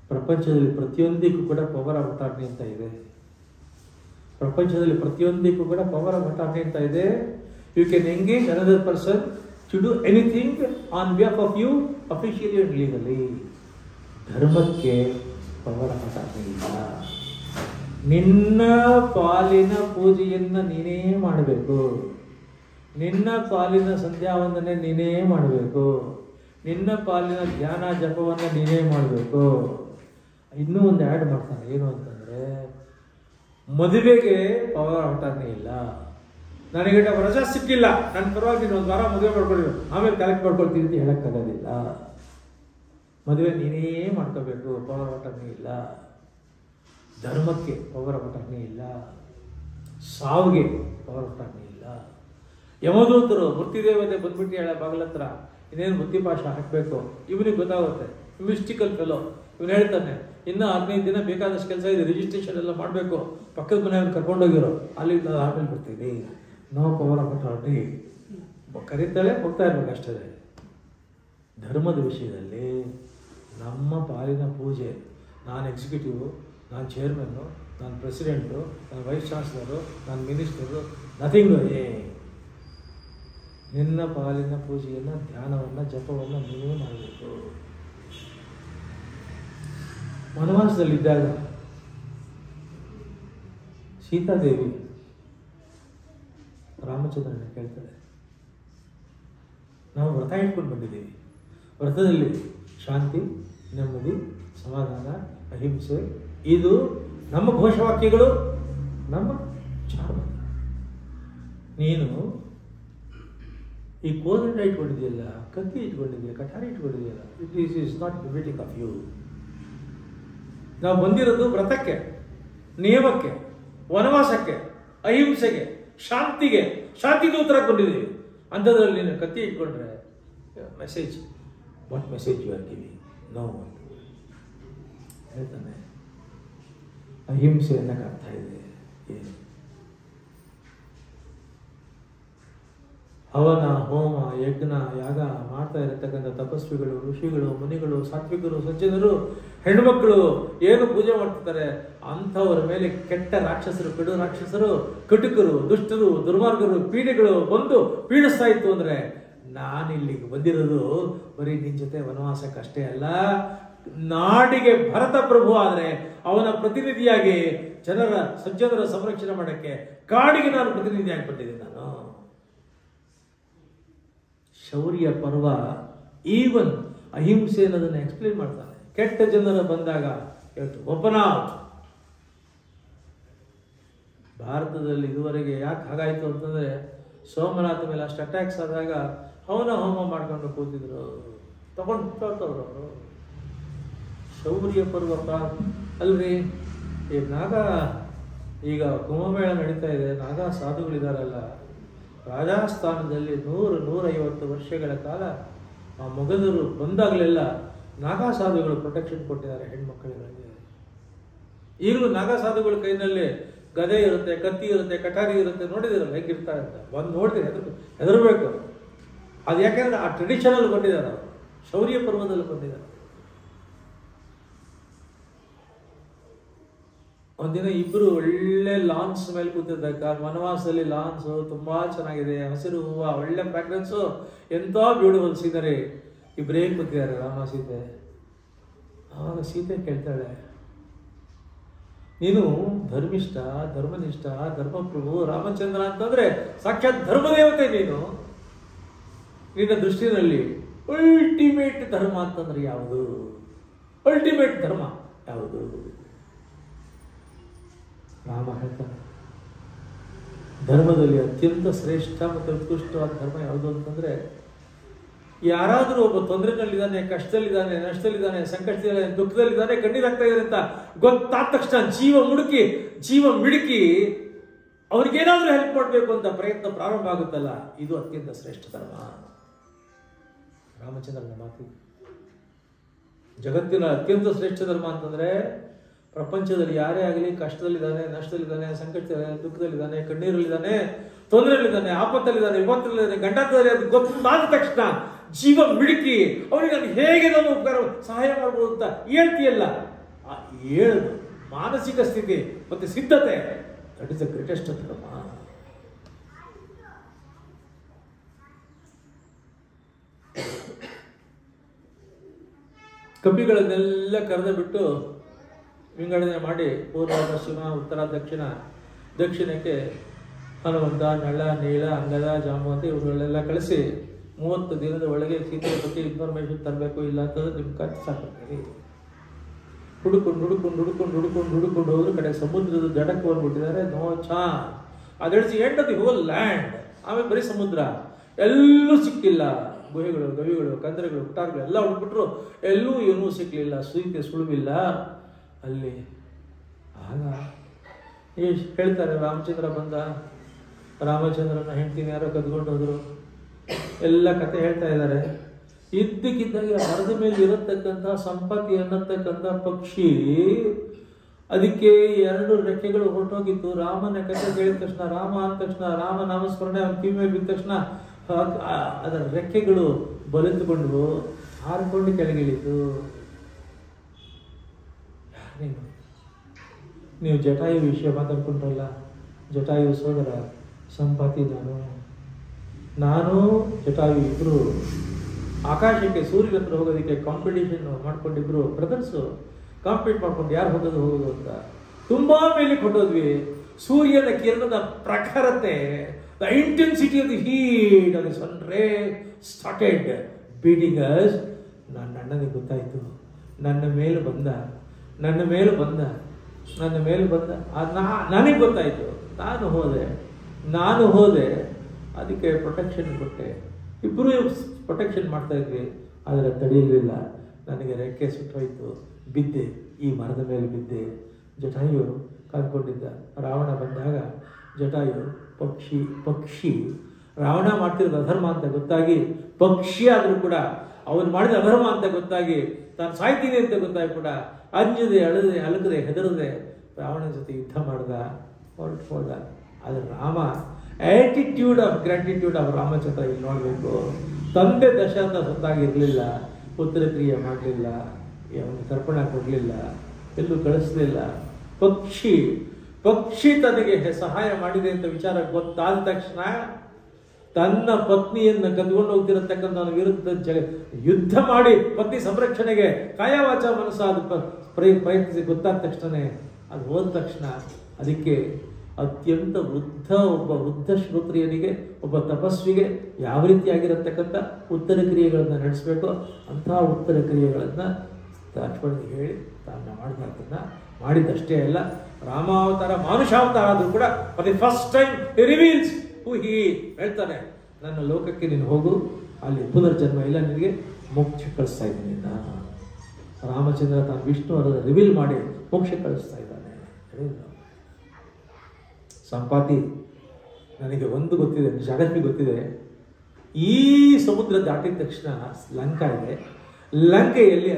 ಪ್ರಪಂಚದಲ್ಲಿ ಪ್ರತಿಯೊಂದಕ್ಕೂ ಕೂಡ ಪವರ್ ಆಫ್ ಅಟಾರ್ನಿ ಅಂತ ಇದೆ. ಪ್ರಪಂಚದಲ್ಲಿ ಪ್ರತಿಯೊಂದಕ್ಕೂ ಕೂಡ ಪವರ್ ಆಫ್ ಅಟಾರ್ನಿ ಅಂತ ಇದೆ. You can engage another person to do anything on behalf of you officially and legally. ಧರ್ಮಕ್ಕೆ ಪವರ್ ಆಫ್ ಅಟಾರ್ನಿ ಇಲ್ಲ. ನಿನ್ನ ಪಾಲಿನ ಪೂಜೆಯನ್ನು ನೀನೇ ಮಾಡಬೇಕು, ನಿನ್ನ ಪಾಲಿನ ಸಂಧ್ಯಾ ವಂದನೆ ನೀನೇ ಮಾಡಬೇಕು, ನಿನ್ನ ಪಾಲಿನ ಧ್ಯಾನ ಜಪವನ್ನು ನೀನೇ ಮಾಡಬೇಕು. ಇನ್ನೂ ಒಂದು ಆ್ಯಡ್ ಮಾಡ್ತಾನೆ, ಏನು ಅಂತಂದರೆ, ಮದುವೆಗೆ ಪವರ್ ಆಫ್ ಅಟಾರ್ನಿ ಇಲ್ಲ. ನನಗೆ ರಜಾ ಸಿಕ್ಕಿಲ್ಲ, ನನ್ನ ಪರವಾಗಿ ನೀನು 1 ವಾರ ಮದುವೆ ಮಾಡ್ಕೊಂಡಿದ್ರು, ಆಮೇಲೆ ಕಲೆಕ್ಟ್ ಮಾಡ್ಕೊಳ್ತೀನಿ ಅಂತ ಹೇಳೋಕ್ಕಾಗೋದಿಲ್ಲ. ಮದುವೆ ನೀನೇ ಮಾಡ್ಕೋಬೇಕು, ಪವರ್ ಆಫ್ ಅಟಾರ್ನಿ ಇಲ್ಲ. ಧರ್ಮಕ್ಕೆ ಪವರ್ ಆಫ್ ಅಟಾರ್ನಿ ಇಲ್ಲ. ಸಾವಿಗೆ ಪವರ್ ಆಫ್ ಅಟಾರ್ನಿ ಇಲ್ಲ. ಯಮದೂತರು ಮೃತ್ಯುದೇವತೆ ಬಂದ್ಬಿಟ್ಟು ಹೇಳ ಬಾಗಿಲ ಹತ್ರ ಇನ್ನೇನು ಬುದ್ಧಿಪಾಶ ಹಾಕಬೇಕು, ಇವನಿಗೆ ಗೊತ್ತಾಗುತ್ತೆ. ಮಿಸ್ಟಿಕಲ್ ಫೆಲೋ ಇವನು ಹೇಳ್ತಾನೆ, ಇನ್ನೂ 15 ದಿನ ಬೇಕಾದಷ್ಟು ಕೆಲಸ ಇದೆ, ರಿಜಿಸ್ಟ್ರೇಷನ್ ಎಲ್ಲ ಮಾಡಬೇಕು, ಪಕ್ಕದ ಮನೆಯವ್ರು ಕರ್ಕೊಂಡೋಗಿರೋ, ಅಲ್ಲಿ ಆಮೇಲೆ ಬರ್ತೀನಿ. No power of attorney. ಕರೀತಾಳೆ, ಹೋಗ್ತಾ ಇರ್ಬೇಕು ಅಷ್ಟೇ. ಧರ್ಮದ ವಿಷಯದಲ್ಲಿ ನಮ್ಮ ಪಾಲಿನ ಪೂಜೆ, ನಾನು ಎಕ್ಸಿಕ್ಯೂಟಿವು, ನಾನು ಚೇರ್ಮನ್ನು, ನಾನು ಪ್ರೆಸಿಡೆಂಟು, ನಾನು ವೈಸ್ ಚಾನ್ಸಲರು, ನಾನು ಮಿನಿಸ್ಟರು, ನಥಿಂಗ್. ನಿನ್ನ ಪಾಲಿನ ಪೂಜೆಯನ್ನು, ಧ್ಯಾನವನ್ನು, ಜಪವನ್ನು ನೀವೇ ಮಾಡಬೇಕು. ವನವಾಸದಲ್ಲಿದ್ದಾಗ ಸೀತಾದೇವಿ ರಾಮಚಂದ್ರನ ಕೇಳ್ತಾಳೆ, ನಾವು ವ್ರತ ಇಟ್ಕೊಂಡು ಬಂದಿದ್ದೀವಿ, ವ್ರತದಲ್ಲಿ ಶಾಂತಿ, ನೆಮ್ಮದಿ, ಸಮಾಧಾನ, ಅಹಿಂಸೆ, ಇದು ನಮ್ಮ ಘೋಷವಾಕ್ಯಗಳು, ನಮ್ಮ ಚಾರ್ಮ. ನೀನು ಈ ಕೋದಂಡ ಇಟ್ಕೊಂಡಿದೆಯಲ್ಲ, ಕತ್ತಿ ಇಟ್ಕೊಂಡಿದೆಯಲ್ಲ, ಕಠಾರಿ ಇಟ್ಕೊಂಡಿದೆಯಲ್ಲ, it is not befitting of you. ನಾವು ಬಂದಿರೋದು ವ್ರತಕ್ಕೆ, ನಿಯಮಕ್ಕೆ, ವನವಾಸಕ್ಕೆ, ಅಹಿಂಸೆಗೆ, ಶಾಂತಿಗೆ, ಶಾಂತಿ ದೂತರಾಗಿ ಬಂದಿದ್ದೀವಿ. ಅಂಥದ್ರಲ್ಲಿ ನೀನು ಕತ್ತಿ ಇಟ್ಕೊಂಡ್ರೆ message, what message you are giving? No ಅಂತ ಹೇಳ್ತಾನೆ. ಅಹಿಂಸೆ ಅನ್ನಕ್ಕೆ ಅರ್ಥ ಇದೆ ಏನು? ಹವನ, ಹೋಮ, ಯಜ್ಞ, ಯಾಗ ಮಾಡ್ತಾ ಇರತಕ್ಕಂಥ ತಪಸ್ವಿಗಳು, ಋಷಿಗಳು, ಮುನಿಗಳು, ಸಾತ್ವಿಕರು, ಸಜ್ಜನರು, ಹೆಣ್ಮಕ್ಳು ಏನು ಪೂಜೆ ಮಾಡ್ತಿರ್ತಾರೆ ಅಂಥವ್ರ ಮೇಲೆ ಕೆಟ್ಟ ರಾಕ್ಷಸರು, ಕೆಡು ರಾಕ್ಷಸರು, ಕಟುಕರು, ದುಷ್ಟರು, ದುರ್ಮಾರ್ಗರು, ಪೀಡೆಗಳು ಬಂದು ಪೀಡಿಸ್ತಾ ಇತ್ತು ಅಂದರೆ ನಾನಿಲ್ಲಿಗೆ ಬಂದಿರೋದು ಬರೀ ನಿನ್ನ ಜೊತೆ ವನವಾಸಕ್ಕೆ ಅಷ್ಟೇ ಅಲ್ಲ, ನಾಡಿಗೆ ಭರತ ಪ್ರಭು ಆದರೆ ಅವನ ಪ್ರತಿನಿಧಿಯಾಗಿ ಜನರ ಸಜ್ಜನರ ಸಂರಕ್ಷಣೆ ಮಾಡೋಕ್ಕೆ ಕಾಡಿಗೆ ನಾನು ಪ್ರತಿನಿಧಿಯಾಗಿ ಬಂದಿದ್ದೀನಿ. ನಾನು ಶೌರ್ಯ ಪರ್ವ ಈವನ್ ಅಹಿಂಸೆ ಅನ್ನೋದನ್ನು ಎಕ್ಸ್ಪ್ಲೇನ್ ಮಾಡ್ತಾನೆ. ಕೆಟ್ಟ ಜನರ ಬಂದಾಗ ಒಬ್ಬನ ಭಾರತದಲ್ಲಿ ಇದುವರೆಗೆ ಯಾಕೆ ಹಾಗಾಯಿತು ಅಂತಂದರೆ ಸೋಮನಾಥ ಮೇಲೆ ಅಷ್ಟು ಅಟ್ಯಾಕ್ಸ್ ಆದಾಗ ಅವನ ಹೋಮ ಮಾಡ್ಕೊಂಡು ಕೂತಿದ್ರು, ತಗೊಂಡು ಹೋಗ್ತವ್ರು ಅವರು. ಶೌರ್ಯ ಪರ್ವ ಅಲ್ರಿ. ಈಗ ಈಗ ಕುಂಭಮೇಳ ನಡೀತಾ ಇದೆ, ನಾಗಾ ಸಾಧುಗಳಿದಾರಲ್ಲ, ರಾಜಸ್ಥಾನದಲ್ಲಿ 100-150 ವರ್ಷಗಳ ಕಾಲ ಆ ಮೊಘಲರು ಬಂದಾಗಲೆಲ್ಲ ನಾಗಾ ಸಾಧುಗಳು ಪ್ರೊಟೆಕ್ಷನ್ ಕೊಟ್ಟಿದ್ದಾರೆ ಹೆಣ್ಮಕ್ಕಳಿಗೆ. ಈಗಲೂ ನಾಗಾ ಸಾಧುಗಳ ಕೈನಲ್ಲಿ ಗದೆ ಇರುತ್ತೆ, ಕತ್ತಿ ಇರುತ್ತೆ, ಕಟಾರಿ ಇರುತ್ತೆ. ನೋಡಿದಿರಲ್ಲ ಹೇಗಿರ್ತಾರೆ ಅಂತ, ಬಂದು ನೋಡಿದ್ರೆ ಹೆದರ್ಬೇಕು. ಅದು ಯಾಕೆಂದ್ರೆ ಆ ಟ್ರೆಡಿಷನಲ್ಲಿ ಬಂದಿದ್ದಾರೆ, ಅವರು ಶೌರ್ಯ ಪರ್ವದಲ್ಲಿ ಬಂದಿದ್ದಾರೆ. ಒಂದಿನ ಇಬ್ಬರು ಒಳ್ಳೆ ಲಾನ್ಸ್ ಮೇಲೆ ಕೂತಿದ್ದಾಗ, ವನವಾಸದಲ್ಲಿ ಲಾನ್ಸು ತುಂಬಾ ಚೆನ್ನಾಗಿದೆ, ಹಸಿರು ಹೂವು, ಒಳ್ಳೆ ಫ್ರಾಗ್ರೆನ್ಸು, ಎಂಥ ಬ್ಯೂಟಿಫುಲ್ ಸೀನರಿ. ಇಬ್ಬರೇ ಕೂತಿದ್ದಾರೆ ರಾಮ ಸೀತೆ. ಆವಾಗ ಸೀತೆ ಕೇಳ್ತಾಳೆ, ನೀನು ಧರ್ಮಿಷ್ಠ, ಧರ್ಮನಿಷ್ಠ, ಧರ್ಮಪ್ರಭು ರಾಮಚಂದ್ರ ಅಂತಂದ್ರೆ ಸಾಕ್ಷಾತ್ ಧರ್ಮದೇವತೆ ನೀನು. ನಿನ್ನ ದೃಷ್ಟಿನಲ್ಲಿ ಅಲ್ಟಿಮೇಟ್ ಧರ್ಮ ಅಂತಂದ್ರೆ ಯಾವುದು? ಅಲ್ಟಿಮೇಟ್ ಧರ್ಮ ಯಾವುದು? ರಾಮ ಹೇಳ್ತಾನೆ, ಧರ್ಮದಲ್ಲಿ ಅತ್ಯಂತ ಶ್ರೇಷ್ಠ ಮತ್ತು ಉತ್ಕೃಷ್ಟವಾದ ಧರ್ಮ ಯಾವುದು ಅಂತಂದ್ರೆ, ಯಾರಾದರೂ ಒಬ್ಬ ತೊಂದರೆನಲ್ಲಿದ್ದಾನೆ, ಕಷ್ಟದಲ್ಲಿದ್ದಾನೆ, ನಷ್ಟದಲ್ಲಿದ್ದಾನೆ, ಸಂಕಷ್ಟದಲ್ಲಿದ್ದಾನೆ, ದುಃಖದಲ್ಲಿದ್ದಾನೆ, ಕಣ್ಣೀರಾಗ್ತಾ ಇದ್ದಾರೆ ಅಂತ ಗೊತ್ತಾದ ತಕ್ಷಣ ಜೀವ ಮಿಡುಕಿ ಅವ್ರಿಗೇನಾದ್ರೂ ಹೆಲ್ಪ್ ಮಾಡಬೇಕು ಅಂತ ಪ್ರಯತ್ನ ಪ್ರಾರಂಭ ಆಗುತ್ತಲ್ಲ, ಇದು ಅತ್ಯಂತ ಶ್ರೇಷ್ಠ ಧರ್ಮ. ರಾಮಚಂದ್ರನ ಮಾತು. ಜಗತ್ತಿನ ಅತ್ಯಂತ ಶ್ರೇಷ್ಠ ಧರ್ಮ ಅಂತಂದ್ರೆ, ಪ್ರಪಂಚದಲ್ಲಿ ಯಾರೇ ಆಗಲಿ ಕಷ್ಟದಲ್ಲಿದ್ದಾನೆ, ನಷ್ಟದಲ್ಲಿದ್ದಾನೆ, ಸಂಕಷ್ಟದಲ್ಲಿದ್ದಾನೆ, ದುಃಖದಲ್ಲಿದ್ದಾನೆ, ಕಣ್ಣೀರಲ್ಲಿದ್ದಾನೆ, ತೊಂದರೆಯಲ್ಲಿದ್ದಾನೆ, ಆಪತ್ತಲ್ಲಿದ್ದಾನೆ, ವಿಪತ್ತಲ್ಲಿದ್ದಾನೆ, ಗಂಡಾಂತರದಲ್ಲಿ ಅದು ಗೊತ್ತಾದ ತಕ್ಷಣ ಜೀವ ಮಿಡುಕಿ ಅವನಿಗೆ ನಾನು ಹೇಗೆ ನಾನು ಸಹಾಯ ಮಾಡ್ಬೋದು ಅಂತ ಹೇಳ್ತೀಯಲ್ಲ, ಆ ಹೇಳೋದು ಮಾನಸಿಕ ಸ್ಥಿತಿ ಮತ್ತೆ ಸಿದ್ಧತೆ, ದಟ್ ಇಸ್ ದ ಗ್ರೇಟೆಸ್ಟ್ ಧರ್ಮ. ಕಪಿಗಳನ್ನೆಲ್ಲ ಕರೆದು ಬಿಟ್ಟು ವಿಂಗಡಣೆ ಮಾಡಿ ಪೂರ್ವ, ಪಶ್ಚಿಮ, ಉತ್ತರ, ದಕ್ಷಿಣಕ್ಕೆ ಹನುಮಂತ, ನಳ, ನೀಳ, ಅಂಗದ, ಜಾಂಬವಂತ ಇವುಗಳನ್ನೆಲ್ಲ ಕಳಿಸಿ 30 ದಿನದ ಒಳಗೆ ಸೀತೆಯ ಬಗ್ಗೆ ಇನ್ಫಾರ್ಮೇಶನ್ ತರಬೇಕು, ಇಲ್ಲ ಅಂತಂದ್ರೆ ನಿಮ್ಗೆ ಖರ್ಚು ಸಾಕಾಗ್ತದೆ. ಹುಡುಕೊಂಡು ಹೋದ್ರು ಕಡೆ ಸಮುದ್ರದ ದಡಕ್ಕೆ ಬಂದ್ಬಿಟ್ಟಿದ್ದಾರೆ. No chance. ಅದೆಡ್ಸಿ end of the whole land. ಆಮೇಲೆ ಬರೀ ಸಮುದ್ರ, ಎಲ್ಲೂ ಸಿಕ್ಕಿಲ್ಲ. ಗುಹೆಗಳು, ಗವಿಗಳು, ಕಂದರೆಗಳು, ಹುಟ್ಟಾರ್ಗಳು ಎಲ್ಲ ಹುಡುಕ್ಬಿಟ್ರು, ಎಲ್ಲೂ ಏನೂ ಸಿಕ್ಕಲಿಲ್ಲ. ಸೀತೆ ಸುಳುವಿಲ್ಲ ಅಲ್ಲಿ. ಆಗ ಹೇಳ್ತಾರೆ, ರಾಮಚಂದ್ರ ಬಂದ, ರಾಮಚಂದ್ರನ ಹೆಂಡ್ತಿನ ಯಾರೋ ಕದ್ಕೊಂಡು ಹೋದ್ರು, ಎಲ್ಲ ಕತೆ ಹೇಳ್ತಾ ಇದ್ದಾರೆ. ಇದ್ದಕ್ಕಿದ್ದಾಗೆ ಮರದ ಮೇಲೆ ಇರತಕ್ಕಂಥ ಸಂಪತ್ತಿ ಅನ್ನತಕ್ಕಂಥ ಪಕ್ಷಿ, ಅದಕ್ಕೆ 2 ರೆಕ್ಕೆಗಳು ಹೊರಟೋಗಿತ್ತು. ರಾಮನ ಕತೆ ಕೇಳಿದ ತಕ್ಷಣ, ರಾಮ ಅಂದ ತಕ್ಷಣ, ರಾಮ ನಾಮಸ್ಮರಣೆ ಅವನ ಕಿವಿ ಮೇಲೆ ಬಿದ್ದ ತಕ್ಷಣ ಅದರ ರೆಕ್ಕೆಗಳು ಬಲಿತುಕೊಂಡು ಹಾರಿಕೊಂಡು ಕೆಳಗಿಳಿತು. ನೀವು ಜಟಾಯು ವಿಷಯ ಮಾತಾಡ್ಕೊಂಡ್ರಲ್ಲ, ಜಟಾಯು ಸೋದರ ಸಂಪಾತಿ ನಾನು ಜಟಾಯು ಇಬ್ರು ಆಕಾಶಕ್ಕೆ ಸೂರ್ಯನ ಹತ್ರ ಹೋಗೋದಕ್ಕೆ ಕಾಂಪಿಟೇಷನ್ ಮಾಡ್ಕೊಂಡಿದ್ರು. ಬ್ರದರ್ಸು ಕಾಂಪೀಟ್ ಮಾಡ್ಕೊಂಡು ಯಾರು ಹೋಗೋದು ಅಂತ ತುಂಬಾ ಮೇಲೆ ಕೊಟ್ಟೋದ್ವಿ. ಸೂರ್ಯನ ಕಿರಣದ ಪ್ರಖರತೆ, the intensity of the heat of the sun ray started beating us. ನನ್ನ ಅಣ್ಣನಿಗೆ ಗೊತ್ತಾಯ್ತು, ನನ್ನ ಮೇಲೆ ಬಂದ ನನಗೆ ಗೊತ್ತಾಯ್ತು. ನಾನು ಹೋದೆ, ಅದಕ್ಕೆ ಪ್ರೊಟೆಕ್ಷನ್ ಕೊಟ್ಟೆ. ಇಬ್ಬರೂ ಪ್ರೊಟೆಕ್ಷನ್ ಮಾಡ್ತಾ ಇದ್ವಿ. ಆದರೆ ತಡೆಯಲಿಲ್ಲ. ನನಗೆ ರೆಕ್ಕೆ ಸುಟ್ಟೋಯ್ತು, ಬಿದ್ದೆ, ಈ ಮರದ ಮೇಲೆ ಬಿದ್ದೆ. ಜಟಾಯು ಕಾದ್ಕೊಂಡಿದ್ದ. ರಾವಣ ಬಂದಾಗ ಜಟಾಯು ಪಕ್ಷಿ ರಾವಣ ಮಾಡ್ತಿರೋದು ಅಧರ್ಮ ಅಂತ ಗೊತ್ತಾಗಿ, ಪಕ್ಷಿ ಆದರೂ ಕೂಡ ಅವನು ಮಾಡಿದ ಅಧರ್ಮ ಅಂತ ಗೊತ್ತಾಗಿ, ತಾನು ಸಾಯ್ತೀನಿ ಅಂತ ಗೊತ್ತಾಗಿ ಕೂಡ ಅಂಜದೆ ಅಳಗದೆ ಹೆದರದೆ ರಾವಣನ ಜೊತೆ ಯುದ್ಧ ಮಾಡ್ದ, ಹೊರಟುಕೊಂಡ. ಆದರೆ Rama attitude of gratitude of Ramachandra ಇಲ್ಲಿ ನೋಡಬೇಕು. ತಂದೆ ದಶರಥ ಸತ್ತಾಗಿರಲಿಲ್ಲ, ಪುತ್ರ ಕ್ರಿಯೆ ಮಾಡಲಿಲ್ಲ, ಅವನಿಗೆ ತರ್ಪಣ ಕೊಡಲಿಲ್ಲ, ಎಲ್ಲೂ ಕಳಿಸ್ಲಿಲ್ಲ. ಪಕ್ಷಿ ತನಗೆ ಸಹಾಯ ಮಾಡಿದೆ ಅಂತ ವಿಚಾರ ಗೊತ್ತಾದ ತಕ್ಷಣ ತನ್ನ ಪತ್ನಿಯನ್ನು ಕದ್ಕೊಂಡು ಹೋಗ್ತಿರತಕ್ಕಂಥ ವಿರುದ್ಧ ಯುದ್ಧ ಮಾಡಿ ಪತ್ನಿ ಸಂರಕ್ಷಣೆಗೆ ಕಾಯವಾಚ ಮನಸ್ಸಾದ ಪ್ರಯತ್ನಿಸಿ ಗೊತ್ತಾದ ತಕ್ಷಣ ಅದು ಹೋದ ತಕ್ಷಣ ಅದಕ್ಕೆ ಅತ್ಯಂತ ಒಬ್ಬ ವೃದ್ಧ ಶ್ರೋತ್ರಿಯನಿಗೆ, ಒಬ್ಬ ತಪಸ್ವಿಗೆ ಯಾವ ರೀತಿಯಾಗಿರತಕ್ಕಂಥ ಉತ್ತರ ಕ್ರಿಯೆಗಳನ್ನು ನಡೆಸಬೇಕು ಅಂತಹ ಉತ್ತರ ಕ್ರಿಯೆಗಳನ್ನು ಲಕ್ಷ್ಮಣನಿಗೆ ಹೇಳಿ ತಾನು ಮಾಡಿದ ಮಾಡಿದ್ದಷ್ಟೇ ಅಲ್ಲ, ರಾಮಾವತಾರ ಮಾನುಷಾವತಾರ ಆದರೂ ಕೂಡ for the first time he reveals who he. ಹೇಳ್ತಾನೆ, ನನ್ನ ಲೋಕಕ್ಕೆ ನೀನು ಹೋಗು, ಅಲ್ಲಿ ಪುನರ್ಜನ್ಮ ಇಲ್ಲ, ನಿನಗೆ ಮೋಕ್ಷ ಕಳಿಸ್ತಾ ಇದ್ದೀನಿ. ರಾಮಚಂದ್ರ ತಾನು ವಿಷ್ಣು ಅದನ್ನು ರಿವೀಲ್ ಮಾಡಿ ಮೋಕ್ಷ ಕಳಿಸ್ತಾ ಇದ್ದಾನೆ. ಸಂಪಾತಿ, ನನಗೆ ಒಂದು ಗೊತ್ತಿದೆ, ಜಗತ್ತಿಗೆ ಗೊತ್ತಿದೆ, ಈ ಸಮುದ್ರ ದಾಟಿದ ತಕ್ಷಣ ಲಂಕಾ ಇದೆ, ಲಂಕೆಯಲ್ಲಿ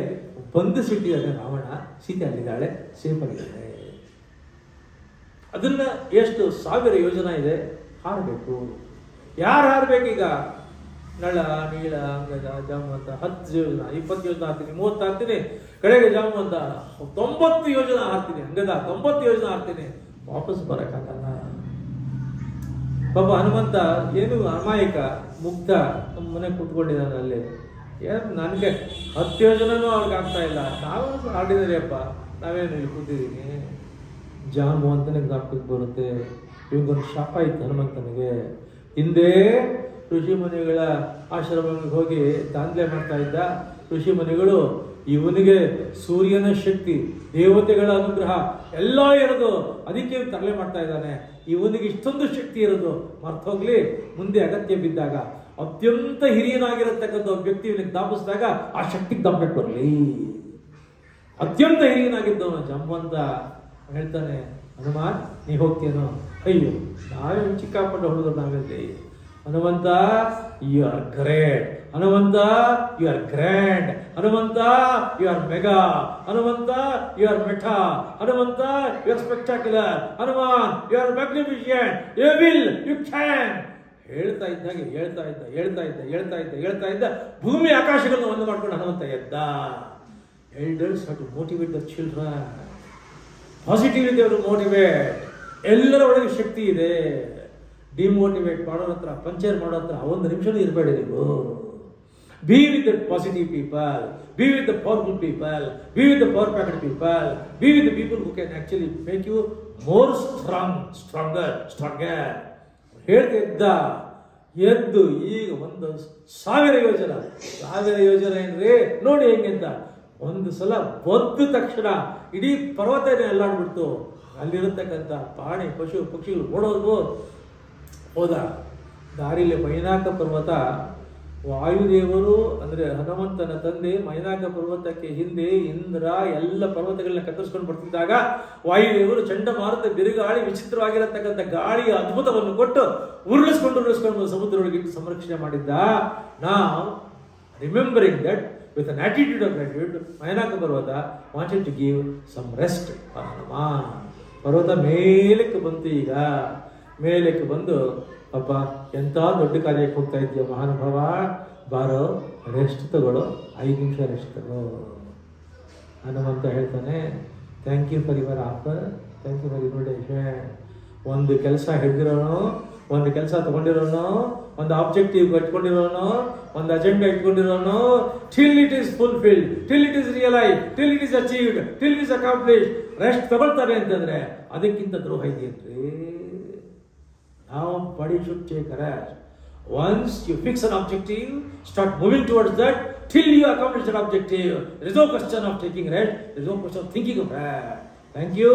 ಬಂಧಿಸಿಟ್ಟಿದ್ದಾನೆ ರಾವಣ, ಸೀತೆ ಅಲ್ಲಿದ್ದಾಳೆ, ಸೇಫ್ ಆಗಿದ್ದಾಳೆ. ಅದನ್ನ ಎಷ್ಟು 1000 ಯೋಜನೆ ಇದೆ, ಹಾರಬೇಕು. ಯಾರು ಹಾರಬೇಕೀಗ? ನಳ, ನೀಳ, ಅಂಗದ, ಜಾಮವಂತ 10 ಯೋಜನೆ, 20 ಯೋಜನೆ ಹಾರ್ತೀನಿ, 30 ಹಾರ್ತೀನಿ, ಕಡೆಗೆ ಜಾಮವಂತ 90 ಯೋಜನೆ ಹಾರ್ತೀನಿ, ಅಂಗದ 90 ಯೋಜನೆ ಹಾರ್ತೀನಿ, ವಾಪಸ್ ಬರಕ್ಕಾಗಲ್ಲ. ಪಾಪ ಹನುಮಂತ ಏನು ಅಮಾಯಕ, ಮುಗ್ಧ, ನಮ್ಮ ಮನೆ ಕೂತ್ಕೊಂಡಿದ್ದಾನೆ ಅಲ್ಲಿ. ಏನು ನನಗೆ 10 ಯೋಜನೆನೂ ಅವ್ರಿಗೆ ಆಗ್ತಾ ಇಲ್ಲ, ನಾವು ಆಡಿದರೆ ಅಪ್ಪ, ನಾವೇನು ಇಲ್ಲಿ ಕೂತಿದ್ದೀನಿ. ಜಾಮು ಅಂತಲೇ ಜ್ಞಾಪಕಕ್ಕೆ ಬರುತ್ತೆ. ಇವಂಗೊಂದು ಶಾಪ ಇತ್ತು ಹನುಮಂತನಿಗೆ. ಹಿಂದೆ ಋಷಿಮುನಿಗಳ ಆಶ್ರಮಕ್ಕೆ ಹೋಗಿ ದಾಂಧಲೆ ಮಾಡ್ತಾ ಇದ್ದ. ಋಷಿಮುನಿಗಳು ಇವನಿಗೆ ಸೂರ್ಯನ ಶಕ್ತಿ, ದೇವತೆಗಳ ಅನುಗ್ರಹ ಎಲ್ಲ ಇರೋದು, ಅದಕ್ಕೆ ತರಲೆ ಮಾಡ್ತಾ ಇದ್ದಾನೆ. ಇವನಿಗೆ ಇಷ್ಟೊಂದು ಶಕ್ತಿ ಇರೋದು ಮರ್ತೋಗ್ಲಿ, ಮುಂದೆ ಅಗತ್ಯ ಬಿದ್ದಾಗ ಅತ್ಯಂತ ಹಿರಿಯನಾಗಿರತಕ್ಕಂಥ ವ್ಯಕ್ತಿ ಇವನಿಗೆ ದಾಪಿಸಿದಾಗ ಆ ಶಕ್ತಿಗೆ ದಾಪಕ್ಕೆ ಬರಲಿ. ಅತ್ಯಂತ ಹಿರಿಯನಾಗಿದ್ದವನು ಜಾಂಬವಂತ ಹೇಳ್ತಾನೆ, ಹನುಮಾನ್ ನೀ ಹೋಗ್ತೇನೋ? ಅಯ್ಯೋ, ನಾವೇ ಚಿಕ್ಕಾಪಟ್ಟ ಹುಡುಗರು ನಾವೆಲ್ಲಿ. Hanumantha, you are great. Hanumantha, you are grand. Hanumantha, you are mega. Hanumantha, you are meta. Hanumantha, you are spectacular. Hanuman, you are magnificent. You will, you can. ಹೇಳ್ತಾ ಇದ್ದಾಗೆ ಹೇಳ್ತಾ ಇದ್ದ ಭೂಮಿ ಆಕಾಶಗಳನ್ನು ಒಂದು ಮಾಡ್ಕೊಂಡು ಹನುಮಂತ ಎದ್ದ. Elders have to motivate the children. Positivity ಅವರು ಮೋಟಿವೇಟ್. ಎಲ್ಲರ ಒಳಗೆ ಶಕ್ತಿ ಇದೆ. ಡಿಮೋಟಿವೇಟ್ ಮಾಡೋರ ಹತ್ರ, ಪಂಚರ್ ಮಾಡೋ ಹತ್ರ 1 ನಿಮಿಷನೂ ಇರಬೇಡಿ ನೀವು. Be with the positive people, be with the powerful people, be with the power packed people, be with the people who can actually make you more stronger. ಹೇಳ್ತಿದ್ದ ಎದ್ದು ಈಗ 1,000 ಯೋಜನೆ ಏನ್ರಿ ನೋಡಿ ಹೆಂಗಿಂತ. ಒಂದು ಸಲ ಒದ್ದ ತಕ್ಷಣ ಇಡೀ ಪರ್ವತನೇ ಅಲ್ಲಾಡ್ಬಿಡ್ತು. ಅಲ್ಲಿರತಕ್ಕಂಥ ಪ್ರಾಣಿ, ಪಶು, ಪಕ್ಷಿಗಳು ಓಡೋದು. ಹೋದ ದಾರಿಲಿ ಮೈನಾಕ ಪರ್ವತ, ವಾಯುದೇವರು ಅಂದರೆ ಹನುಮಂತನ ತಂದೆ ಮೈನಾಕ ಪರ್ವತಕ್ಕೆ ಹಿಂದೆ ಇಂದ್ರ ಎಲ್ಲ ಪರ್ವತಗಳನ್ನ ಕತ್ತರಿಸ್ಕೊಂಡು ಬರ್ತಿದ್ದಾಗ ವಾಯುದೇವರು ಚಂಡಮಾರುತ, ಬಿರುಗಾಳಿ, ವಿಚಿತ್ರವಾಗಿರತಕ್ಕಂಥ ಗಾಳಿಯ ಅದ್ಭುತವನ್ನು ಕೊಟ್ಟು ಉರುಳಿಸ್ಕೊಂಡು ಸಮುದ್ರದೊಳಗೆ ಸಂರಕ್ಷಣೆ ಮಾಡಿದ್ದ. ನಾವು remembering that with an attitude of gratitude, Mainaka ಪರ್ವತ wanted to give some rest for Hanuman. ಪರ್ವತ ಮೇಲಕ್ಕೆ ಬಂತು. ಈಗ ಮೇಲಕ್ಕೆ ಬಂದು, ಅಪ್ಪ ಎಂಥ ದೊಡ್ಡ ಕಾರ್ಯಕ್ಕೆ ಹೋಗ್ತಾ ಇದೆಯಾ ಮಹಾನುಭಾವ, ಬಾರೋ ರೆಸ್ಟ್ ತಗೊಳ್ಳೋ, 5 ನಿಮಿಷ ರೆಸ್ಟ್ ತಗೋ. ಹನುಮಂತ ಹೇಳ್ತಾನೆ, thank you for your offer, thank you for invitation. ಒಂದು ಕೆಲಸ ಹಿಡಿದಿರೋನು, ಒಂದು ಕೆಲಸ ತಗೊಂಡಿರೋನು, ಒಂದು ಆಬ್ಜೆಕ್ಟಿವ್ ಇಟ್ಕೊಂಡಿರೋನು, ಒಂದು ಅಜೆಂಡಾ ಇಟ್ಕೊಂಡಿರೋನು, till it is fulfilled, till it is realise, till it is achieved, till it is accomplish. Rest ತಗೊಳ್ತಾರೆ ಅಂತಂದ್ರೆ ಅದಕ್ಕಿಂತ ದ್ರೋಹ ಇದೆಯೇನ್ರಿ? ನಾವು body should take a rest. Once you fix an objective, start moving towards that till you accomplish that objective. There is no question of taking rest. There is no question of thinking of rest. Thank you.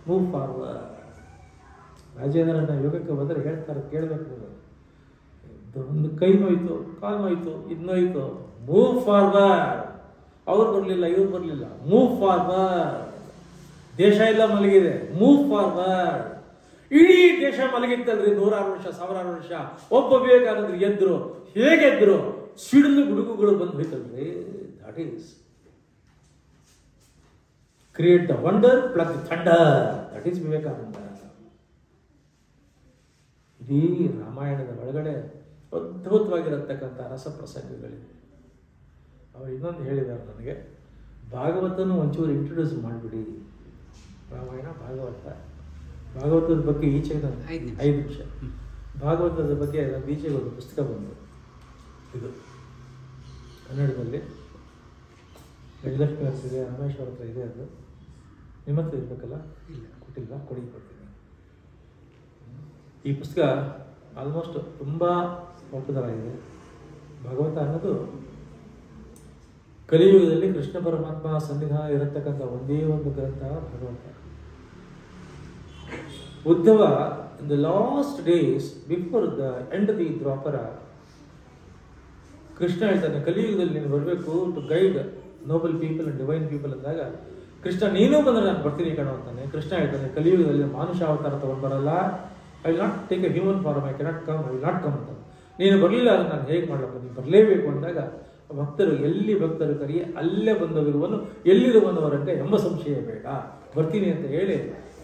Move forward. ರಾಜೇಂದ್ರನ ಯೋಗಕ್ಕೆ ಬಂದರೆ ಹೇಳ್ತಾರೆ, ಕೇಳಬೇಕು. ಒಂದು ಕೈ ನೋಯ್ತು, ಕಾಲು ನೋಯ್ತು, ಇದು ನೋಯ್ತು, move forward. ಅವ್ರು ಬರಲಿಲ್ಲ, ಇವ್ರು ಬರಲಿಲ್ಲ, ಮೂವ್ ಫಾರ್ವರ್ಡ್. ದೇಶ ಎಲ್ಲ ಮಲಗಿದೆ, ಮೂವ್ ಫಾರ್ವರ್ಡ್. ಇಡೀ ದೇಶ ಮಲಗಿತ್ತಲ್ರಿ, 100 ವರ್ಷ, 1000 ವರ್ಷ. ಒಬ್ಬ ವಿವೇಕಾನಂದರು ಎದ್ರು, ಹೇಗೆದ್ರು? ಸಿಡಿಲು ಗುಡುಗುಗಳು ಬಂದು ಹೋಯ್ತಲ್ರಿ. That is create the wonder plus the thunder. That is Vivekananda. ಇಡೀ ರಾಮಾಯಣದ ಒಳಗಡೆ ಅದ್ಭುತವಾಗಿರತಕ್ಕಂಥ ರಸಪ್ರಸಂಗಗಳಿವೆ. ಅವರು ಇನ್ನೊಂದು ಹೇಳಿದ್ದಾರೆ ನನಗೆ, ಭಾಗವತನೂ ಒಂಚೂರು ಇಂಟ್ರೊಡ್ಯೂಸ್ ಮಾಡಿಬಿಡಿ. ರಾಮಾಯಣ, ಭಾಗವತದ ಬಗ್ಗೆ ಈಚೆಗೆ ನಾನು 5 ನಿಮಿಷ. ಭಾಗವತದ ಬಗ್ಗೆ ನಾನು ಈಚೆಗೆ ಒಂದು ಪುಸ್ತಕ ಬಂದು, ಇದು ಕನ್ನಡದಲ್ಲಿ ಗಜಲಕ್ಷ್ಮಿ ಅವ್ರ ಇದೆ, ರಮೇಶ್ವರ ಹತ್ರ ಇದೆ. ಅದು ನಿಮ್ಮ ಹತ್ರ ಇರಬೇಕಲ್ಲ? ಇಲ್ಲ, ಕೊಟ್ಟಿಲ್ಲ, ಕೊಡ್ತೀನಿ. ಈ ಪುಸ್ತಕ ಆಲ್ಮೋಸ್ಟ್ ತುಂಬ ಪಾಪ್ಯುಲರ್ ಆಗಿದೆ. ಭಾಗವತ ಅನ್ನೋದು ಕಲಿಯುಗದಲ್ಲಿ ಕೃಷ್ಣ ಪರಮಾತ್ಮ ಸನ್ನಿಧಾನ ಇರತಕ್ಕಂಥ ಒಂದೇ ಒಂದು ಗ್ರಂಥ Bhagavata. Uddhava in the last days before the end the Dwapara, Krishna ಹೇಳ್ತಾನೆ, ಕಲಿಯುಗದಲ್ಲಿ ನೀನು ಬರಬೇಕು to guide noble people and divine people ಅಂದಾಗ, ಕೃಷ್ಣ ನೀನು ಬಂದರೆ ನಾನು ಬರ್ತೀನಿ ಕಣೋ ಅಂತಾನೆ. ಕೃಷ್ಣ ಹೇಳ್ತಾನೆ, ಕಲಿಯುಗದಲ್ಲಿ ಮಾನುಷ ಅವತಾರ ತಗೊಂಡು ಬರಲ್ಲ, I will not take a human form, I cannot come, I will not come ಅಂತ. ನೀನು ಬರಲಿಲ್ಲ ಅಂದ್ರೆ ನಾನು ಹೇಗೆ ಮಾಡಬೇಕು? ನೀನು ಬರಲೇಬೇಕು ಅಂದಾಗ ಭಕ್ತರು ಎಲ್ಲಿ ಭಕ್ತರು ಕರಿ ಅಲ್ಲೇ ಬಂದವಿರುವನು ಎಲ್ಲಿರುವನವರಂತೆ ಎಂಬ ಸಂಶಯ ಬೇಡ, ಬರ್ತೀನಿ ಅಂತ ಹೇಳಿ,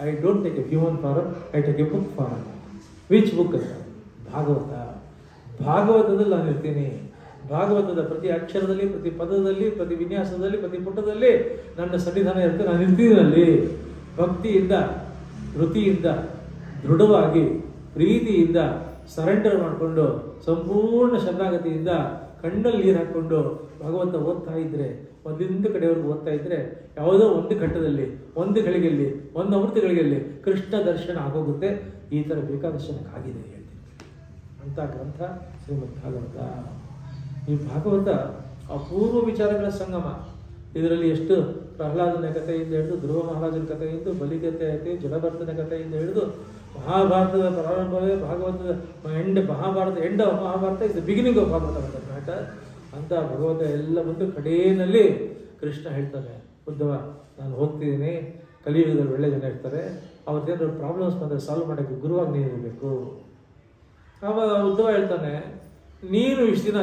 I don't take a human form, I take a book form. Which book ಅಂತ? ಭಾಗವತ. ಭಾಗವತದಲ್ಲಿ ನಾನು ಇರ್ತೀನಿ. ಭಾಗವತದ ಪ್ರತಿ ಅಕ್ಷರದಲ್ಲಿ, ಪ್ರತಿ ಪದದಲ್ಲಿ, ಪ್ರತಿ ವಿನ್ಯಾಸದಲ್ಲಿ, ಪ್ರತಿ ಪುಟದಲ್ಲಿ ನನ್ನ ಸನ್ನಿಧಾನ ಇರುತ್ತೆ. ನಾನು ಇರ್ತೀನಿ ಅಲ್ಲಿ. ಭಕ್ತಿಯಿಂದ, ಋತಿಯಿಂದ, ದೃಢವಾಗಿ, ಪ್ರೀತಿಯಿಂದ ಸರೆಂಡರ್ ಮಾಡಿಕೊಂಡು, ಸಂಪೂರ್ಣ ಶರಣಾಗತಿಯಿಂದ ಕಣ್ಣಲ್ಲಿ ನೀರು ಹಾಕ್ಕೊಂಡು ಭಗವಂತ ಓದ್ತಾ ಇದ್ರೆ, ಒಂದೊಂದು ಕಡೆವರೆಗೂ ಓದ್ತಾ ಇದ್ರೆ, ಯಾವುದೋ ಒಂದು ಘಟ್ಟದಲ್ಲಿ, ಒಂದು ಗಳಿಗೆಯಲ್ಲಿ, ಒಂದು ಅಮೃತಗಳಿಗೆಯಲ್ಲಿ ಕೃಷ್ಣ ದರ್ಶನ ಆಗೋಗುತ್ತೆ. ಈ ಥರ ಬೇಕಾದರ್ಶನಕ್ಕೆ ಆಗಿದೆ ಹೇಳ್ತೀನಿ ಅಂತ ಗ್ರಂಥ ಶ್ರೀಮದ್ ಭಾಗವತ. ಈ ಭಾಗವತ ಅಪೂರ್ವ ವಿಚಾರಗಳ ಸಂಗಮ. ಇದರಲ್ಲಿ ಎಷ್ಟು ಪ್ರಹ್ಲಾದನ ಕಥೆಯಿಂದ ಹಿಡಿದು, ಧ್ರುವ ಮಹಾರಾಜನ ಕಥೆಯಿಂದ, ಬಲಿಕಥೆ ಐತಿ, ಜಡಭರ್ತನ ಕಥೆಯಿಂದ ಹಿಡಿದು, ಮಹಾಭಾರತದ ಪ್ರಾರಂಭವೇ ಭಾಗವತದ end, Mahabharata end of Mahabharata is the beginning of Bhagavata matter ಅಂತ ಭಗವಂತ ಎಲ್ಲ ಬಂದು ಕಡೆಯಲ್ಲಿ ಕೃಷ್ಣ ಹೇಳ್ತಾನೆ, ಉದ್ಧವ ನಾನು ಹೋಗ್ತಿದ್ದೀನಿ, ಕಲಿಯುಗದಲ್ಲಿ ಒಳ್ಳೆ ಜನ ಇರ್ತಾರೆ, ಅವತ್ತೇನಾದ್ರು ಪ್ರಾಬ್ಲಮ್ಸ್ ಬಂದರೆ ಸಾಲ್ವ್ ಮಾಡೋಕ್ಕೆ ಗುರುವಾಗಿ ನೀನು ಇರಬೇಕು. ಆವಾಗ ಉದ್ಧವ ಹೇಳ್ತಾನೆ, ನೀನು ಇಷ್ಟು ದಿನ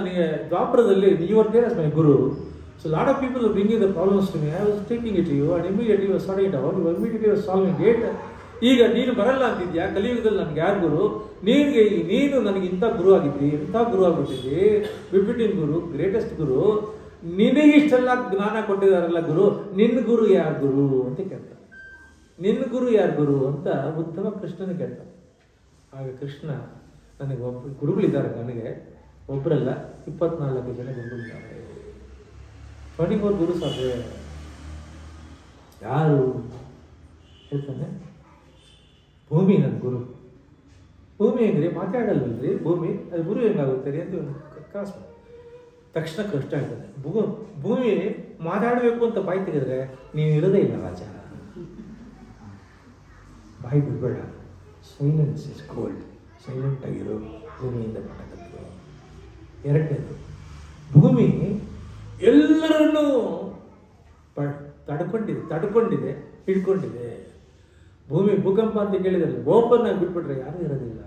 ದ್ವಾಪರದಲ್ಲಿ you were there as my guru, so lot of people bringing the problems to me, I was taking it you and immediately was sorting it out, immediately was solving it. ಈಗ ನೀನು ಬರಲ್ಲ ಅಂತಿದ್ಯಾ, ಕಲಿಯುಗದಲ್ಲಿ ನನಗೆ ಯಾರು ಗುರು? ನೀನು ನನಗೆ ಇಂಥ ಗುರು ಆಗಿದ್ದಿ, ಇಂಥ ಗುರು ಆಗ್ಬಿಟ್ಟಿದ್ದಿ, ಬಿಪಿಟಿನ್ ಗುರು, ಗ್ರೇಟೆಸ್ಟ್ ಗುರು, ನಿನಗಿಷ್ಟೆಲ್ಲ ಜ್ಞಾನ ಕೊಟ್ಟಿದಾರಲ್ಲ ಗುರು, ನಿನ್ನ ಗುರು ಯಾರು ಗುರು ಅಂತ ಕೇಳ್ತಾನೆ. ನಿನ್ನ ಗುರು ಯಾರು ಗುರು ಅಂತ ಉದ್ಧವ ಕೃಷ್ಣನ ಕೇಳ್ತಾನೆ. ಆಗ ಕೃಷ್ಣ, ನನಗೆ ಒಬ್ಬರು ಗುರುಗಳಿದ್ದಾರೆ, ನನಗೆ ಒಬ್ಬರಲ್ಲ 24 ಜನ ಗುರುಗಳಿದ್ದಾರೆ. 24 ಗುರು ಸಾಧ್ಯ. ಯಾರು ಹೇಳ್ತಾನೆ? ಭೂಮಿ ನನ್ನ ಗುರು. ಭೂಮಿ ಹೆಂಗ್ರಿ? ಮಾತಾಡಲ್ವಲ್ರಿ ಭೂಮಿ, ಅದು ಗುರು ಹೆಂಗಾಗುತ್ತೆ ರೀ ಅಂತ ಕ್ರಾಸ್ ಮಾಡಿ ತಕ್ಷಣ ಕೃಷ್ಣ ಹೇಳ್ತಾನೆ, ಭೂಮಿ ಮಾತಾಡಬೇಕು ಅಂತ ಬಾಯಿ ತೆಗೆದ್ರೆ ನೀನು ಇರೋದೇ ಇಲ್ಲ ರಾಜ, ಬಾಯಿ ಬಿಡಬೇಡ, ಸೈಲೆನ್ಸ್ ಇಸ್ ಗೋಲ್ಡ್, ಸೈಲೆಂಟ್ ಆಗಿರೋ ಭೂಮಿಯಿಂದ ಮಾತಾಡೋದು. ಎರಡನೇದು, ಭೂಮಿ ಎಲ್ಲರನ್ನೂ ತಡ್ಕೊಂಡಿದೆ, ಹಿಡ್ಕೊಂಡಿದೆ. ಭೂಮಿ ಭೂಕಂಪ ಅಂತ ಕೇಳಿದ್ರೆ ಓಪನ್ ಆಗಿ ಬಿಟ್ಬಿಟ್ರೆ ಯಾರೂ ಇರೋದಿಲ್ಲ.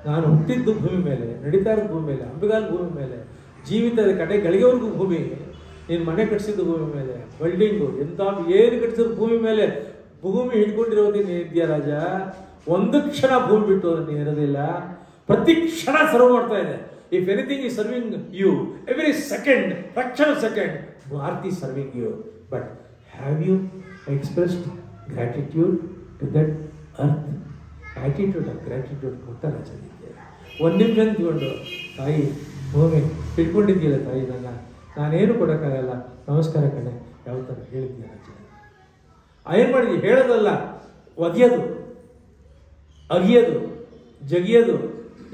ನಾನು ಹುಟ್ಟಿದ್ದು ಭೂಮಿ ಮೇಲೆ, ನಡೀತಾ ಇರೋದು ಭೂಮಿ ಮೇಲೆ, ಅಂಬೆಗಾಲ ಭೂಮಿ ಮೇಲೆ, ಜೀವಿತದ ಕಡೆ ಗಳಿಗೆವರೆಗೂ ಭೂಮಿ, ನೀನು ಮನೆ ಕಟ್ಟಿಸಿದ್ದು ಭೂಮಿ ಮೇಲೆ, ಬಿಲ್ಡಿಂಗು ಎಂಥ ಏನು ಕಟ್ಟಿಸಿದ್ರು ಭೂಮಿ ಮೇಲೆ. ಭೂಮಿ ಹಿಡ್ಕೊಂಡಿರೋದು ನೀನು ಇದೆಯಾ ರಾಜ? ಒಂದು ಕ್ಷಣ ಭೂಮಿ ಬಿಟ್ಟು ನೀನು ಇರೋದಿಲ್ಲ, ಪ್ರತಿ ಕ್ಷಣ ಸರ್ವ್ ಮಾಡ್ತಾ ಇದೆ. If anything is serving you every second, fraction of second, Bharati serving you. But have you expressed gratitude to that earth? Attitude of gratitude ಕೊಡ್ತಾರೆ ರಾಜನಿಗೆ. ಒಂದು ನಿಮಿಷ ನಿಂತ್ಕೊಂಡು, ತಾಯಿ ಭೂಮಿ ಹಿಡ್ಕೊಂಡಿದ್ದೀಯಲ್ಲ ತಾಯಿ, ನಾನೇನು ಕೊಡೋಕ್ಕಾಗಲ್ಲ, ನಮಸ್ಕಾರ ಕಣೆ, ಯಾವ ಥರ ಹೇಳಿದ್ದೀಯ ರಾಜ. ಏನು ಮಾಡಿದ್ವಿ? ಹೇಳೋದಲ್ಲ, ಒಗೆಯೋದು, ಅಗಿಯೋದು, ಜಗಿಯೋದು.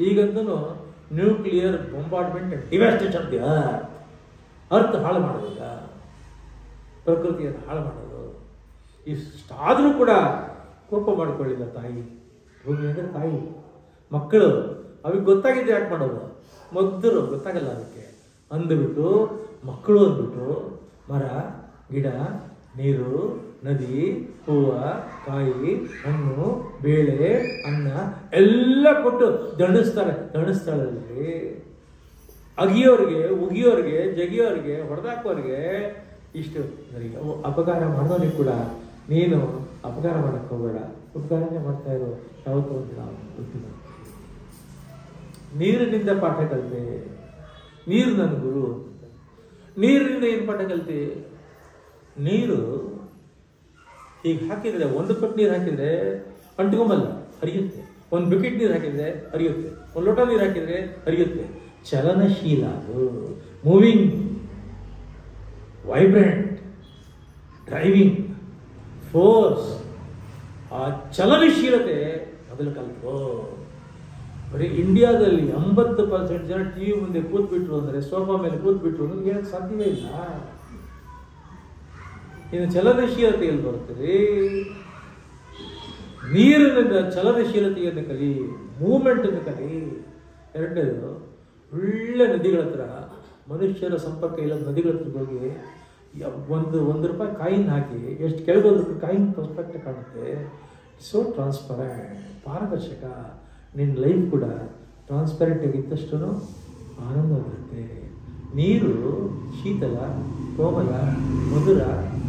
ಈಗಂತೂ ನ್ಯೂಕ್ಲಿಯರ್ ಬೊಂಬಾರ್ಡ್ಮೆಂಟ್ ಡಿವಾಸ್ಟೇಷನ್ ಆಫ್ ದಿ ಅರ್ತ್ ಹಾಳು ಮಾಡೋದಿಲ್ಲ, ಪ್ರಕೃತಿಯನ್ನು ಹಾಳು ಮಾಡೋದು. ಇಷ್ಟಾದರೂ ಕೂಡ ಕೋಪ ಮಾಡ್ಕೊಳ್ಳಿಲ್ಲ ತಾಯಿ. ಭೂಮಿ ಅಂದರೆ ತಾಯಿ. ಮಕ್ಕಳು ಅವಿಗೆ ಗೊತ್ತಾಗಿದ್ದು ಯಾಕೆ ಮಾಡೋದು? ಮೊದಲು ಗೊತ್ತಾಗಲ್ಲ ಅದಕ್ಕೆ ಅಂದುಬಿಟ್ಟು ಮಕ್ಕಳು ಅಂದ್ಬಿಟ್ಟು ಮರ, ಗಿಡ, ನೀರು, ನದಿ, ಹೂವು, ಕಾಯಿ, ಹಣ್ಣು, ಬೇಳೆ, ಅನ್ನ ಎಲ್ಲ ಕೊಟ್ಟು ದಣಿಸ್ತಾಳಲ್ಲಿ. ಅಗಿಯೋರಿಗೆ, ಉಗಿಯೋರಿಗೆ, ಜಗಿಯೋರಿಗೆ, ಹೊಡೆದಾಕೋರಿಗೆ ಇಷ್ಟು. ನನಗೆ ಅಪಕಾರ ಮಾಡೋರಿಗೆ ಕೂಡ ನೀನು ಅಪಕಾರ ಮಾಡಕ್ಕೆ ಹೋಗಬೇಡ, ಉಪಕಾರನೇ ಮಾಡ್ತಾ ಇರೋ ಯಾವತ್ತೋ ಒಂದು ನಾವು ಗೊತ್ತಿಲ್ಲ. ನೀರಿನಿಂದ ಪಾಠ ಕಲಿತೆ, ನೀರು ನನ್ನ ಗುರು. ನೀರಿನಿಂದ ಏನು ಪಾಠ ಕಲಿತೆ? ನೀರು ಹೀಗೆ ಹಾಕಿದರೆ, ಒಂದು ಕಪ್ ನೀರು ಹಾಕಿದರೆ ಅಂಟ್ಕೊಂಬಲ್ಲ, ಹರಿಯುತ್ತೆ. ಒಂದು ಬಕೆಟ್ ನೀರು ಹಾಕಿದರೆ ಹರಿಯುತ್ತೆ, ಒಂದು ಲೋಟ ನೀರು ಹಾಕಿದರೆ ಹರಿಯುತ್ತೆ. ಚಲನಶೀಲ ಅದು, ಮೂವಿಂಗ್, ವೈಬ್ರೆಂಟ್, ಡ್ರೈವಿಂಗ್ ಫೋರ್ಸ್. ಆ ಚಲನಶೀಲತೆ ಮೊದಲು ಕಲಿತು. ಬರೀ ಇಂಡಿಯಾದಲ್ಲಿ 80% ಜನ ಟಿವಿ ಮುಂದೆ ಕೂತ್ಬಿಟ್ರು ಅಂದರೆ, ಸೋಫಾ ಮೇಲೆ ಕೂತ್ಬಿಟ್ರು ಅಂದ್ರೆ ಹೇಳಕ್ಕೆ ಸಾಧ್ಯವೇ ಇಲ್ಲ. ಇನ್ನು ಚಲನಶೀಲತೆಯಲ್ಲಿ ಬರುತ್ತದೆ. ನೀರಿನಿಂದ ಚಲನಶೀಲತೆಯನ್ನು ಕಲಿ, ಮೂವ್ಮೆಂಟನ್ನು ಕಲಿ. ಎರಡನೇದು, ಒಳ್ಳೆ ನದಿಗಳ ಹತ್ರ, ಮನುಷ್ಯರ ಸಂಪರ್ಕ ಇಲ್ಲದ ನದಿಗಳ ಹತ್ರ ಹೋಗಿ ಒಂದು ರೂಪಾಯಿ ಕಾಯಿನ್ ಹಾಕಿ ಎಷ್ಟು ಕೆಳಗೋದ್ರೂ ಕಾಯಿನ್ ಪರ್ಫೆಕ್ಟ್ ಕಾಣುತ್ತೆ. ಸೋ ಟ್ರಾನ್ಸ್ಪರೆಂಟ್, ಪಾರದರ್ಶಕ. ನಿನ್ನ ಲೈಫ್ ಕೂಡ ಟ್ರಾನ್ಸ್ಪರೆಂಟ್ ಆಗಿದ್ದಷ್ಟು ಆನಂದವಾಗಿರುತ್ತೆ. ನೀರು ಶೀತಲ, ಕೋಮಲ, ಮಧುರ,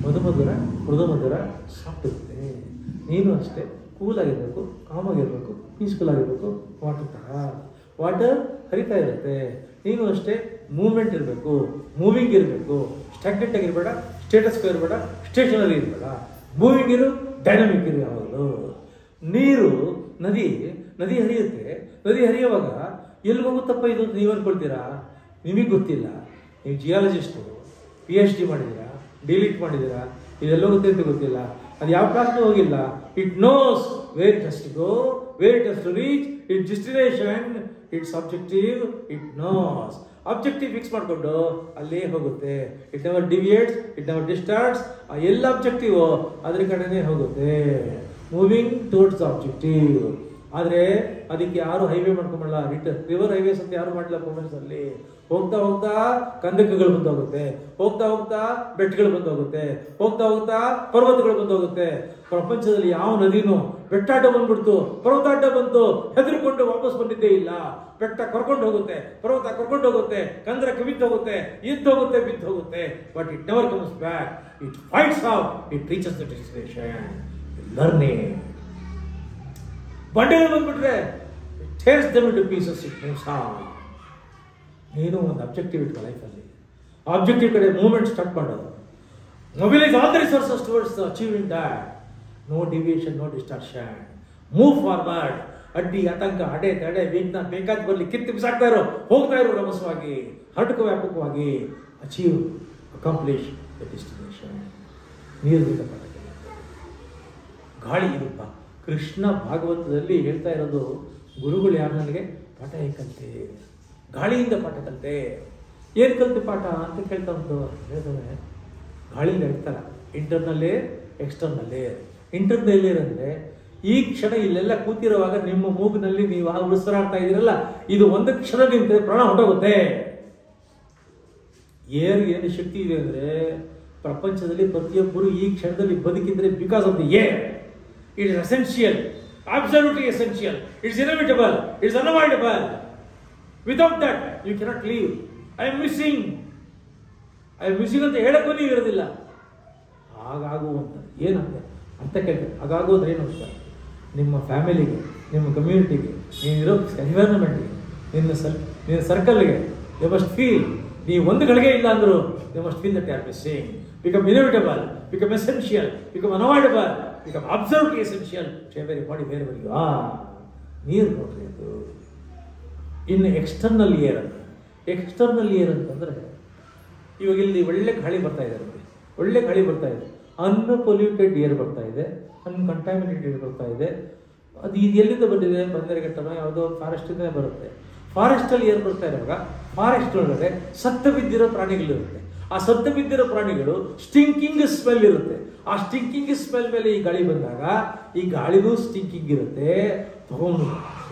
ಮಧುಮಧುರ, ಮೃದುಮಧುರ, ಸಾಫ್ಟ್ ಇರುತ್ತೆ. ನೀನು ಅಷ್ಟೇ ಕೂಲಾಗಿರಬೇಕು, ಕಾಮಾಗಿರಬೇಕು, ಪೀಸ್ಫುಲ್ ಆಗಿರಬೇಕು. ವಾಟರ್ ಥರ ವಾಟರ್ ಹರಿತಾ ಇರುತ್ತೆ. ನೀನು ಅಷ್ಟೇ ಮೂವ್ಮೆಂಟ್ ಇರಬೇಕು, ಮೂವಿಂಗ್ ಇರಬೇಕು. ಸ್ಟಾಗ್ನೆಂಟ್ ಆಗಿರಬೇಡ, ಸ್ಟೇಟಸ್ ಇರಬೇಡ, ಸ್ಟೇಷನರಿ ಇರಬೇಡ. ಮೂವಿಂಗ್ ಇರು, ಡೈನಮಿಕ್ ಇರು ಯಾವಾಗಲೂ. ನೀರು, ನದಿ ಹರಿಯುತ್ತೆ. ನದಿ ಹರಿಯುವಾಗ ಎಲ್ಲಿ ಹೋಗುತ್ತಪ್ಪ ಇದು ಅಂತ ನೀವು ಅಂದ್ಕೊಳ್ತೀರಾ? ನಿಮಗೆ ಗೊತ್ತಿಲ್ಲ. ನೀವು ಜಿಯಾಲಜಿಸ್ಟು, PhD ಮಾಡಿದ್ದೀರಾ, ಡಿಲೀಟ್ ಮಾಡಿದ್ದೀರಾ, ಇದೆಲ್ಲ ಹೋಗುತ್ತೆ ಅಂತ ಗೊತ್ತಿಲ್ಲ. ಅದು ಯಾವ ಕ್ಲಾಸ್ನೂ ಹೋಗಿಲ್ಲ. It knows where it has to go, where it has to reach, it destination, its objective, it knows. Objective fix ಮಾಡಿಕೊಂಡು ಅಲ್ಲೇ ಹೋಗುತ್ತೆ. It never deviates, it never distorts. ಆ ಎಲ್ಲ ಅಬ್ಜೆಕ್ಟಿವ್ ಅದ್ರ ಕಡೆನೇ ಹೋಗುತ್ತೆ, ಮೂವಿಂಗ್ ಟುವರ್ಡ್ಸ್ ಆಬ್ಜೆಕ್ಟಿವ್. ಆದರೆ ಅದಕ್ಕೆ ಯಾರು ಹೈವೇ ಮಾಡ್ಕೊಂಬಲ್ಲ, ರಿವರ್ ಹೈವೇಸ್ ಅಂತ ಯಾರು ಮಾಡಲಿಲ್ಲ ಕಾಮೆಂಟ್ಸ್ ಅಲ್ಲಿ. ಹೋಗ್ತಾ ಹೋಗ್ತಾ ಕಂದಕಗಳು ಬಂದೋಗುತ್ತೆ, ಹೋಗ್ತಾ ಹೋಗ್ತಾ ಬೆಟ್ಟಗಳು ಬಂದೋಗುತ್ತೆ, ಹೋಗ್ತಾ ಹೋಗ್ತಾ ಪರ್ವತಗಳು ಬಂದೋಗುತ್ತೆ. ಪ್ರಪಂಚದಲ್ಲಿ ಯಾವ ನದಿನೂ ಬೆಟ್ಟಾಟ ಬಂದ್ಬಿಡ್ತು, ಪರ್ವತಾಟ ಬಂತು, ಹೆದರ್ಕೊಂಡು ವಾಪಸ್ ಬಂದಿದ್ದೇ ಇಲ್ಲ. ಬೆಟ್ಟ ಕರ್ಕೊಂಡು ಹೋಗುತ್ತೆ, ಪರ್ವತ ಕರ್ಕೊಂಡು ಹೋಗುತ್ತೆ, ಕಂದ್ರ ಕವಿದ್ದು ಹೋಗುತ್ತೆ, ಹೋಗುತ್ತೆ, ಬಿದ್ದು ಹೋಗುತ್ತೆ. But it never comes back. It fights out, it reaches the destination. Learning. ಬಂಡೆಗಳು ಬಂದ್ಬಿಟ್ರೆ tears them into pieces, it moves on. ನೀನು ಒಂದು ಅಬ್ಜೆಕ್ಟಿವ್ ಇಟ್ಕೋ ಲೈಫಲ್ಲಿ. ಆಬ್ಜೆಕ್ಟಿವ್ ಕಡೆ ಮೂವ್ಮೆಂಟ್ ಸ್ಟಾರ್ಟ್ ಮಾಡೋದು. Mobilise all the resources towards achieving that. No deviation, no distortion. Move forward. ಅಡ್ಡಿ, ಆತಂಕ, ಅಡೆ ತಡೆ, ವಿಘ್ನ ಬೇಕಾದ ಬರಲಿ ಕಿತ್ತು ಬಿಸಾಕ್ತಾ ಇರೋ, ಹೋಗ್ತಾ ಇರೋ ರಮಸವಾಗಿ, ಹರಟಕ ವ್ಯಾಪಕವಾಗಿ. Achieve, accomplish the destination. ನೀರಿನಿಂದ ಪಾಠ ಕಲಿಯುತ್ತೆ. ಗಾಳಿ ಇರುತ್ತ. ಕೃಷ್ಣ ಭಾಗವತದಲ್ಲಿ ಹೇಳ್ತಾ ಇರೋದು, ಗುರುಗಳು ಯಾರು ನನಗೆ ಪಾಠ ಕಲಿತೆ, ಗಾಳಿಯಿಂದ ಪಾಠ ಕಲಿತೆ. ಏನು ಕಲಿತೆ ಪಾಠ ಅಂತ ಕೇಳ್ತಾ ಉಂಟು. ಹೇಳ್ತಾನೆ, ಗಾಳಿಯಿಂದ ಹೇಳ್ತಾರ internal air, external air. Internal air ಅಂದರೆ ಈ ಕ್ಷಣ ಇಲ್ಲೆಲ್ಲ ಕೂತಿರುವಾಗ ನಿಮ್ಮ ಮೂಗಿನಲ್ಲಿ ನೀವು ಉಸಿರಾಡ್ತಾ ಇದ್ದೀರಲ್ಲ, ಇದು ಒಂದು ಕ್ಷಣ ನಿಂತರೆ ಪ್ರಾಣ ಹೊರಟೋಗುತ್ತೆ. ಏರ್ ಏನು ಶಕ್ತಿ ಇದೆ ಅಂದರೆ, ಪ್ರಪಂಚದಲ್ಲಿ ಪ್ರತಿಯೊಬ್ಬರು ಈ ಕ್ಷಣದಲ್ಲಿ ಬದುಕಿದ್ರೆ because of the air. It is essential, absolutely essential. It's inevitable, it's unavoidable. Without that, you cannot live. I am missing ಅಂತ ಹೇಳಕ್ಕೂ ನೀವು ಇರೋದಿಲ್ಲ. ಹಾಗಾಗುವಂಥ ಏನಂತ ಅರ್ಥ ಕೇಳ್ತಾರೆ. ಹಾಗಾಗೋದ್ರೆ ಏನು ಅಂತ, ನಿಮ್ಮ ಫ್ಯಾಮಿಲಿಗೆ, ನಿಮ್ಮ ಕಮ್ಯುನಿಟಿಗೆ, ನೀನಿರೋ ಎನ್ವೈರನ್ಮೆಂಟ್ಗೆ, ನಿನ್ನ ಸರ್ಕಲ್ಗೆ ಯು ಮಸ್ಟ್ ಫೀಲ್. ನೀವು ಒಂದು ಗಳಿಗೆ ಇಲ್ಲ ಅಂದರೂ you must feel that you are missing. Become inevitable, become essential, become unavoidable, become absolutely essential to every body wherever you are. ನೀರು ನೋಡ್ರಿ ಅದು. ಇನ್ನು ಎಕ್ಸ್ಟರ್ನಲ್ ಏರ್ ಅಂತ. ಎಕ್ಸ್ಟರ್ನಲ್ ಏರ್ ಅಂತಂದರೆ, ಇವಾಗ ಇಲ್ಲಿ ಒಳ್ಳೆ ಗಾಳಿ ಬರ್ತಾ ಇದೆ, ಒಳ್ಳೆ ಗಾಳಿ ಬರ್ತಾ ಇದೆ. ಅನ್ಪೊಲ್ಯೂಟೆಡ್ ಏರ್ ಬರ್ತಾ ಇದೆ, ಅನ್ಕಂಟಾಮಿನೇಟೆಡ್ ಏರ್ ಬರ್ತಾ ಇದೆ. ಅದು ಇದು ಎಲ್ಲಿಂದ ಬಂದಿದೆ? ಬಂದರಘಟ್ಟನೋ ಯಾವುದೋ ಫಾರೆಸ್ಟಿಂದಲೇ ಬರುತ್ತೆ. ಫಾರೆಸ್ಟಲ್ಲಿ ಏರ್ ಬರ್ತಾ ಇರುವಾಗ ಫಾರೆಸ್ಟ್ ಒಳಗಡೆ ಸತ್ತ ಬಿದ್ದಿರೋ ಪ್ರಾಣಿಗಳಿರುತ್ತೆ. ಆ ಸತ್ತ ಬಿದ್ದಿರೋ ಪ್ರಾಣಿಗಳು ಸ್ಟಿಂಕಿಂಗ್ ಸ್ಮೆಲ್ ಇರುತ್ತೆ. ಆ ಸ್ಟಿಂಕಿಂಗ್ ಸ್ಮೆಲ್ ಮೇಲೆ ಈ ಗಾಳಿ ಬಂದಾಗ ಈ ಗಾಳಿಗೂ ಸ್ಟಿಂಕಿಂಗ್ ಇರುತ್ತೆ. ತಗೊಂಡು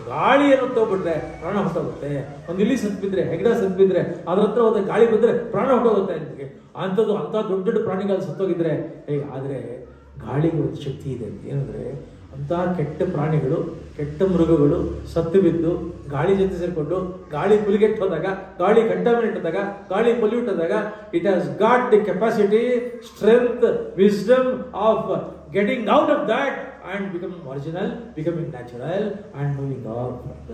ಗಾಳಿಯನ್ನು ತಗೊಬಿಟ್ರೆ ಪ್ರಾಣ ಹೊಟ್ಟೋಗುತ್ತೆ. ಒಂದು ಇಲಿ ಸತ್ಬಿದ್ರೆ, ಹೆಗ್ಡ ಸತ್ಬಿದ್ರೆ, ಅದ್ರ ಹತ್ರ ಹೋದ ಗಾಳಿ ಬಂದರೆ ಪ್ರಾಣ ಹೊಟ್ಟೋಗುತ್ತೆ ಅಂತಿಗೆ. ಅಂಥದ್ದು ಅಂಥ ದೊಡ್ಡ ದೊಡ್ಡ ಪ್ರಾಣಿಗಳು ಸತ್ತೋಗಿದ್ರೆ ಹೇಗೆ? ಆದರೆ ಗಾಳಿಗೆ ಒಂದು ಶಕ್ತಿ ಇದೆ ಅಂತ. ಏನಂದರೆ ಅಂಥ ಕೆಟ್ಟ ಪ್ರಾಣಿಗಳು, ಕೆಟ್ಟ ಮೃಗಗಳು ಸತ್ತು ಬಿದ್ದು ಗಾಳಿ ಜೊತೆ ಸೇರಿಕೊಂಡು ಗಾಳಿ ಪುಲಿಗೆಟ್ಟು ಹೋದಾಗ, ಗಾಳಿ ಕಂಟಾಮಿನೇಟ್ ಆದಾಗ, ಗಾಳಿ ಪೊಲ್ಯೂಟ್ ಆದಾಗ, it has got the capacity, strength, wisdom of getting out of that and becoming original, becoming natural and moving of the.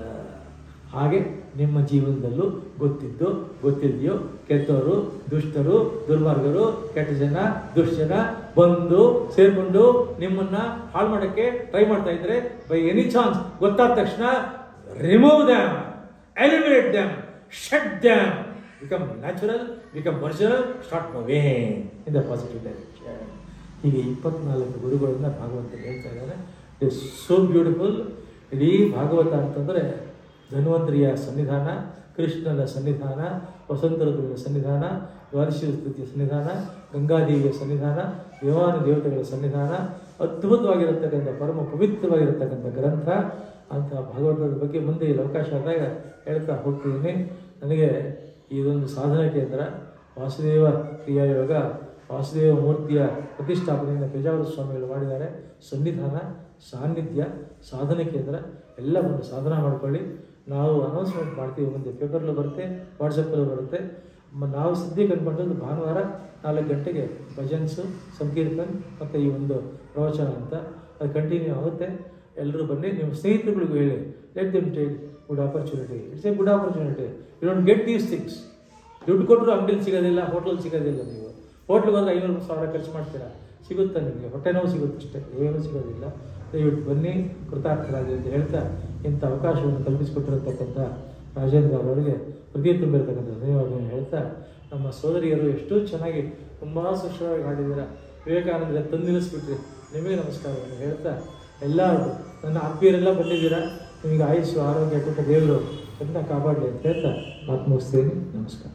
ಹಾಗೆ ನಿಮ್ಮ ಜೀವನದಲ್ಲೂ ಗೊತ್ತಿದ್ದು ಗೊತ್ತಿದೆಯೋ ಕೆಟ್ಟವರು, ದುಷ್ಟರು, ದುರ್ಮಾರ್ಗರು, ಕೆಟ್ಟ ಜನ, ದುಷ್ಟಜನ ಬಂದು ಸೇರಿಕೊಂಡು ನಿಮ್ಮನ್ನ ಹಾಳು ಮಾಡೋಕ್ಕೆ ಟ್ರೈ ಮಾಡ್ತಾ ಇದ್ರೆ, ಬೈ ಎನಿ ಚಾನ್ಸ್ ಗೊತ್ತಾದ ತಕ್ಷಣ remove damn, eliminate damn, shut damn, become natural, become original, start moving in the positive direction. ಹೀಗೆ 24 ಗುರುಗಳನ್ನ ಭಾಗವತ ಹೇಳ್ತಾ ಇದ್ದಾರೆ. It is so beautiful. ಇಡೀ ಭಾಗವತ ಅಂತಂದರೆ ಧನ್ವಂತರಿಯ ಸನ್ನಿಧಾನ, ಕೃಷ್ಣನ ಸನ್ನಿಧಾನ, ವಸಂತ ಋತುವಿನ ಸನ್ನಿಧಾನ, ದ್ವಾದಶಿ ಸ್ತುತಿಯ ಸನ್ನಿಧಾನ, ಗಂಗಾದೇವಿಯ ಸನ್ನಿಧಾನ, ದೇವಾನು ದೇವತೆಗಳ ಸನ್ನಿಧಾನ, ಅದ್ಭುತವಾಗಿರತಕ್ಕಂಥ ಪರಮ ಪವಿತ್ರವಾಗಿರತಕ್ಕಂಥ ಗ್ರಂಥ. ಅಂಥ ಭಾಗವತದ ಬಗ್ಗೆ ಮುಂದೆ ಇಲ್ಲಿ ಅವಕಾಶ ಆದಾಗ ಹೇಳ್ತಾ ಹೋಗ್ತಿದ್ದೀನಿ. ನನಗೆ ಇದೊಂದು ಸಾಧನಾ ಕೇಂದ್ರ, ವಾಸುದೇವ ಕ್ರಿಯಾಯೋಗ, ವಾಸುದೇವ ಮೂರ್ತಿಯ ಪ್ರತಿಷ್ಠಾಪನೆಯನ್ನು ಪೇಜಾವರ ಸ್ವಾಮಿಗಳು ಮಾಡಿದ್ದಾರೆ. ಸನ್ನಿಧಾನ, ಸಾನ್ನಿಧ್ಯ, ಸಾಧನೆ ಕೇಂದ್ರ ಎಲ್ಲ ಒಂದು ಸಾಧನ ಮಾಡ್ಕೊಳ್ಳಿ. ನಾವು ಅನೌನ್ಸ್ಮೆಂಟ್ ಮಾಡ್ತೀವಿ, ಮುಂದೆ ಪೇಪರ್ಲು ಬರುತ್ತೆ, ವಾಟ್ಸಪ್ಪಲ್ಲೂ ಬರುತ್ತೆ. ನಾವು ಸದ್ಯಕ್ಕೆ ಅಂದ್ಕೊಂಡದ್ದು ಭಾನುವಾರ 4 ಗಂಟೆಗೆ ಭಜನ್ಸು, ಸಂಕೀರ್ತನ್ ಮತ್ತು ಈ ಒಂದು ಪ್ರವಚನ ಅಂತ ಅದು ಕಂಟಿನ್ಯೂ ಆಗುತ್ತೆ. ಎಲ್ಲರೂ ಬನ್ನಿ, ನಿಮ್ಮ ಸ್ನೇಹಿತರುಗಳಿಗೂ ಹೇಳಿ, let them take good opportunity. It's a good opportunity. You don't get these things. ದುಡ್ಡು ಕೊಟ್ಟರು ಅಂಗಡಿಲಿ ಸಿಗೋದಿಲ್ಲ, ಹೋಟ್ಲಲ್ಲಿ ಸಿಗೋದಿಲ್ಲ. ನೀವು ಹೋಟ್ಲಿಗೆ ಹೋದ್ರೆ 500,000 ಖರ್ಚು ಮಾಡ್ತೀರಾ, ಸಿಗುತ್ತಾ ನಿಮಗೆ? ಹೊಟ್ಟೆ ನೋವು ಸಿಗುತ್ತಷ್ಟೇ, ಏನೂ ಸಿಗೋದಿಲ್ಲ. ದಯವಿಟ್ಟು ಬನ್ನಿ, ಕೃತಾರ್ಥರಾಗಿ ಅಂತ ಹೇಳ್ತಾ ಇಂಥ ಅವಕಾಶವನ್ನು ಕಲ್ಪಿಸಿಕೊಟ್ಟಿರತಕ್ಕಂಥ ರಾಜೇಂದ್ರ ಅವರಿಗೆ ಹೃದಯ ತುಂಬಿರತಕ್ಕಂಥ ಧನ್ಯವಾದವನ್ನು ಹೇಳ್ತಾ, ನಮ್ಮ ಸೋದರಿಯರು ಎಷ್ಟೋ ಚೆನ್ನಾಗಿ ತುಂಬ ಸೂಕ್ಷ್ಮವಾಗಿ ಹಾಡಿದ್ದೀರ. ವಿವೇಕಾನಂದ ತಂದು ನಿಲ್ಲಿಸ್ಬಿಟ್ರಿ, ನಿಮಗೆ ನಮಸ್ಕಾರವನ್ನು ಹೇಳ್ತಾ, ಎಲ್ಲರೂ ನನ್ನ ಆತ್ಮೀಯರೆಲ್ಲ ಬಂದಿದ್ದೀರಾ, ನಿಮಗೆ ಆಯುಷ್ಯ ಆರೋಗ್ಯ ಕೊಟ್ಟ ದೇವರು ಚೆನ್ನಾಗಿ ಕಾಪಾಡಲಿ ಅಂತ ಹೇಳ್ತಾ ಮಾತು ಮುಗಿಸ್ತೀನಿ. ನಮಸ್ಕಾರ.